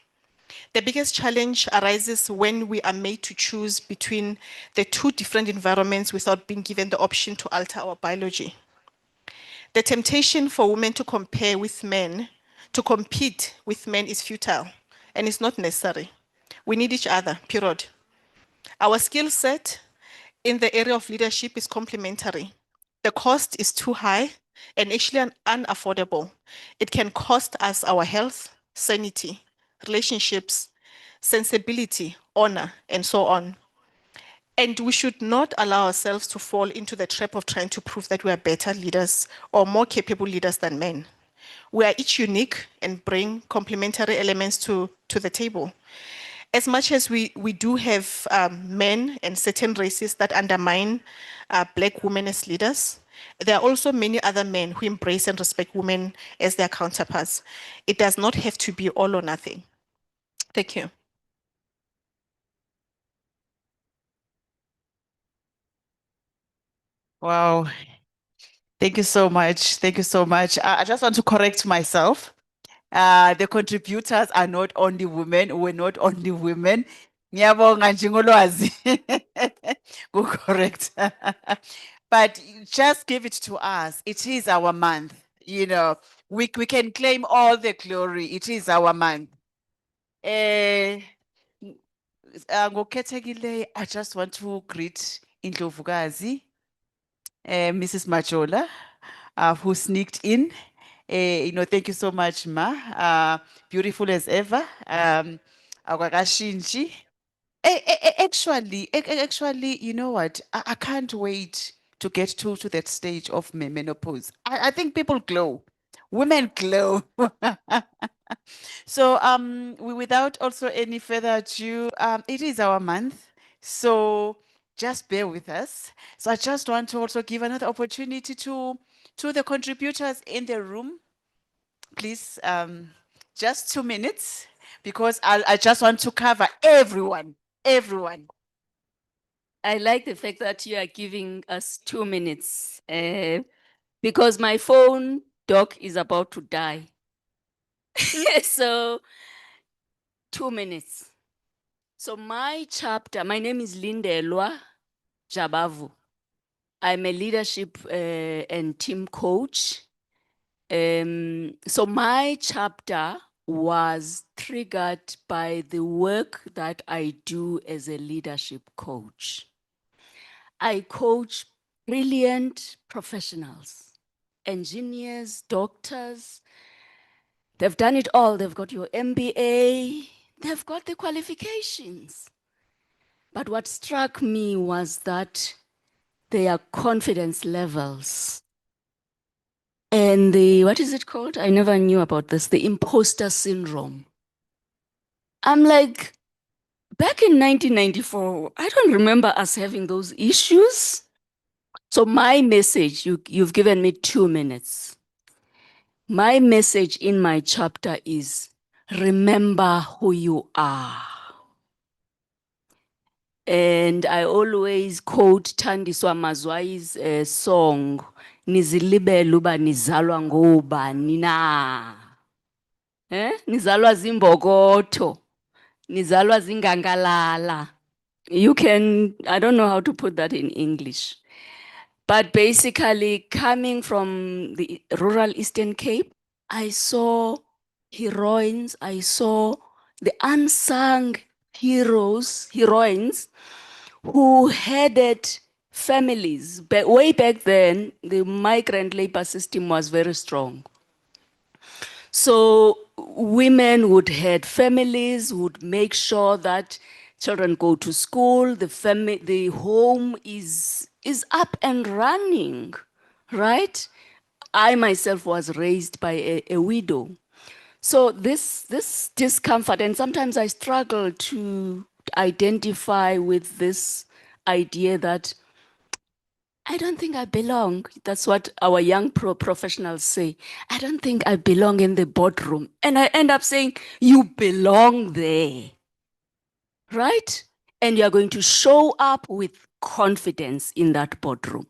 [SPEAKER 8] The biggest challenge arises when we are made to choose between the two different environments without being given the option to alter our biology. The temptation for women to compare with men, to compete with men is futile and it's not necessary. We need each other, period. Our skill set in the area of leadership is complementary. The cost is too high and actually unaffordable. It can cost us our health, sanity, relationships, sensibility, honor, and so on. And we should not allow ourselves to fall into the trap of trying to prove that we are better leaders or more capable leaders than men. We are each unique and bring complementary elements to the table. As much as we do have men and certain races that undermine Black women as leaders, there are also many other men who embrace and respect women as their counterparts. It does not have to be all or nothing. Thank you.
[SPEAKER 2] Wow. Thank you so much. Thank you so much. I just want to correct myself. The contributors are not only women. We're not only women. Ngiyabonga nje ngolwazi. Go correct. But just give it to us. It is our month. You know, we can claim all the glory. It is our month. Ngokukhethekile, I just want to greet Indlovukazi, Mrs. Majola, who sneaked in. Thank you so much, Ma. Beautiful as ever. Awakashinji. Actually, you know what? I can't wait to get to that stage of menopause. I think people glow. Women glow. So without also any further ado, it is our month. So just bear with us. So I just want to also give another opportunity to the contributors in the room. Please, just 2 minutes, because I just want to cover everyone.
[SPEAKER 9] I like the fact that you are giving us 2 minutes because my phone dock is about to die. So 2 minutes. So my chapter, my name is Lindelwa Jabavu. I'm a leadership and team coach. So my chapter was triggered by the work that I do as a leadership coach. I coach brilliant professionals, engineers, doctors. They've done it all. They've got your MBA. They've got the qualifications. But what struck me was that their confidence levels and what is it called? I never knew about this, the imposter syndrome. I'm like, back in 1994, I don't remember us having those issues. So my message, you've given me 2 minutes. My message in my chapter is, remember who you are. And I always quote Thandiswa Mazwai's song, Nizilibele uba nizalwa ngobani na. Nizalwa zimbokotho, nizalwa zingangalala. You can, I don't know how to put that in English. But basically, coming from the rural Eastern Cape, I saw heroines, I saw the unsung heroines who headed families. But way back then, the migrant labor system was very strong. So women would head families, would make sure that children go to school, the home is up and running, right? I myself was raised by a widow. So this discomfort, and sometimes I struggle to identify with this idea that I don't think I belong. That's what our young professionals say. I don't think I belong in the boardroom. And I end up saying, you belong there, right? And you're going to show up with confidence in that boardroom.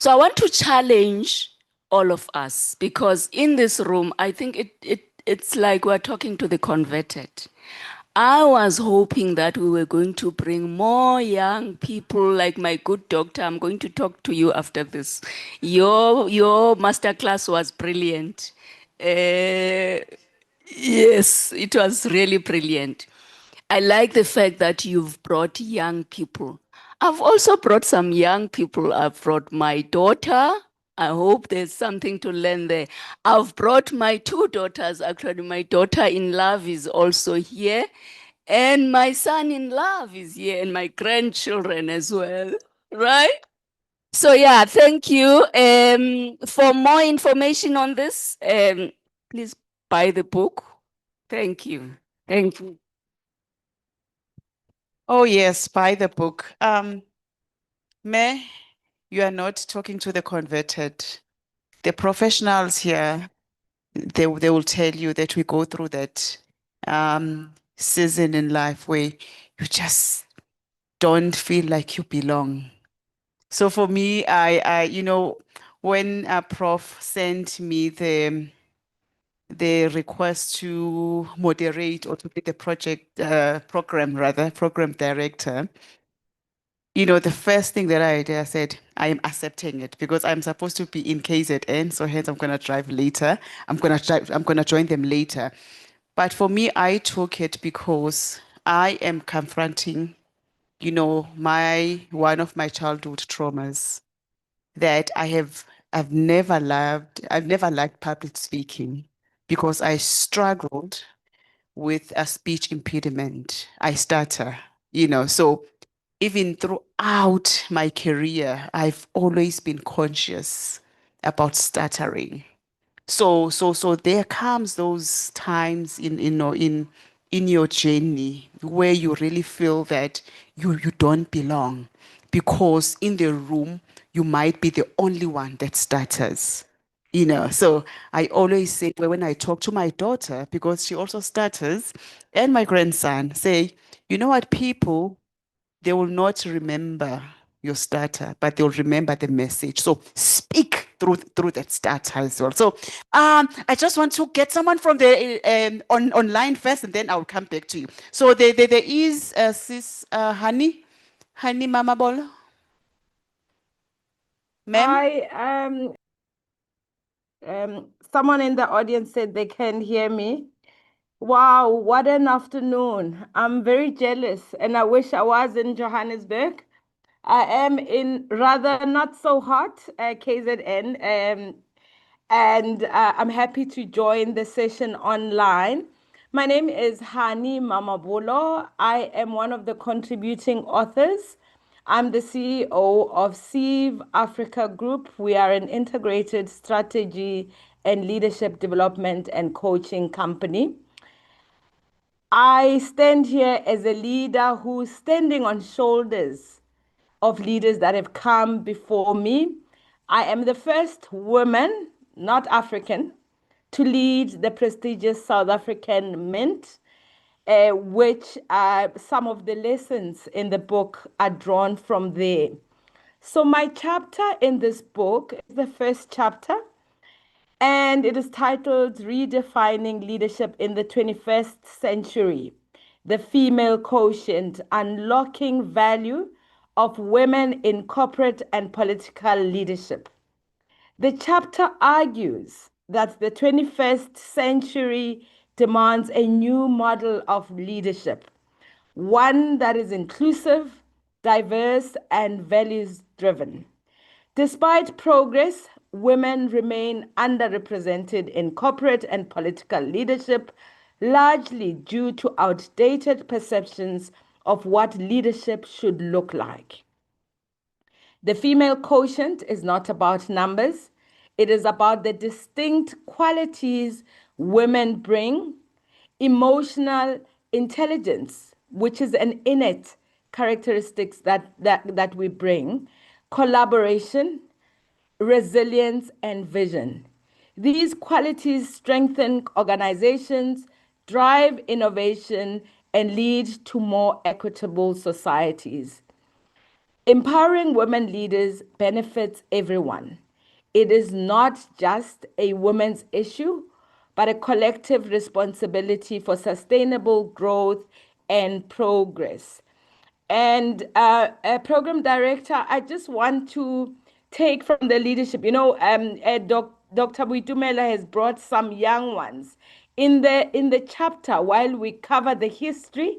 [SPEAKER 9] So I want to challenge all of us, because in this room, I think it's like we're talking to the converted. I was hoping that we were going to bring more young people like my good doctor. I'm going to talk to you after this. Your masterclass was brilliant. Yes, it was really brilliant. I like the fact that you've brought young people. I've also brought some young people. I've brought my daughter. I hope there's something to learn there. I've brought my two daughters. Actually, my daughter in love is also here. And my son in love is here, and my grandchildren as well, right? So yeah, thank you. For more information on this, please buy the book. Thank you. Thank you.
[SPEAKER 2] Oh yes, buy the book. Me, you are not talking to the converted. The professionals here, they will tell you that we go through that season in life where you just don't feel like you belong. So for me, I when Prof sent me the request to moderate or to be the program director, the first thing that I did, I said, I am accepting it because I'm supposed to be in KZN, so hence I'm gonna drive later. I'm gonna join them later. But for me, I took it because I am confronting, one of my childhood traumas that I've never liked public speaking because I struggled with a speech impediment. I stutter, so even throughout my career, I've always been conscious about stuttering. So there comes those times in your journey where you really feel that you don't belong because in the room you might be the only one that stutters. So I always say when I talk to my daughter, because she also stutters, and my grandson, say, you know what, people, they will not remember your starter, but they'll remember the message. So speak through that starter as well. So I just want to get someone from the online first, and then I'll come back to you. So there is Sis Honey Mama Bolo. Ma'am?
[SPEAKER 4] Hi, someone in the audience said they can hear me. Wow, what an afternoon. I'm very jealous and I wish I was in Johannesburg. I am in rather not so hot KZN, and I'm happy to join the session online. My name is Hani Mamabolo. I am one of the contributing authors. I'm the CEO of SIEV Africa Group. We are an integrated strategy and leadership development and coaching company. I stand here as a leader who's standing on shoulders of leaders that have come before me. I am the first woman, not African, to lead the prestigious South African Mint, which some of the lessons in the book are drawn from there. So, my chapter in this book is the first chapter, and it is titled Redefining Leadership in the 21st Century, the Female Quotient, Unlocking Value of Women in Corporate and Political Leadership. The chapter argues that the 21st century demands a new model of leadership, one that is inclusive, diverse, and values driven. Despite progress, women remain underrepresented in corporate and political leadership, largely due to outdated perceptions of what leadership should look like. The female quotient is not about numbers. It is about the distinct qualities women bring: emotional intelligence, which is an innate characteristics that we bring, collaboration, resilience, and vision. These qualities strengthen organizations, drive innovation, and lead to more equitable societies. Empowering women leaders benefits everyone. It is not just a women's issue, but a collective responsibility for sustainable growth and progress. And program director, I just want to take from the leadership. Dr. Buitumela has brought some young ones in the chapter. While we cover the history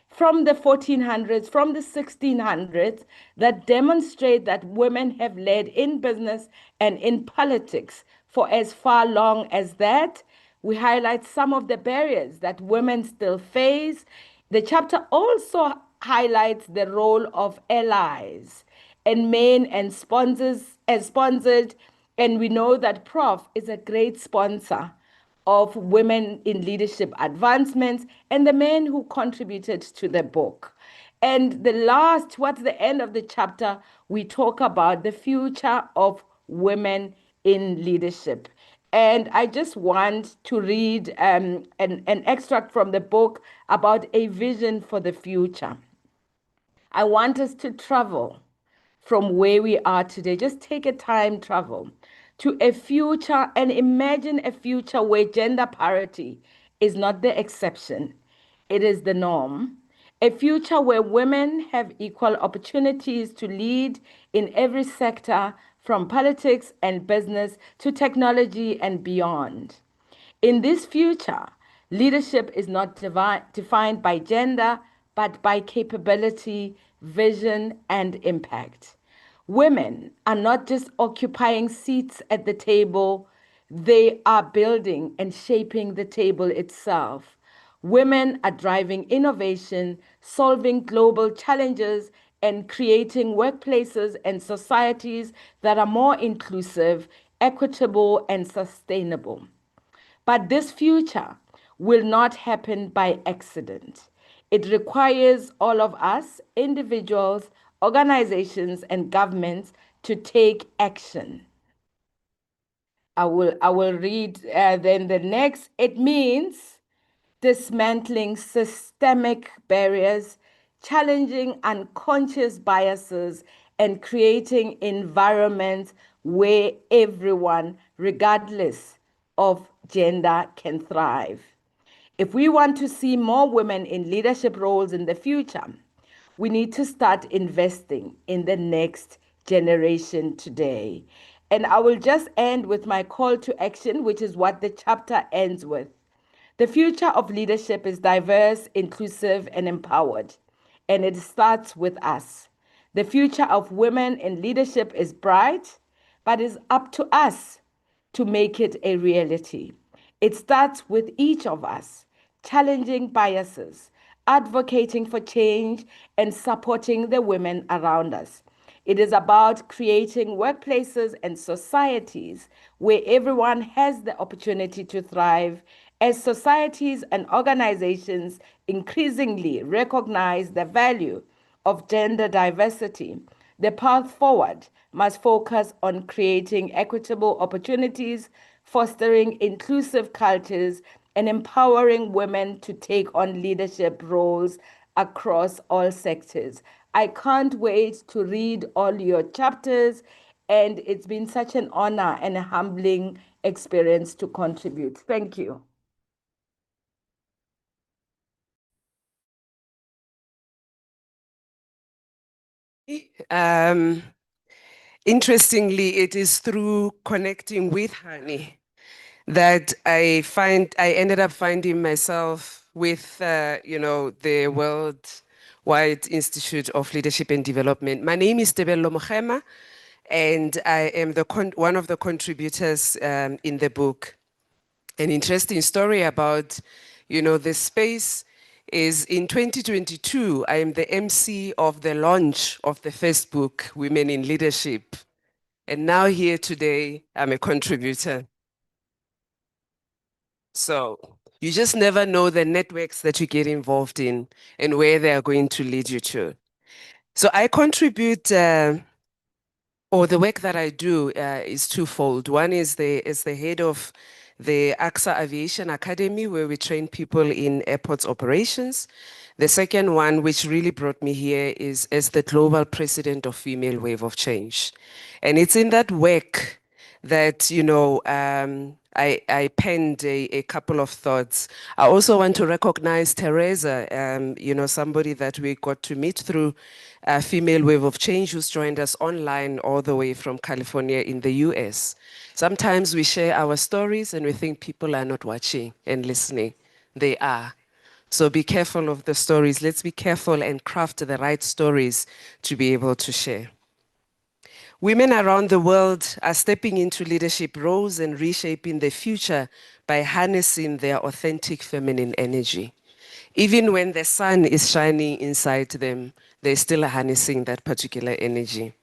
[SPEAKER 4] from the 1400s, from the 1600s, that demonstrate that women have led in business and in politics for as far long as that. We highlight some of the barriers that women still face. The chapter also highlights the role of allies and men and sponsors as sponsored. And we know that Prof is a great sponsor of women in leadership advancements and the men who contributed to the book. And towards the end of the chapter, we talk about the future of women in leadership. And I just want to read an extract from the book about a vision for the future. I want us to travel from where we are today. Just take a time travel to a future and imagine a future where gender parity is not the exception, it is the norm. A future where women have equal opportunities to lead in every sector, from politics and business to technology and beyond. In this future, leadership is not defined by gender, but by capability, vision, and impact. Women are not just occupying seats at the table, they are building and shaping the table itself. Women are driving innovation, solving global challenges, and creating workplaces and societies that are more inclusive, equitable, and sustainable. But this future will not happen by accident. It requires all of us, individuals, organizations, and governments, to take action. I will read then the next. It means dismantling systemic barriers, challenging unconscious biases, and creating environments where everyone, regardless of gender, can thrive. If we want to see more women in leadership roles in the future, we need to start investing in the next generation today. And I will just end with my call to action, which is what the chapter ends with. The future of leadership is diverse, inclusive, and empowered, and it starts with us. The future of women in leadership is bright, but it's up to us to make it a reality. It starts with each of us challenging biases, advocating for change, and supporting the women around us. It is about creating workplaces and societies where everyone has the opportunity to thrive. As societies and organizations increasingly recognize the value of gender diversity, the path forward must focus on creating equitable opportunities, fostering inclusive cultures, and empowering women to take on leadership roles across all sectors. I can't wait to read all your chapters, and it's been such an honor and a humbling experience to contribute. Thank you.
[SPEAKER 10] Interestingly, it is through connecting with Hani that I ended up finding myself with, the Worldwide Institute of Leadership and Development. My name is Tebello Mochema, and I am one of the contributors in the book. An interesting story about, the space is in 2022, I am the MC of the launch of the first book, Women in Leadership. And now here today, I'm a contributor. So you just never know the networks that you get involved in and where they are going to lead you to. So I contribute, or the work that I do is twofold. One is the head of the AXA Aviation Academy, where we train people in airports operations. The second one, which really brought me here, is as the global president of Female Wave of Change. And it's in that work that, you know, I penned a couple of thoughts. I also want to recognize Teresa, you know, somebody that we got to meet through Female Wave of Change, who's joined us online all the way from California in the US. Sometimes we share our stories and we think people are not watching and listening. They are. So be careful of the stories. Let's be careful and craft the right stories to be able to share. Women around the world are stepping into leadership roles and reshaping the future by harnessing their authentic feminine energy. Even when the sun is shining inside them, they're still harnessing that particular energy.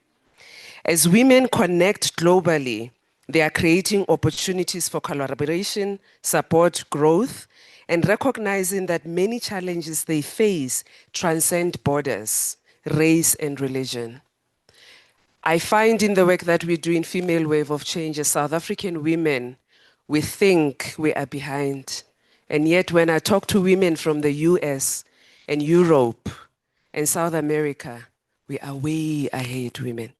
[SPEAKER 10] As women connect globally, they are creating opportunities for collaboration, support, growth, and recognizing that many challenges they face transcend borders, race, and religion. I find in the work that we do in Female Wave of Change as South African women, we think we are behind. And yet when I talk to women from the US and Europe and South America, we are way ahead, women.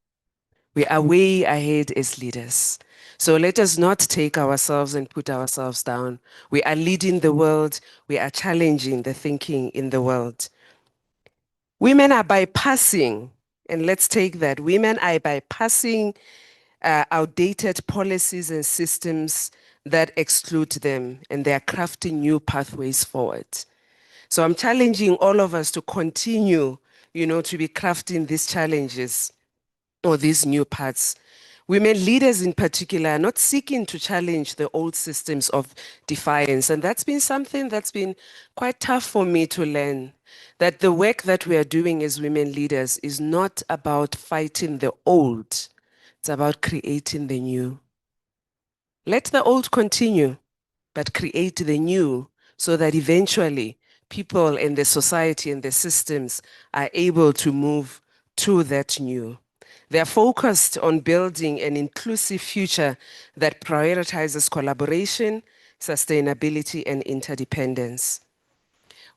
[SPEAKER 10] We are way ahead as leaders. So let us not take ourselves and put ourselves down. We are leading the world. We are challenging the thinking in the world. Women are bypassing, and let's take that, women are bypassing outdated policies and systems that exclude them, and they are crafting new pathways forward. So I'm challenging all of us to continue, you know, to be crafting these challenges or these new paths. Women leaders in particular are not seeking to challenge the old systems of defiance. And that's been something that's been quite tough for me to learn, that the work that we are doing as women leaders is not about fighting the old, it's about creating the new. Let the old continue, but create the new so that eventually people in the society and the systems are able to move to that new. They're focused on building an inclusive future that prioritizes collaboration, sustainability, and interdependence.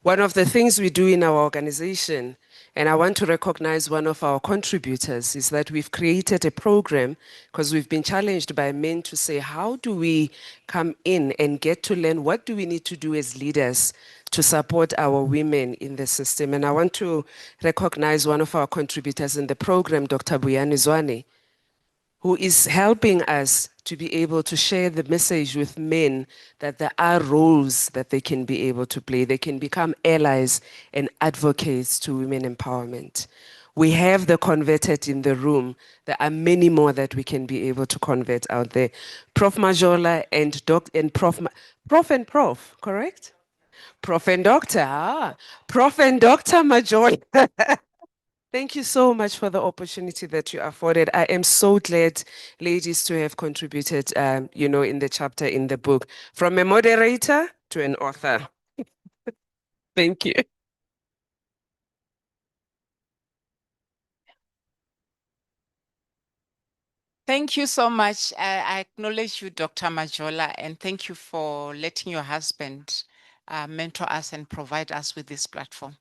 [SPEAKER 10] One of the things we do in our organization, and I want to recognize one of our contributors, is that we've created a program because we've been challenged by men to say, how do we come in and get to learn what do we need to do as leaders to support our women in the system? And I want to recognize one of our contributors in the program, Dr. Buyani Zwane, who is helping us to be able to share the message with men that there are roles that they can be able to play. They can become allies and advocates to women empowerment. We have the converted in the room. There are many more that we can be able to convert out there. Prof. Majola and Prof, correct? Prof and Doctor, Prof and Dr. Majola. Thank you so much for the opportunity that you afforded. I am so glad, ladies, to have contributed, you know, in the chapter in the book, from a moderator to an author. Thank you.
[SPEAKER 11] Thank you so much. I acknowledge you, Dr. Majola, and thank you for letting your husband mentor us and provide us with this platform.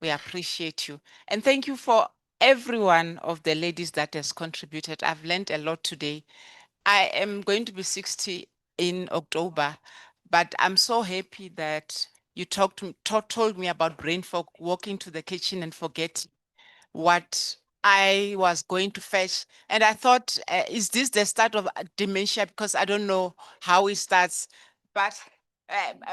[SPEAKER 11] We appreciate you. And thank you for every one of the ladies that has contributed. I've learned a lot today. I am going to be 60 in October, but I'm so happy that you told me about brain fog, walking to the kitchen and forget what I was going to fetch. And I thought, is this the start of dementia? Because I don't know how it starts. But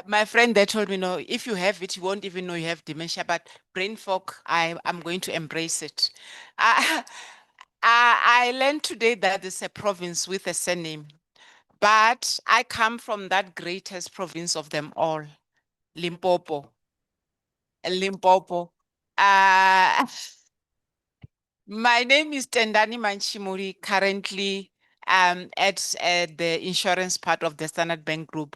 [SPEAKER 11] my friend there told me, no, if you have it, you won't even know you have dementia. But brain fog, I'm going to embrace it. I learned today that it's a province with a surname. But I come from that greatest province of them all, Limpopo. Limpopo. My name is Tendani Manchimuri, currently at the insurance part of the Standard Bank Group.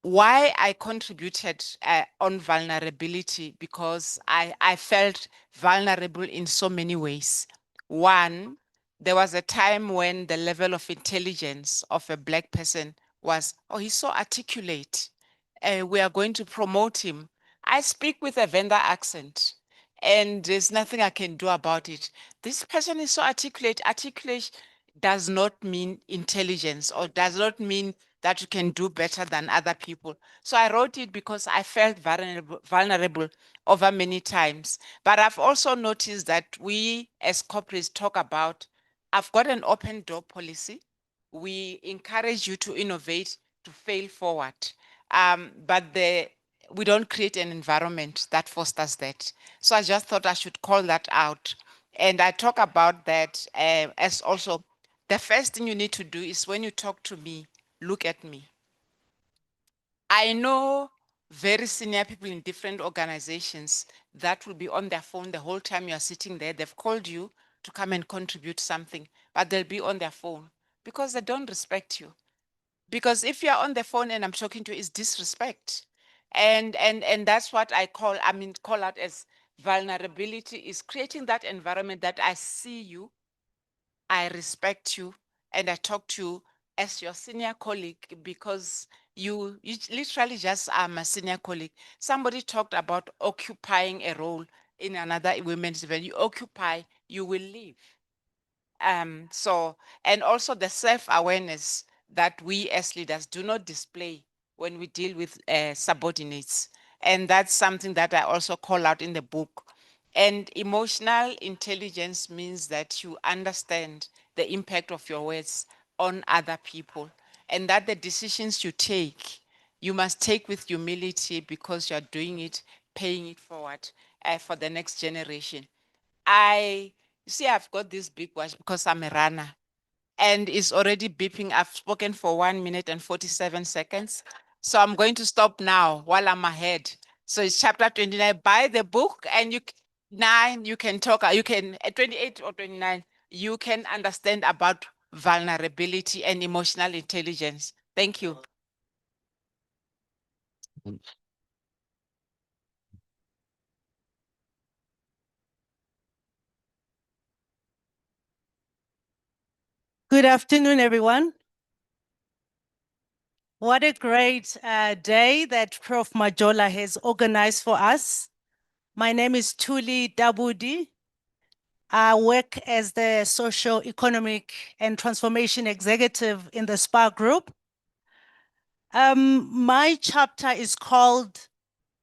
[SPEAKER 11] Why I contributed on vulnerability, because I felt vulnerable in so many ways. One, there was a time when the level of intelligence of a Black person was, oh, he's so articulate. We are going to promote him. I speak with a Venda accent, and there's nothing I can do about it. This person is so articulate. Articulate does not mean intelligence, or does not mean that you can do better than other people. So I wrote it because I felt vulnerable over many times. But I've also noticed that we as corporates talk about, I've got an open door policy. We encourage you to innovate, to fail forward. But we don't create an environment that fosters that. So I just thought I should call that out. And I talk about that as also, the first thing you need to do is when you talk to me, look at me. I know very senior people in different organizations that will be on their phone the whole time you are sitting there. They've called you to come and contribute something, but they'll be on their phone because they don't respect you. Because if you're on the phone and I'm talking to you, it's disrespect. And that's what call out as vulnerability, is creating that environment that I see you, I respect you, and I talk to you as your senior colleague, because you literally just are my senior colleague. Somebody talked about occupying a role in another women's event. You occupy, you will leave. And also the self-awareness that we as leaders do not display when we deal with subordinates. And that's something that I also call out in the book. And emotional intelligence means that you understand the impact of your words on other people, and that the decisions you take, you must take with humility, because you're doing it, paying it forward for the next generation. You see, I've got this big watch because I'm a runner, and it's already beeping. I've spoken for 1 minute and 47 seconds. So I'm going to stop now while I'm ahead. So it's chapter 29. Buy the book, and you can talk, you can, at 28 or 29, you can understand about vulnerability and emotional intelligence. Thank you.
[SPEAKER 12] Good afternoon, everyone. What a great day that Prof. Majola has organized for us. My name is Tuli Dabudi. I work as the Social, Economic and Transformation Executive in the SPA Group. My chapter is called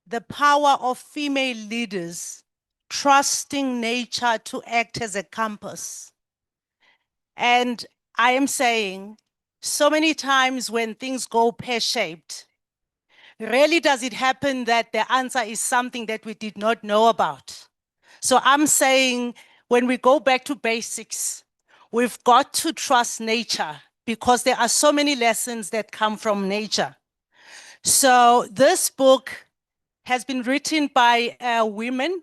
[SPEAKER 12] The Power of Female Leaders, Trusting Nature to Act as a Compass. And I am saying, so many times when things go pear-shaped, rarely does it happen that the answer is something that we did not know about. So I'm saying, when we go back to basics, we've got to trust nature, because there are so many lessons that come from nature. So this book has been written by women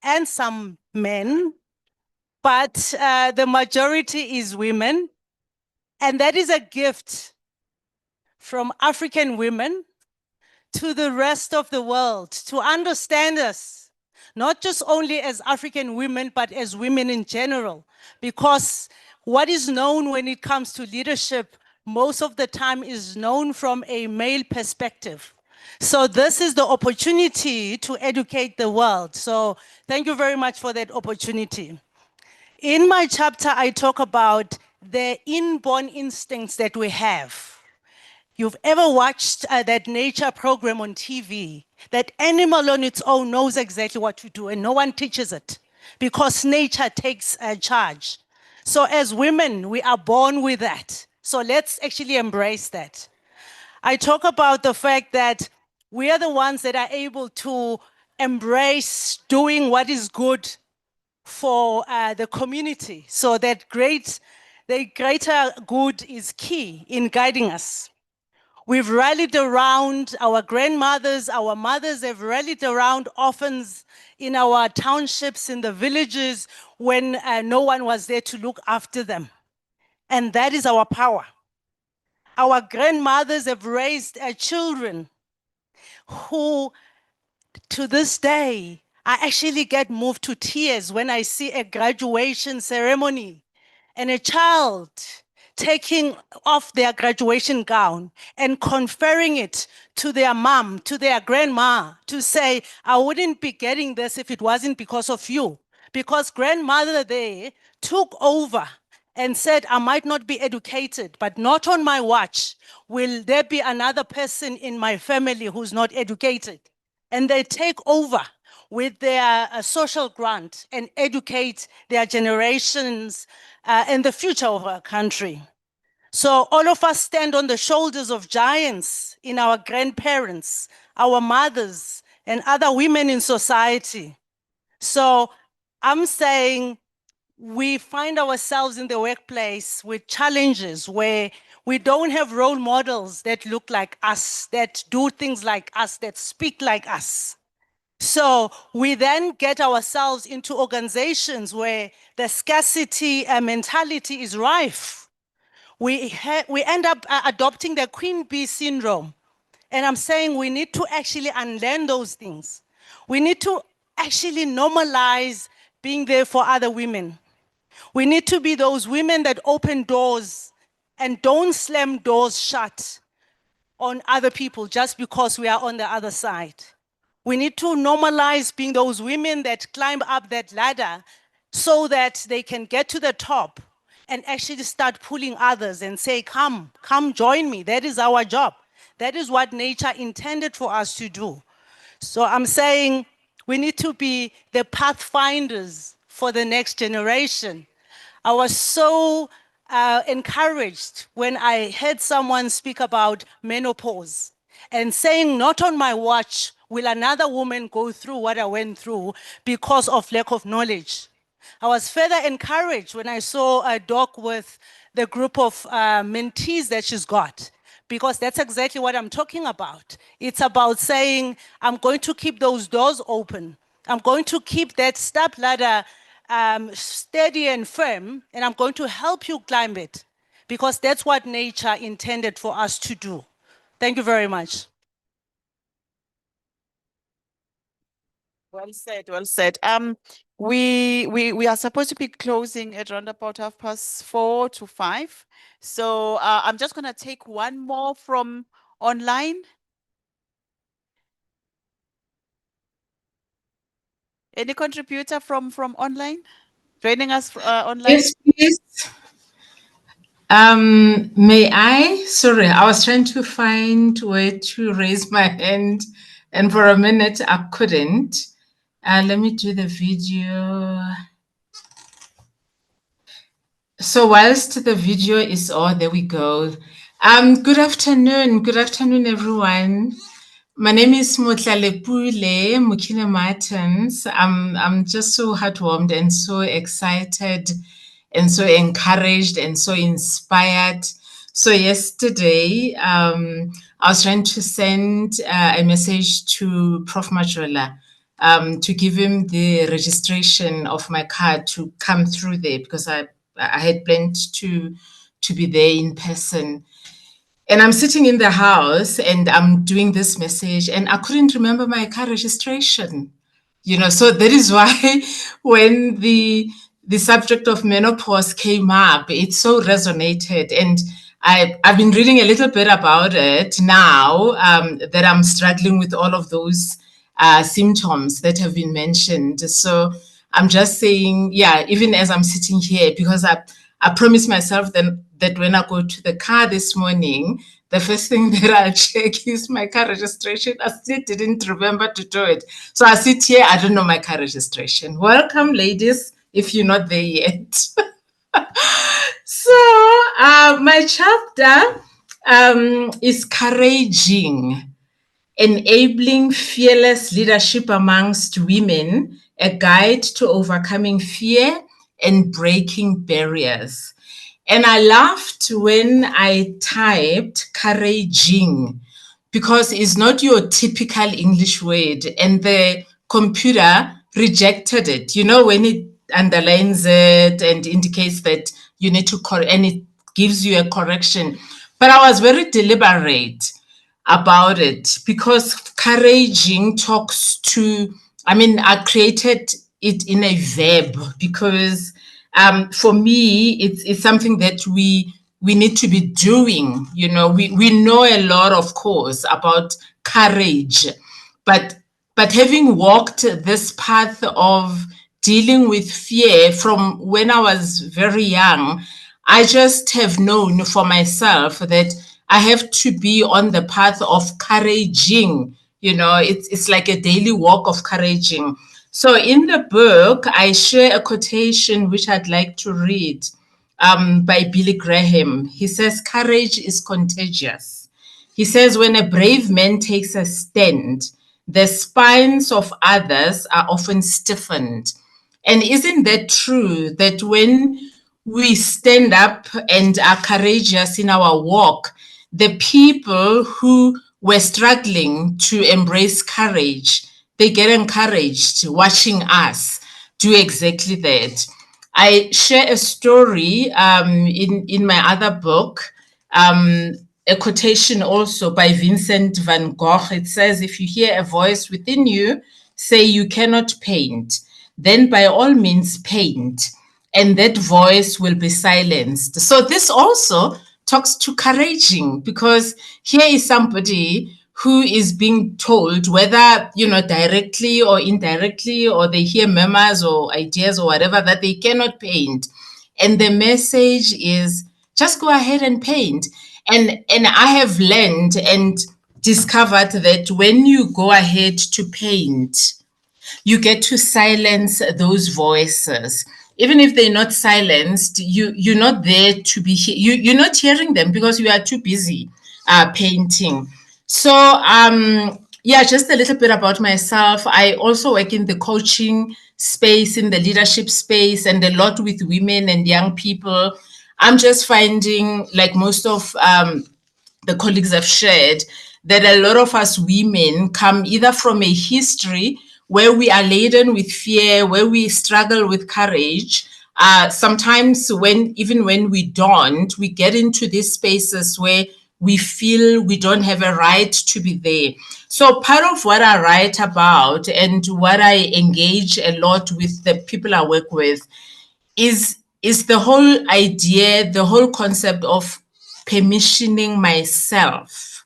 [SPEAKER 12] and some men, but the majority is women. And that is a gift from African women to the rest of the world, to understand us, not just only as African women, but as women in general. Because what is known when it comes to leadership, most of the time is known from a male perspective. So this is the opportunity to educate the world. So thank you very much for that opportunity. In my chapter, I talk about the inborn instincts that we have. You've ever watched that nature program on TV? That animal on its own knows exactly what to do, and no one teaches it, because nature takes charge. So as women, we are born with that. So let's actually embrace that. I talk about the fact that we are the ones that are able to embrace doing what is good for the community. So that the greater good is key in guiding us. We've rallied around our grandmothers, our mothers have rallied around orphans in our townships, in the villages, when no one was there to look after them. And that is our power. Our grandmothers have raised children who, to this day, I actually get moved to tears when I see a graduation ceremony and a child taking off their graduation gown and conferring it to their mom, to their grandma, to say, I wouldn't be getting this if it wasn't because of you. Because grandmother there took over and said, I might not be educated, but not on my watch will there be another person in my family who's not educated. And they take over with their social grant and educate their generations and the future of our country. So all of us stand on the shoulders of giants in our grandparents, our mothers, and other women in society. So I'm saying we find ourselves in the workplace with challenges where we don't have role models that look like us, that do things like us, that speak like us. So we then get ourselves into organizations where the scarcity mentality is rife. We end up adopting the queen bee syndrome. And I'm saying we need to actually unlearn those things. We need to actually normalize being there for other women. We need to be those women that open doors and don't slam doors shut on other people just because we are on the other side. We need to normalize being those women that climb up that ladder so that they can get to the top and actually start pulling others and say, come join me. That is our job. That is what nature intended for us to do. So I'm saying we need to be the pathfinders for the next generation. I was so encouraged when I heard someone speak about menopause and saying, not on my watch will another woman go through what I went through because of lack of knowledge. I was further encouraged when I saw a doc with the group of mentees that she's got, because that's exactly what I'm talking about. It's about saying, I'm going to keep those doors open. I'm going to keep that step ladder steady and firm, and I'm going to help you climb it, because that's what nature intended for us to do. Thank you very much.
[SPEAKER 13] Well said, well said. We are supposed to be closing at around about 4:30 to 5. So I'm just gonna take one more from online. Any contributor from online? Joining us online?
[SPEAKER 14] Yes, please. May I? Sorry, I was trying to find where to raise my hand, and for a minute I couldn't. Let me do the video. So whilst the video is on, there we go. Good afternoon, everyone. My name is Motlalepule Mukile Martins. I'm just so heartwarmed and so excited and so encouraged and so inspired. So yesterday, I was trying to send a message to Prof. Majola to give him the registration of my card to come through there, because I had planned to be there in person. And I'm sitting in the house and I'm doing this message and I couldn't remember my car registration. So that is why when the subject of menopause came up, it so resonated. And I've been reading a little bit about it now, that I'm struggling with all of those symptoms that have been mentioned. So I'm just saying, yeah, even as I'm sitting here, because I promised myself that when I go to the car this morning, the first thing that I'll check is my car registration. I still didn't remember to do it. So I sit here, I don't know my car registration. Welcome, ladies, if you're not there yet. So my chapter is Couraging, Enabling Fearless Leadership Amongst Women, a guide to overcoming fear and breaking barriers. And I laughed when I typed couraging because it's not your typical English word, and the computer rejected it. You know, when it underlines it and indicates that you need to correct, and it gives you a correction. But I was very deliberate about it because couraging talks to, I mean, I created it in a verb because for me, it's something that we need to be doing. You know, we know a lot, of course, about courage, but having walked this path of dealing with fear from when I was very young, I just have known for myself that I have to be on the path of couraging. You know, it's like a daily walk of couraging. So in the book, I share a quotation which I'd like to read by Billy Graham. He says, "Courage is contagious." He says, "When a brave man takes a stand, the spines of others are often stiffened." And isn't that true that when we stand up and are courageous in our walk, the people who were struggling to embrace courage, they get encouraged watching us do exactly that. I share a story in my other book, a quotation also by Vincent van Gogh. It says, "If you hear a voice within you say you cannot paint, then by all means paint, and that voice will be silenced." So this also talks to couraging, because here is somebody who is being told, whether, you know, directly or indirectly, or they hear murmurs or ideas or whatever, that they cannot paint. And the message is just go ahead and paint. And I have learned and discovered that when you go ahead to paint, you get to silence those voices. Even if they're not silenced, you're not there to be you're not hearing them because you are too busy painting. So yeah, just a little bit about myself. I also work in the coaching space, in the leadership space, and a lot with women and young people. I'm just finding, like most of the colleagues have shared, that a lot of us women come either from a history where we are laden with fear, where we struggle with courage. Sometimes even when we don't, we get into these spaces where we feel we don't have a right to be there. So part of what I write about and what I engage a lot with the people I work with is the whole idea, the whole concept of permissioning myself,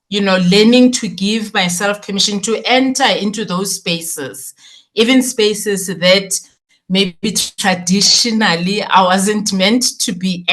[SPEAKER 14] you know, learning to give myself permission to enter into those spaces, even spaces that maybe traditionally I wasn't meant to be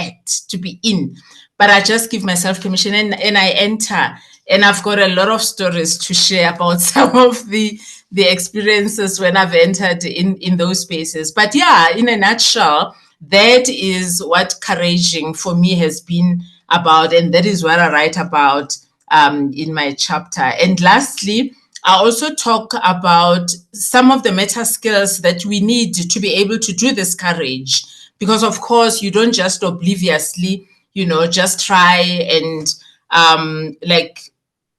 [SPEAKER 14] in, but I just give myself permission, and I enter. And I've got a lot of stories to share about some of the experiences when I've entered in those spaces. But yeah, in a nutshell, that is what couraging for me has been about, and that is what I write about in my chapter. And lastly, I also talk about some of the meta skills that we need to be able to do this courage, because of course you don't just obliviously, you know, just try and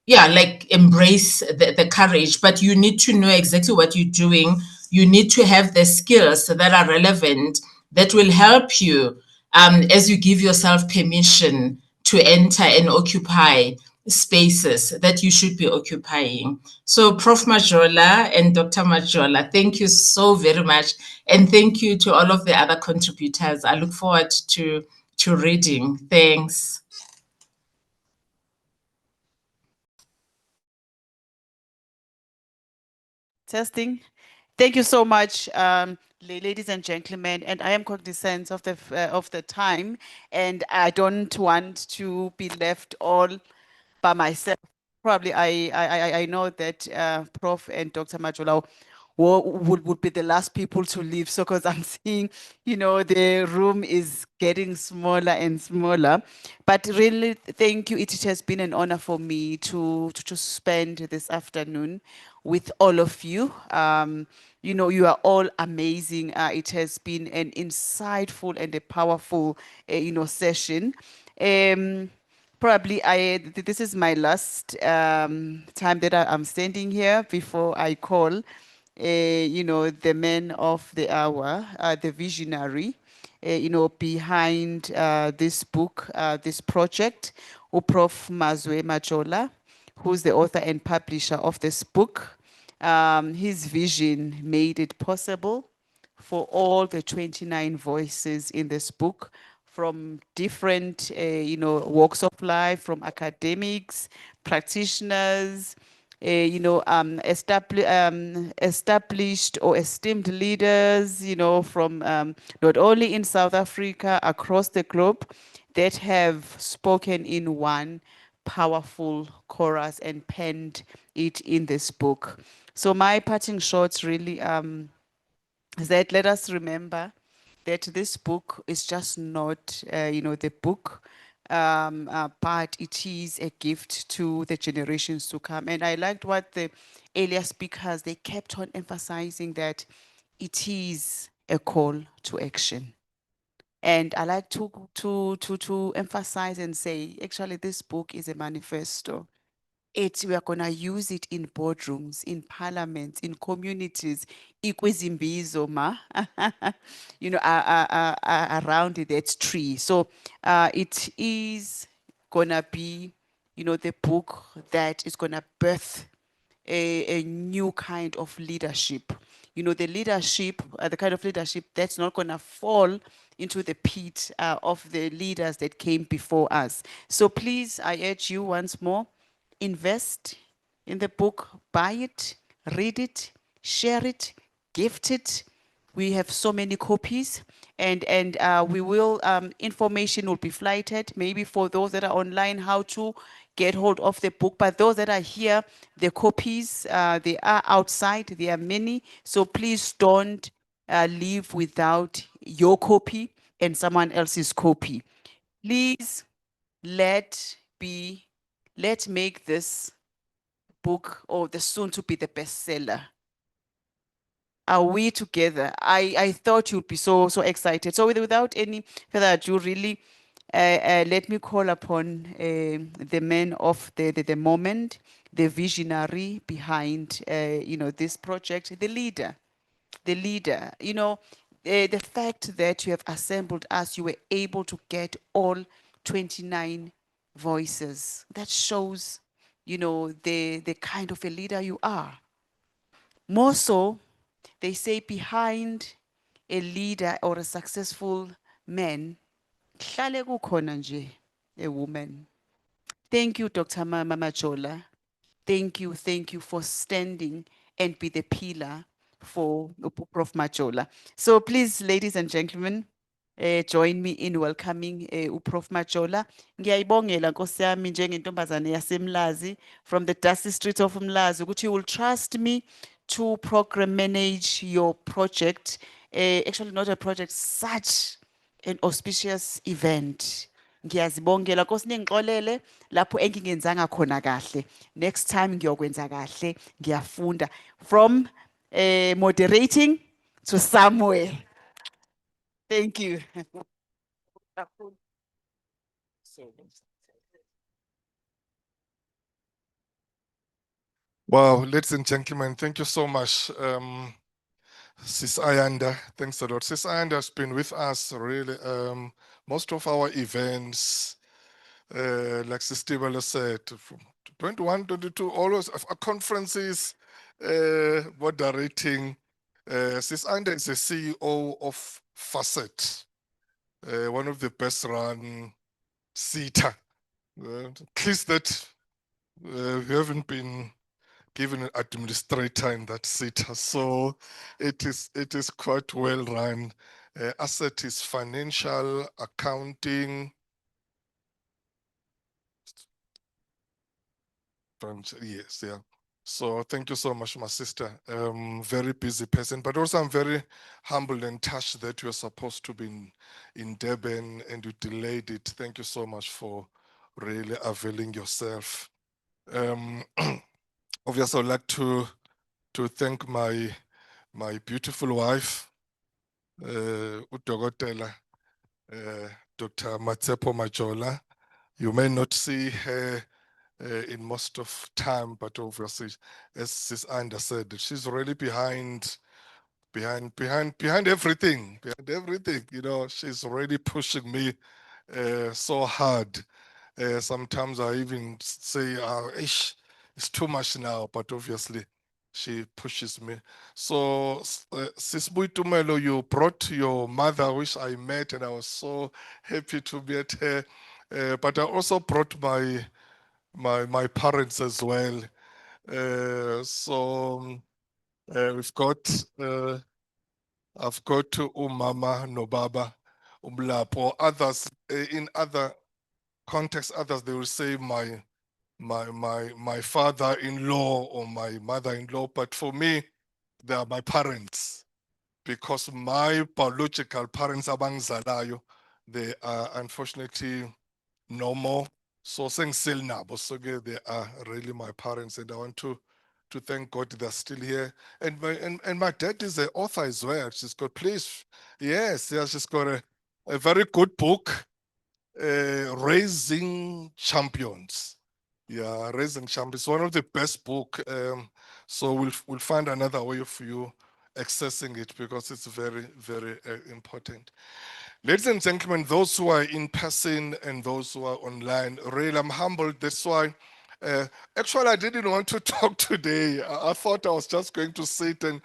[SPEAKER 14] like embrace the courage, but you need to know exactly what you're doing. You need to have the skills that are relevant, that will help you as you give yourself permission to enter and occupy spaces that you should be occupying. So Prof. Majola and Dr. Majola, thank you so very much. And thank you to all of the other contributors. I look forward to reading. Thanks.
[SPEAKER 2] Testing. Thank you so much, ladies and gentlemen. And I am cognizant of the time, and I don't want to be left all by myself. Probably I know that Prof and Dr. Majola would be the last people to leave. So, because I'm seeing, the room is getting smaller and smaller. But really, thank you. It has been an honor for me to spend this afternoon with all of you. You are all amazing. It has been an insightful and a powerful, session. Probably this is my last time that I'm standing here before I call, the man of the hour, the visionary, behind this book, this project, Prof. Mazwe Majola, who's the author and publisher of this book. His vision made it possible for all the 29 voices in this book from different, walks of life, from academics, practitioners, established or esteemed leaders, from not only in South Africa, across the globe, that have spoken in one powerful chorus and penned it in this book. So my parting shots really is that let us remember that this book is just not, the book, but it is a gift to the generations to come. And I liked what the earlier speakers, they kept on emphasizing that it is a call to action. And I like to emphasize and say, actually, this book is a manifesto. We are gonna use it in boardrooms, in parliaments, in communities, ikwizimbizo ma, around that tree. So it is gonna be, the book that is gonna birth a new kind of leadership. The leadership, the kind of leadership that's not going to fall into the pit of the leaders that came before us. So please, I urge you once more, invest in the book, buy it, read it, share it, gift it. We have so many copies, and we will, information will be flighted, maybe for those that are online, how to get hold of the book. But those that are here, the copies, they are outside, there are many. So please don't leave without your copy and someone else's copy. Please let's make this book, or the soon to be the bestseller. Are we together? I thought you'd be so excited. So without any further ado, really, let me call upon the man of the moment, the visionary behind this project, the leader. The fact that you have assembled us, you were able to get all 29 voices. That shows, the kind of a leader you are. More so, they say behind a leader or a successful man, kuhlale kukhona nje a woman. Thank you, Dr. Majola. Thank you for standing and be the pillar for Prof. Majola. So please, ladies and gentlemen, join me in welcoming Prof. Majola. Ngiyayibongela Nkosi yami njengentombazane yaseMlazi from the dusty streets of Mlazi ukuthi you will trust me to program manage your project. Actually not a project, such an auspicious event. Ngiyazibongela Nkosi ningixolele lapho engingenzanga khona kahle. Next time ngiyokwenza kahle, ngiyafunda from moderating to somewhere. Thank you.
[SPEAKER 15] Wow, ladies and gentlemen, thank you so much. Sis Ayanda, thanks a lot. Sis Ayanda has been with us really, most of our events, like Sis Tibalo said, from 21, 22, always conferences, moderating. Sis Ayanda is the CEO of Facet, one of the best run CETA. At least that we haven't been given an administrator in that CETA, so it is quite well run. Asset is financial, accounting, yes, yeah. So thank you so much, my sister. Very busy person, but also I'm very humbled and touched that you're supposed to be in Durban and you delayed it. Thank you so much for really availing yourself. Obviously, I'd like to thank my beautiful wife, Udokotela, Dr. Matsepo Majola. You may not see her in most of time, but obviously, as Sis Anda said, she's really behind everything, behind everything. You know, she's really pushing me so hard. Sometimes I even say, ish, it's too much now, but obviously she pushes me. So, Sis Buitumelo, you brought your mother, which I met, and I was so happy to meet her. But I also brought my parents as well. So we've got I've got umama nobaba umlapo. Others in other contexts, others they will say my father-in-law or my mother-in-law. But for me, they are my parents because my biological parents abangizalayo, they are unfortunately no more. So sengisil nabo, so they are really my parents, and I want to thank God they're still here. And my dad is an author as well. She's got she's got a very good book, Raising Champions. Yeah, Raising Champions, one of the best book. So we'll find another way of you accessing it because it's very, very important. Ladies and gentlemen, those who are in person and those who are online, really, I'm humbled. That's why, actually, I didn't want to talk today. I thought I was just going to sit and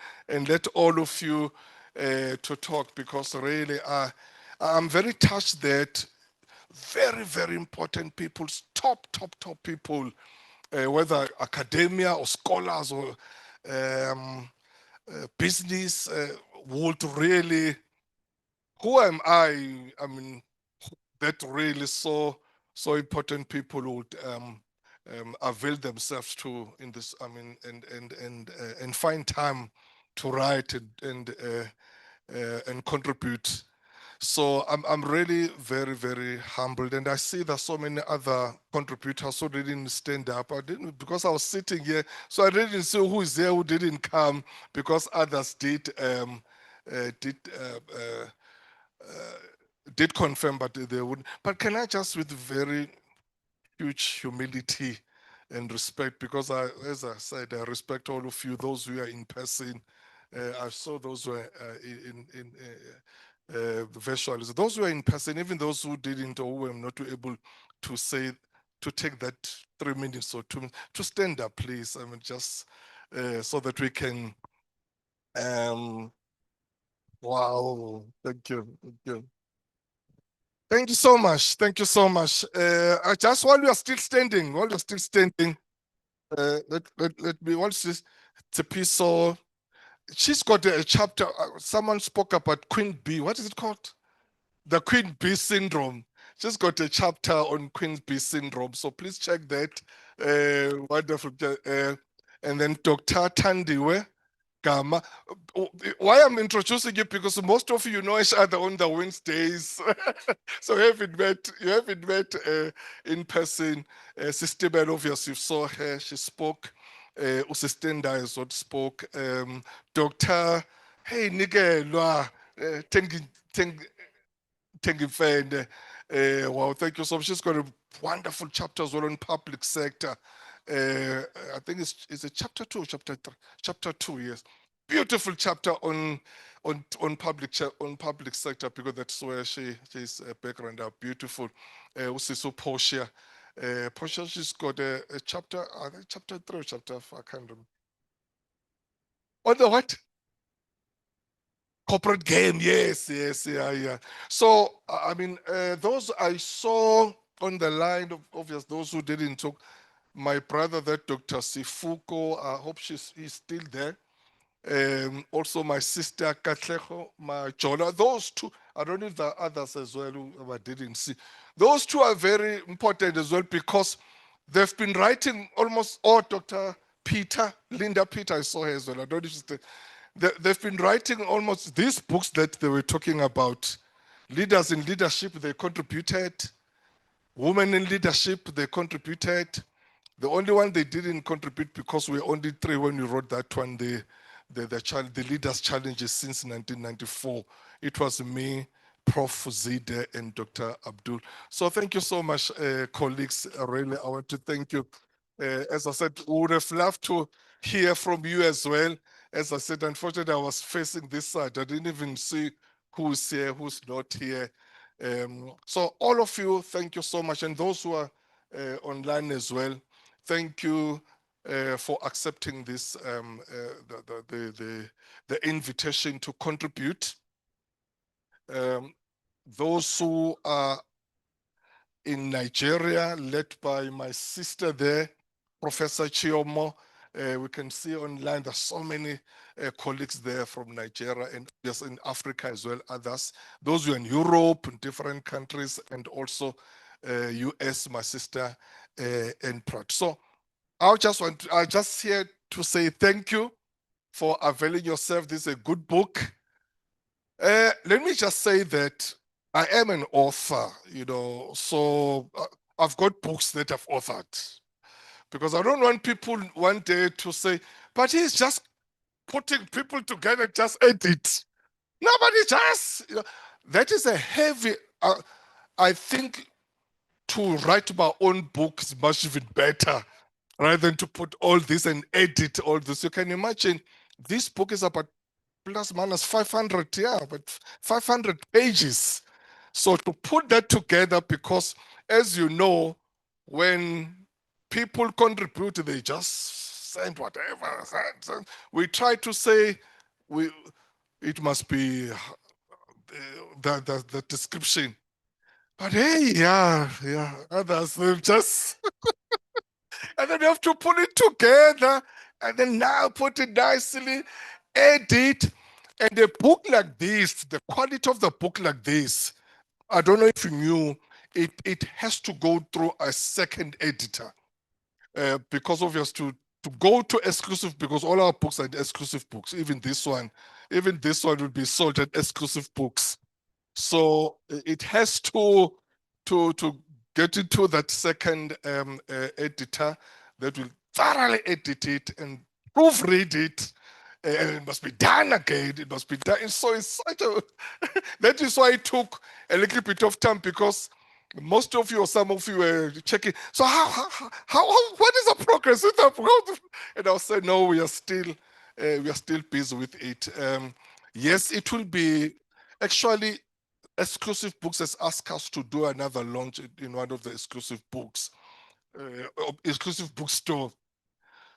[SPEAKER 15] let all of you to talk because really, I'm very touched that very, very important people, top people, whether academia or scholars or business, would really, who am I? I mean, that really so important people would avail themselves to in this. I mean, and find time to write and contribute. So I'm really very, very humbled, and I see that so many other contributors who didn't stand up. I didn't because I was sitting here, so I didn't see who is there who didn't come because others did did confirm, but they wouldn't. But can I just, with very huge humility and respect, because as I said, I respect all of you, those who are in person. I saw those who are in virtual. Those who are in person, even those who didn't or who were not able to say, to take that 3 minutes or 2 minutes, to stand up, please. I mean, just so that we can. Wow, thank you, thank you. Thank you so much. Thank you so much. I just while you are still standing, let me watch this. It's a piece. So she's got a chapter. Someone spoke about Queen Bee. What is it called? The Queen Bee syndrome. She's got a chapter on Queen Bee syndrome. So please check that. Wonderful. And then Dr. Tandiwe Gama. Why I'm introducing you, because most of you know each other on the Wednesdays. So you haven't met in person. Sister Bell, obviously, you saw her. She spoke. Usistenda is what spoke. Dr. Hey, Nigelwa. Tengifende. Wow, thank you so much. She's got a wonderful chapter as well on public sector. I think it's a chapter 2, chapter 3, chapter 2, yes. Beautiful chapter on public sector, because that's where she's background are beautiful. Usiso Portia. Portia, she's got a chapter, I think chapter 3 or chapter 4, I can't remember. On the what? Corporate game, yes, yeah. So, I mean, those I saw on the line, of obvious, those who didn't talk, my brother, that Dr. Sifuko, I hope he's still there. Also my sister, Katleho, my Jola, those two, I don't know if there are others as well who I didn't see. Those two are very important as well because they've been writing almost all Dr. Peter, Linda Peter, I saw her as well. I don't know if she's they've been writing almost these books that they were talking about. Leaders in leadership, they contributed. Women in leadership, they contributed. The only one they didn't contribute because we were only 3 when we wrote that one, the leaders' challenges since 1994. It was me, Prof. Zide, and Dr. Abdul. So thank you so much, colleagues. Really, I want to thank you. As I said, we would have loved to hear from you as well. As I said, unfortunately, I was facing this side. I didn't even see who's here, who's not here. So all of you, thank you so much. And those who are online as well, thank you for accepting this, the invitation to contribute. Those who are in Nigeria, led by my sister there, Professor Chiomo. We can see online there's so many colleagues there from Nigeria and just in Africa as well, others. Those who are in Europe, in different countries, and also US, my sister, and Pratt. So I just here to say thank you for availing yourself. This is a good book. Let me just say that I am an author, you know, so I've got books that I've authored because I don't want people one day to say, but he's just putting people together, just edit. Nobody just, you know, that is a heavy, I think to write my own book is much even better rather than to put all this and edit all this. You can imagine this book is about plus minus 500, yeah, but 500 pages. So to put that together, because as you know, when people contribute, they just send whatever. We try to say it must be the description. But hey, yeah, others will just and then you have to put it together and then now put it nicely, edit. And a book like this, the quality of the book like this, I don't know if you knew, it has to go through a second editor. Because obviously to go to exclusive, because all our books are exclusive books, even this one will be sold at exclusive books. So it has to get into that second editor that will thoroughly edit it and proofread it. And it must be done again. It must be done. So it's such a that is why it took a little bit of time, because most of you or some of you were checking. So how what is the progress with that? And I'll say no, we are still busy with it. Yes, it will be actually. Exclusive Books has asked us to do another launch in one of the exclusive books, exclusive bookstore.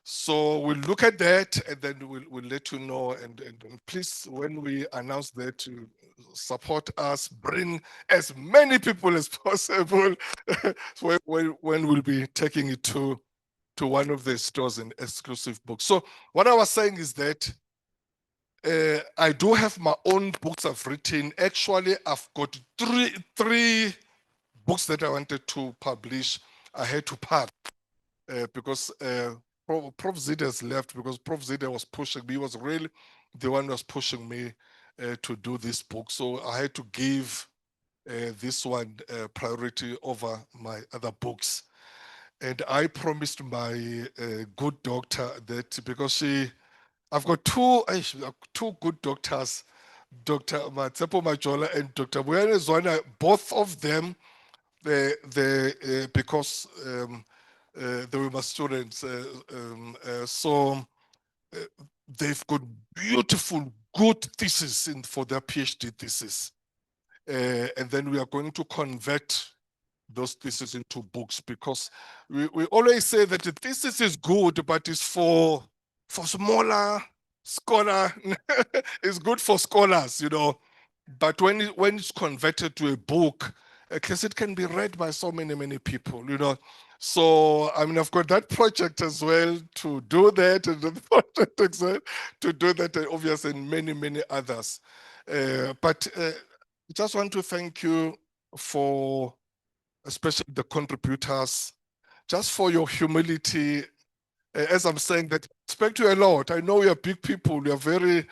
[SPEAKER 15] So we'll look at that and then we'll let you know. And please, when we announce that, to support us, bring as many people as possible when we'll be taking it to one of the stores in exclusive books. So what I was saying is that I do have my own books I've written. Actually, I've got three books that I wanted to publish. I had to part because Prof. Zida has left, because Prof. Zida was pushing me. He was really the one who was pushing me to do this book. So I had to give this one priority over my other books. And I promised my good doctor that, because I've got two good doctors, Dr. Matsepo Majola and Dr. Buyane Zwana, both of them, because they were my students. So they've got beautiful, good thesis for their PhD thesis. And then we are going to convert those theses into books, because we always say that the thesis is good, but it's for smaller scholar. It's good for scholars, you know. But when it's converted to a book, because it can be read by so many people, you know. So I mean, I've got that project as well to do that, and the project as well to do that, and obviously, and many others. But I just want to thank you for, especially the contributors, just for your humility as I'm saying that, I respect you a lot. I know you're big people. You're very,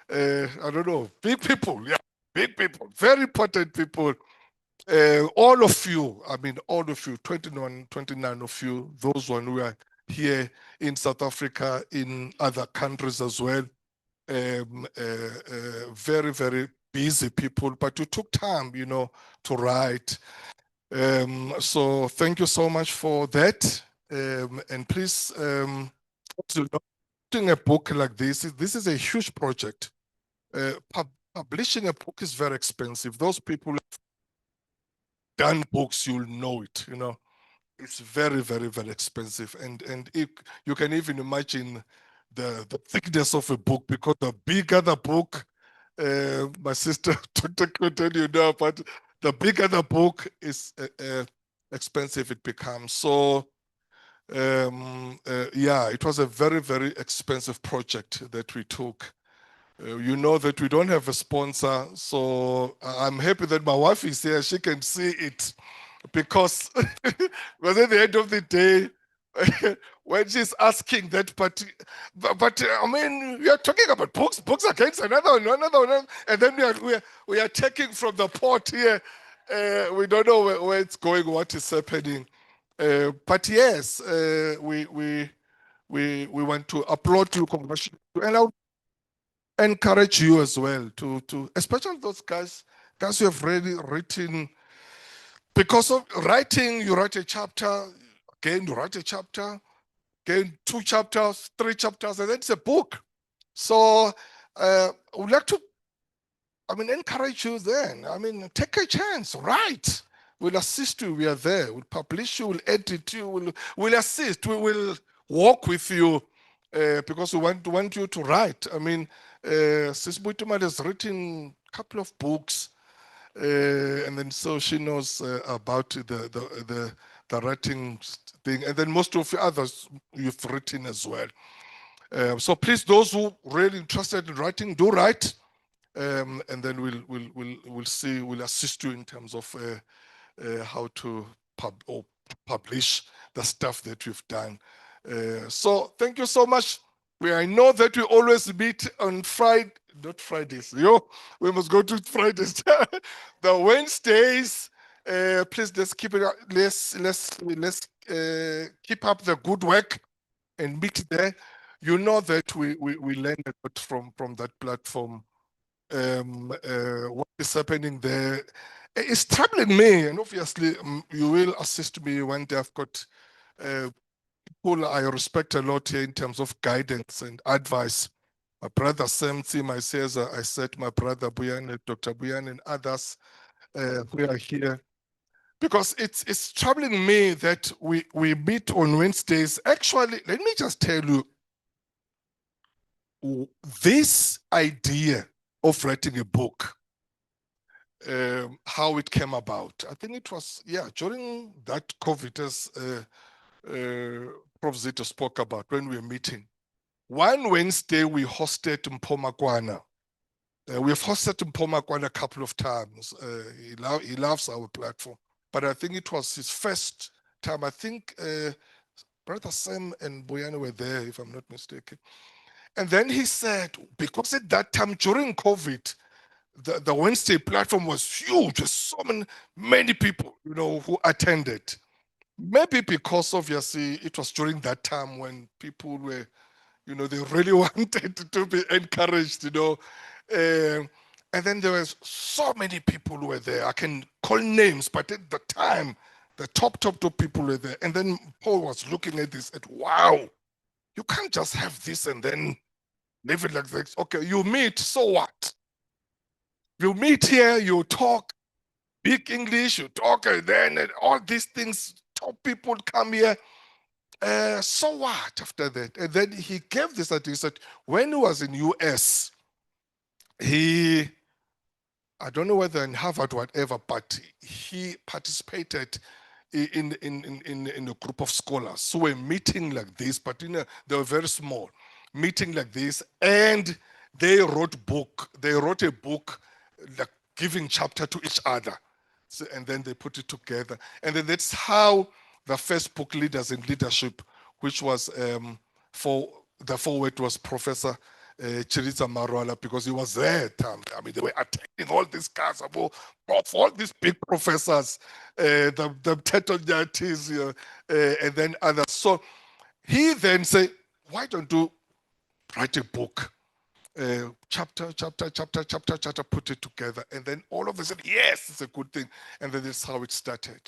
[SPEAKER 15] I don't know, big people. Yeah, big people, very important people. All of you, I mean, all of you, 29 of you, those one who are here in South Africa, in other countries as well. Very, very busy people, but you took time, to write. So thank you so much for that. And please, doing a book like this is a huge project. Publishing a book is very expensive. Those people have done books, you'll know it, It's very, very, very expensive. And you can even imagine the thickness of a book, because the bigger the book, my sister Dr. Clinton, but the bigger the book is expensive it becomes. So yeah, it was a very, very expensive project that we took. You know that we don't have a sponsor, so I'm happy that my wife is here. She can see it, because at the end of the day, when she's asking that, but I mean, we are talking about books against another one, and then we are taking from the pot here. We don't know where it's going, what is happening. But yes, we want to applaud you, congratulate you, and I'll encourage you as well to especially those guys who have really written. Because of writing, you write a chapter, again you write a chapter, again 2 chapters, 3 chapters, and then it's a book. So I would like to, encourage you then. Take a chance, write. We'll assist you, we are there. We'll publish you, we'll edit you, we'll assist, we will walk with you, because we want you to write. Sis Buituman has written a couple of books, and then so she knows about the writing thing, and then most of the others you've written as well. So please, those who really interested in writing, do write, and then we'll see. We'll assist you in terms of how to publish the stuff that you've done. So thank you so much. I know that we always meet on not Fridays. We must go to Fridays. The Wednesdays. Please, let's keep it. Let's keep up the good work and meet there. You know that we learn a lot from that platform. What is happening there? It's troubling me, and obviously you will assist me when they've got people I respect a lot here in terms of guidance and advice. My brother Sam Sim, I said my brother Buyan, Dr. Buyan, and others who are here. Because it's troubling me that we meet on Wednesdays. Actually, let me just tell you, this idea of writing a book, how it came about. I think it was, during that COVID, as Prof. Zito spoke about when we were meeting. One Wednesday, we hosted Mpomakwana. We've hosted Mpomakwana a couple of times. He loves our platform. But I think it was his first time. I think Brother Sam and Boyana were there, if I'm not mistaken. And then he said, because at that time, during COVID, the Wednesday platform was huge. There's so many people, who attended. Maybe because obviously it was during that time when people were, they really wanted to be encouraged, and then there was so many people who were there. I can call names, but at the time, the top people were there. And then Paul was looking at this, and wow, you can't just have this and then leave it like this. Okay, you meet, so what? You meet here, you talk big English, you talk, and then all these things, top people come here. So what after that? And then he gave this idea. He said, when he was in US, I don't know whether in Harvard, whatever, but he participated in a group of scholars who were meeting like this, but they were very small, meeting like this, and they wrote a book, like giving chapter to each other. So, and then they put it together. And then that's how the first book, Leaders in Leadership, which was the forward was Professor Chirita Marwala, because he was there. I mean, they were attending all these guys, all these big professors, the Tetonyattis, and then others. So he then said, why don't you write a book? Chapter, put it together. And then all of us said, yes, it's a good thing. And then that's how it started.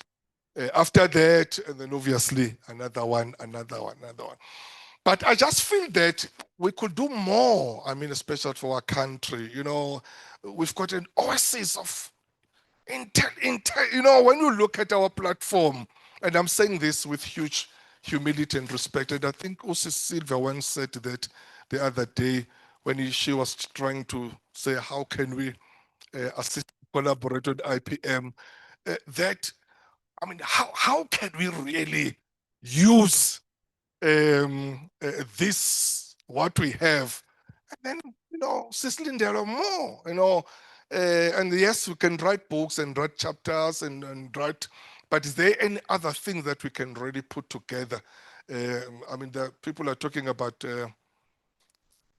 [SPEAKER 15] After that, and then obviously another one. But I just feel that we could do more. I mean, especially for our country. You know, we've got an oasis of you know, when you look at our platform, and I'm saying this with huge humility and respect, and I think also Silvia once said that the other day when she was trying to say, how can we assist, collaborate with IPM, that, I mean, how can we really use this, what we have, and then, you know, Cicely, there are more, you know, and yes, we can write books and write chapters and write, but is there any other thing that we can really put together? I mean, the people are talking about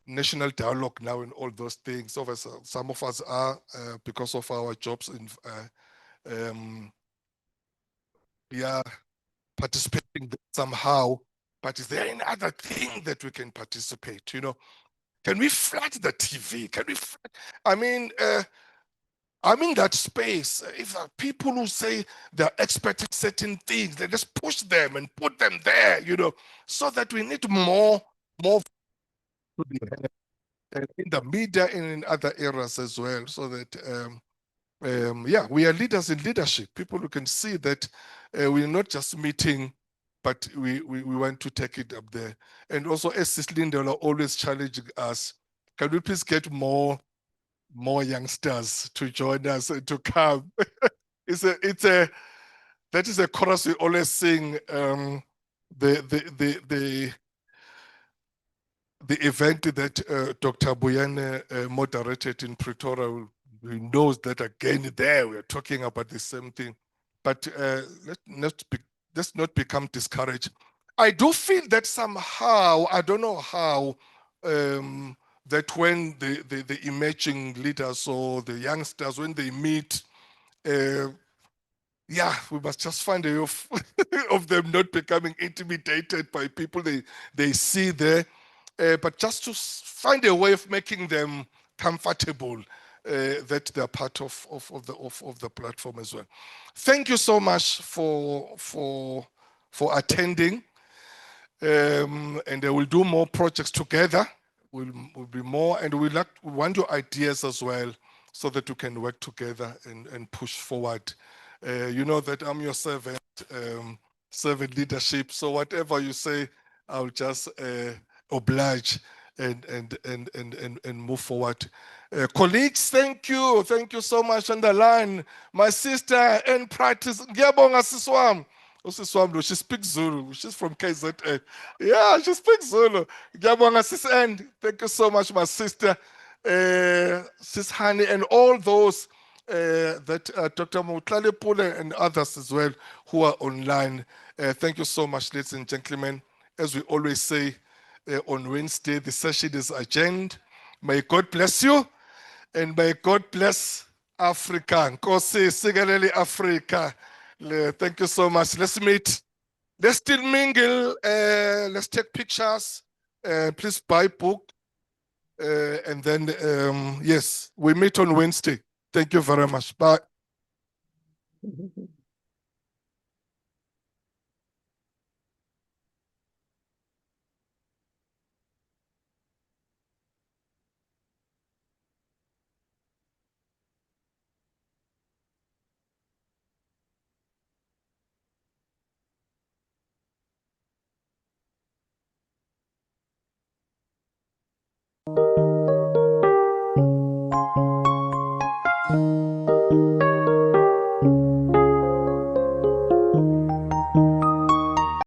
[SPEAKER 15] national dialogue now and all those things. Obviously, some of us are because of our jobs in yeah, participating somehow. But is there any other thing that we can participate? You know, can we flood the TV? Can we? I mean, I'm in that space. If there are people who say they're expert at certain things, they just push them and put them there. You know, so that we need more in the media and in other areas as well, so that yeah, we are leaders in leadership. People who can see that we're not just meeting, but we want to take it up there. And also, as Sis Linda always challenging us, can we please get more youngsters to join us and to come? That is a chorus we always sing. The event that Dr. Buyane moderated in Pretoria, we knows that again there we are talking about the same thing. But let's not become discouraged. I do feel that somehow, I don't know how, that when the emerging leaders or the youngsters, when they meet, yeah, we must just find a way of, of them not becoming intimidated by people they see there, but just to find a way of making them comfortable, that they're part of the platform as well. Thank you so much for attending, and we'll do more projects together. We'll be more, and we want your ideas as well, so that we can work together and push forward. You know that I'm your servant, servant leadership. So whatever you say, I'll just oblige and move forward. Colleagues, thank you so much on the line. My sister in practice, ngiyabonga sis wami. Usiswami, she speaks Zulu. She's from KZN. Yeah, she speaks Zulu. Ngiyabonga sis Ann. Thank you so much, my sister, sis Hani, and all those that Dr. Mutlalepule and others as well who are online. Thank you so much, ladies and gentlemen. As we always say, on Wednesday, the session is adjourned. May God bless you, and may God bless Africa. Nkosi sikelele Africa. Thank you so much. Let's meet. Let's still mingle. Let's take pictures. Please buy book. And then, yes, we meet on Wednesday. Thank you very much. Bye.